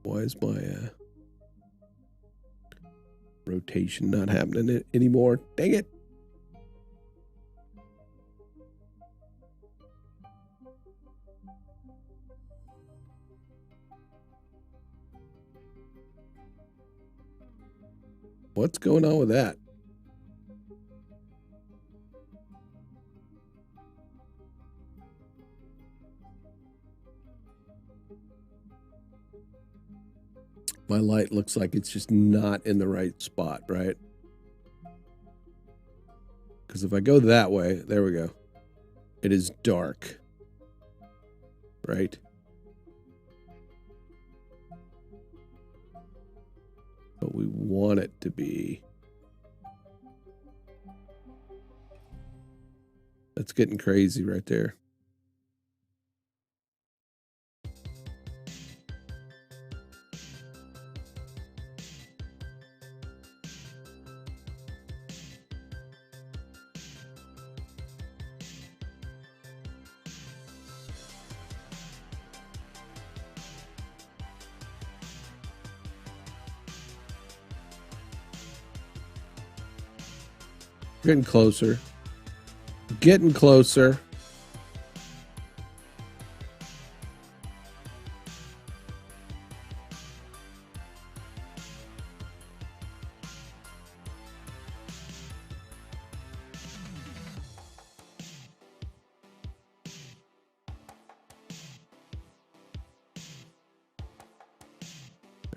Why is my rotation not happening anymore? Dang it. What's going on with that? My light looks like it's just not in the right spot, right? Because if I go that way, there we go. It is dark, right? But we want it to be. That's getting crazy right there. Getting closer. Getting closer.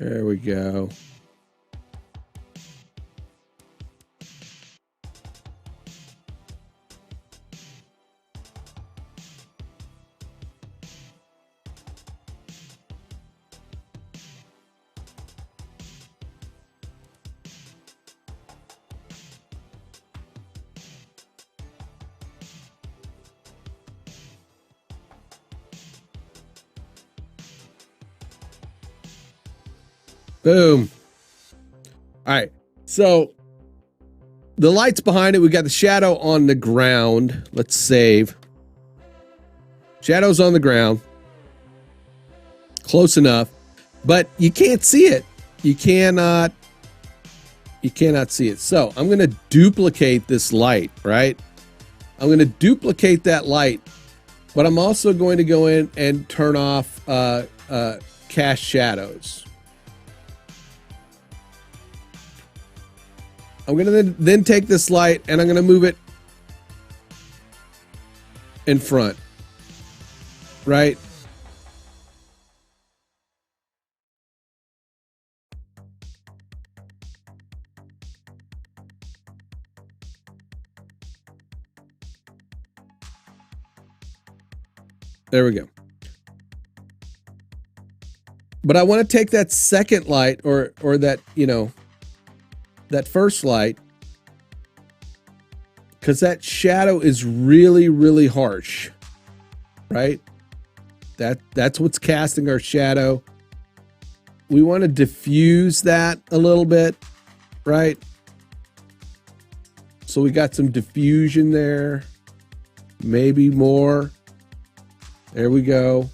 There we go. Boom. All right. So the light's behind it. We got the shadow on the ground. Let's save. Shadow's on the ground. Close enough. But you can't see it. You cannot see it. So I'm going to duplicate this light, right? I'm going to duplicate that light. But I'm also going to go in and turn off cast shadows. I'm going to then take this light and I'm going to move it in front, right? There we go. But I want to take that second light or that, you know, that first light, because that shadow is really, really harsh, right? That's what's casting our shadow. We want to diffuse that a little bit, right? So we got some diffusion there, maybe more. There we go.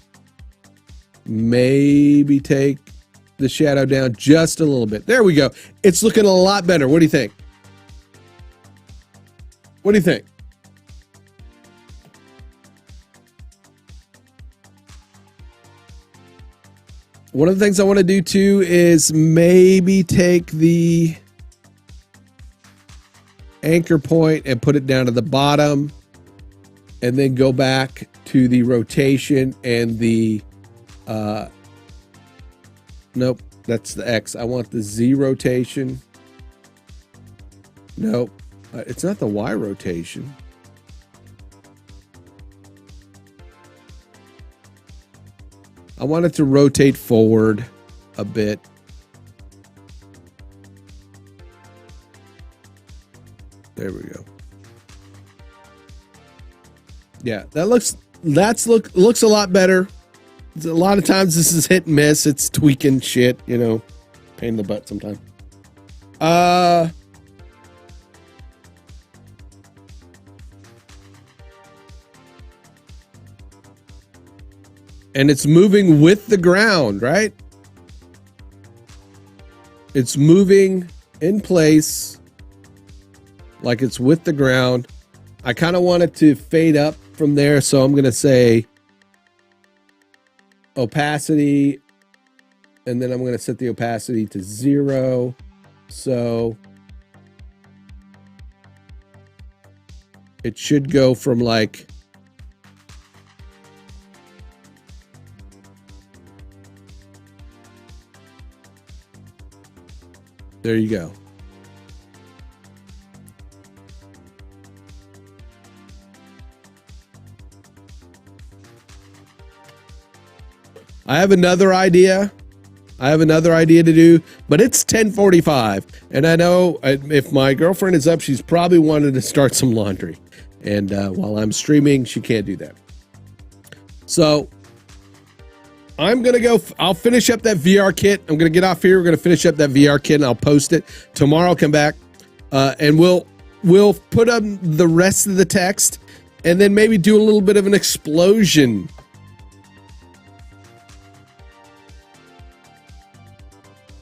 Maybe take the shadow down just a little bit. There we go. It's looking a lot better. What do you think? What do you think? One of the things I want to do too is maybe take the anchor point and put it down to the bottom and then go back to the rotation and the nope, that's the X. I want the Z rotation. Nope, it's not the Y rotation. I want it to rotate forward a bit. There we go. Yeah, looks a lot better. A lot of times this is hit and miss. It's tweaking shit, you know, pain in the butt sometimes. And it's moving with the ground, right? It's moving in place like it's with the ground. I kind of want it to fade up from there, so I'm going to say opacity, and then I'm going to set the opacity to 0. So it should go from like There you go. I have another idea. To do, but it's 10:45, and I know if my girlfriend is up, she's probably wanted to start some laundry, and while I'm streaming, she can't do that. So I'm gonna go. I'll finish up that VR kit. I'm gonna get off here. We're gonna finish up that VR kit, and I'll post it tomorrow. I'll come back, and we'll put up the rest of the text, and then maybe do a little bit of an explosion.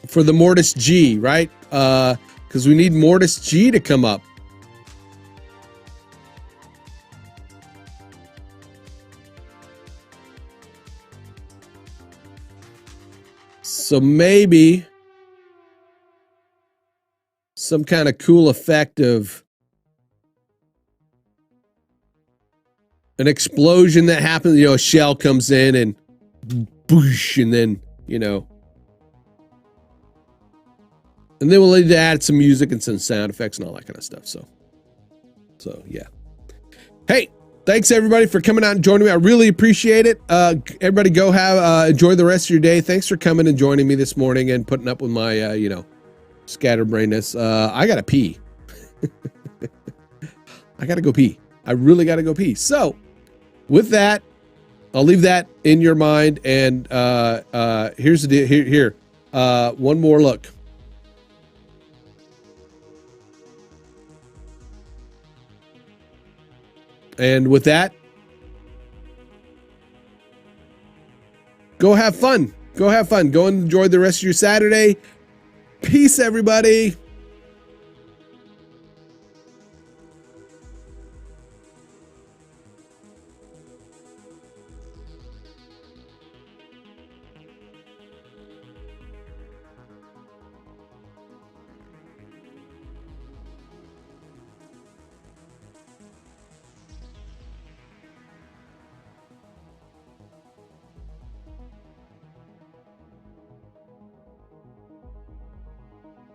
For the Mortis G, right? Because we need Mortis G to come up. So maybe some kind of cool effect of an explosion that happens, a shell comes in and boosh, and then, and then we'll need to add some music and some sound effects and all that kind of stuff. So yeah. Hey, thanks everybody for coming out and joining me. I really appreciate it. Everybody go enjoy the rest of your day. Thanks for coming and joining me this morning and putting up with my, scatterbrainness. I gotta pee. I gotta go pee. I really gotta go pee. So with that, I'll leave that in your mind. And here's the deal. Here. One more look. And with that, go have fun. Go have fun. Go and enjoy the rest of your Saturday. Peace, everybody.